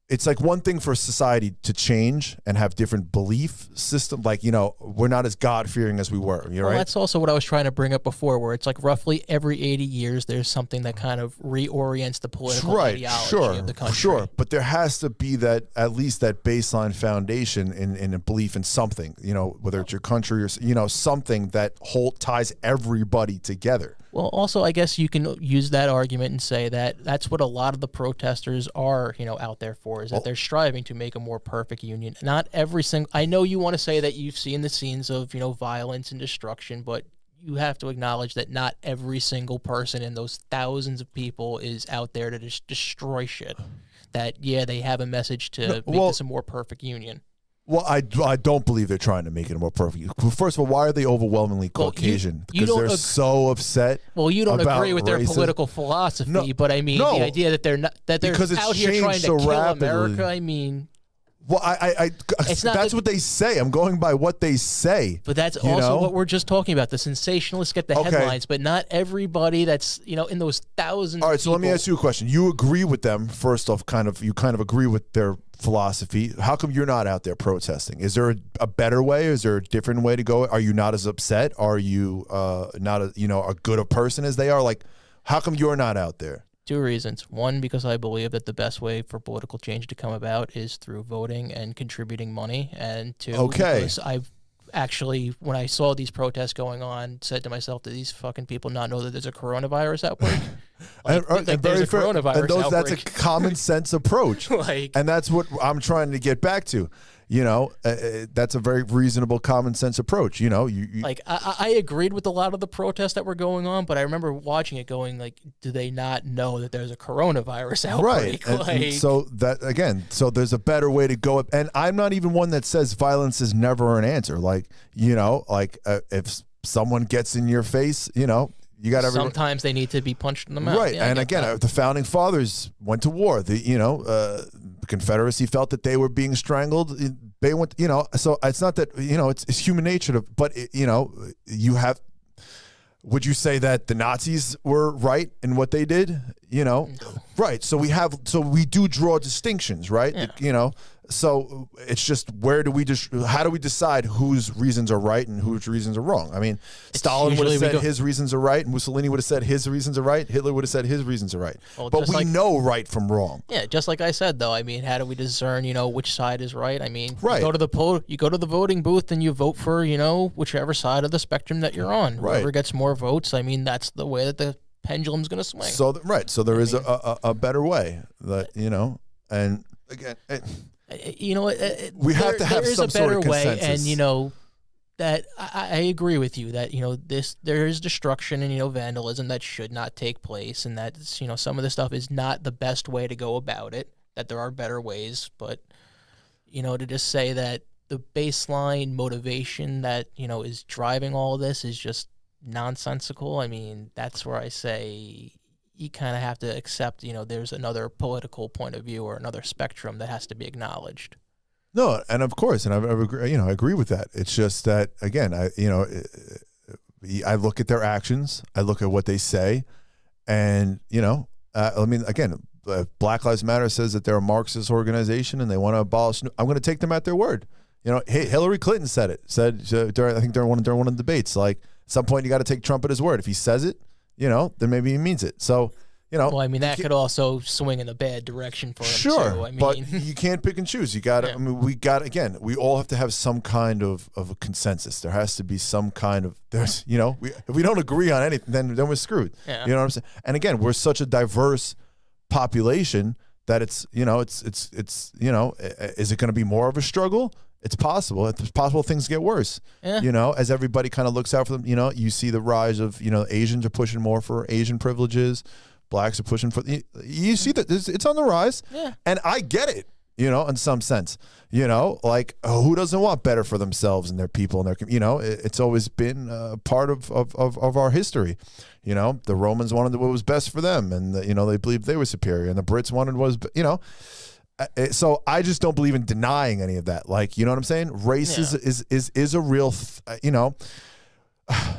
it's like one thing for society to change and have different belief system. Like, we're not as God-fearing as we were. You're right. That's also what I was trying to bring up before, where it's like roughly every 80 years, there's something that kind of reorients the political ideology of the country. Sure, but there has to be at least that baseline foundation in a belief in something, whether it's your country or, something that ties everybody together. Well, also, I guess you can use that argument and say that that's what a lot of the protesters are, out there for, is that they're striving to make a more perfect union. Not every single... I know you want to say that you've seen the scenes of, violence and destruction, but you have to acknowledge that not every single person in those thousands of people is out there to just destroy shit. That, they have a message to make this a more perfect union. Well, I don't believe they're trying to make it more perfect. First of all, why are they overwhelmingly Caucasian? Because they're so upset. Well, you don't agree with their racism. Political philosophy, but I mean the idea that they're out here trying to kill America. I mean, well, that's what they say. I'm going by what they say. But that's also what we're just talking about. The sensationalists get the headlines, but not everybody that's in those thousands. All right, so let me ask you a question. You agree with them? First off, you kind of agree with their philosophy. How come you're not out there protesting? Is there a better way? Is there a different way to go? Are you not as upset? Are you not a good a person as they are? Like, how come you're not out there? Two reasons. One, because I believe that the best way for political change to come about is through voting and contributing money. And two, because I've actually, when I saw these protests going on, said to myself, do these fucking people not know that there's a coronavirus outbreak? Like, like there's a coronavirus that's a outbreak. common sense approach. Like, And that's what I'm trying to get back to. You know, that's a very reasonable, common sense approach. You know, you like I agreed with a lot of the protests that were going on, but I remember watching it going like, do they not know that there's a coronavirus outbreak? right. And so that again, so there's a better way to go. And I'm not even one that says violence is never an answer. Like, you know, like if someone gets in your face, you know, you got everyone. Sometimes they need to be punched in the mouth. Right. Yeah, And again, the founding fathers went to war. The Confederacy felt that they were being strangled. They went, you know, so it's not that, you know, it's human nature to, but you know, you have, would you say that the Nazis were right in what they did? You know, right. So we do draw distinctions, right? Yeah. You know, so it's just how do we decide whose reasons are right and whose reasons are wrong? I mean, Stalin would have said his reasons are right, Mussolini would have said his reasons are right, Hitler would have said his reasons are right. Well, but we know right from wrong. Yeah, just like I said, though. I mean, how do we discern, you know, which side is right? I mean, right. You go to the voting booth and you vote for, you know, whichever side of the spectrum that you're on. Right. Whoever gets more votes, I mean, that's the way that the pendulum's going to swing. So so there is a better way that, you know, and again. You know, we have to have some sort of consensus. Way, and you know that I agree with you that, you know, there is destruction and, you know, vandalism that should not take place, and that, you know, some of this stuff is not the best way to go about it. That there are better ways, but, you know, to just say that the baseline motivation that, you know, is driving all of this is just nonsensical. I mean, that's where I say you kind of have to accept, you know, there's another political point of view or another spectrum that has to be acknowledged. No, and of course, and I agree with that. It's just that, again, I look at their actions, I look at what they say, and, you know, I mean, again, Black Lives Matter says that they're a Marxist organization and they want to abolish. I'm going to take them at their word. You know, Hillary Clinton said it. During one of the debates, like, at some point you got to take Trump at his word. If he says it, you know, then maybe he means it. So, you know. Well, I mean, that could also swing in a bad direction for him, sure, too. I mean, but you can't pick and choose. You got to, I mean, we all have to have some kind of a consensus. There has to be some kind of, you know, if we don't agree on anything, then we're screwed. Yeah. You know what I'm saying? And again, we're such a diverse population that it's, you know, you know, is it going to be more of a struggle? It's possible. It's possible things get worse. Yeah. You know, as everybody kind of looks out for them. You know, you see the rise of, you know, Asians are pushing more for Asian privileges. Blacks are pushing for. You see that it's on the rise. Yeah. And I get it. You know, in some sense. You know, like, who doesn't want better for themselves and their people and their. You know, it's always been part of our history. You know, the Romans wanted what was best for them, and you know, they believed they were superior, and the Brits wanted what was, you know. So I just don't believe in denying any of that. Like, you know what I'm saying? Race is a real, you know.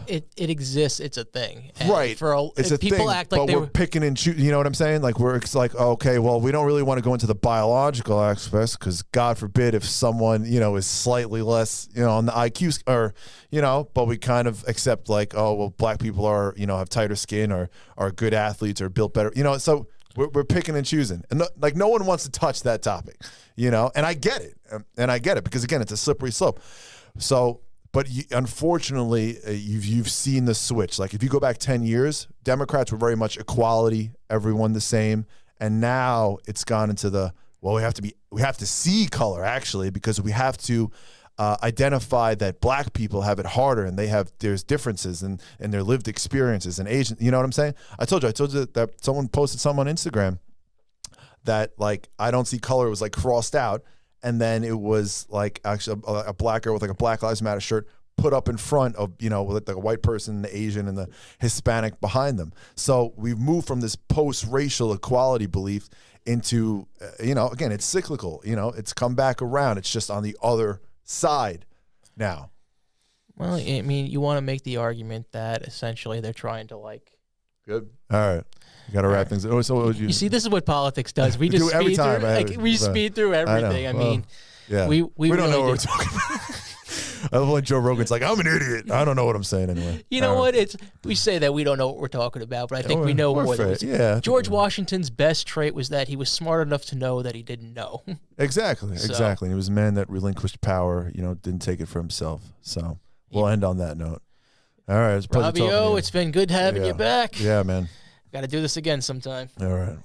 It exists. It's a thing. And right. It's a people thing, act like but we're picking and choosing. You know what I'm saying? Like, it's like, okay, well, we don't really want to go into the biological aspects because God forbid if someone, you know, is slightly less, you know, on the IQ or, you know, but we kind of accept like, oh, well, black people are, you know, have tighter skin or are good athletes or built better, you know, so we're picking and choosing. And like, no one wants to touch that topic, you know, and I get it. And I get it because, again, it's a slippery slope. So, but unfortunately, you've seen the switch. Like, if you go back 10 years, Democrats were very much equality, everyone the same. And now it's gone into we have to see color, actually, because we have to identify that black people have it harder and there's differences in their lived experiences and Asian, you know what I'm saying? I told you that someone posted something on Instagram that, like, I don't see color. It was like crossed out. And then it was like actually a black girl with like a Black Lives Matter shirt put up in front of, you know, with like a white person, the Asian and the Hispanic behind them. So we've moved from this post-racial equality belief into, you know, again, it's cyclical, you know, it's come back around. It's just on the other side now. Well, I mean, you want to make the argument that essentially they're trying to, like. Good. All right. You got to wrap things. You see, this is what politics does. We just speed through. Like, we speed through everything. I mean, yeah. We don't really know what we're talking about. I love when Joe Rogan's like, I'm an idiot. I don't know what I'm saying anyway. You know what? We say that we don't know what we're talking about, but I think we know what it is. Yeah. George Washington's best trait was that he was smart enough to know that he didn't know. Exactly. He was a man that relinquished power, you know, didn't take it for himself. So we'll end on that note. All right. It's a pleasure talking to you. It's been good having you back. Yeah, man. Got to do this again sometime. All right.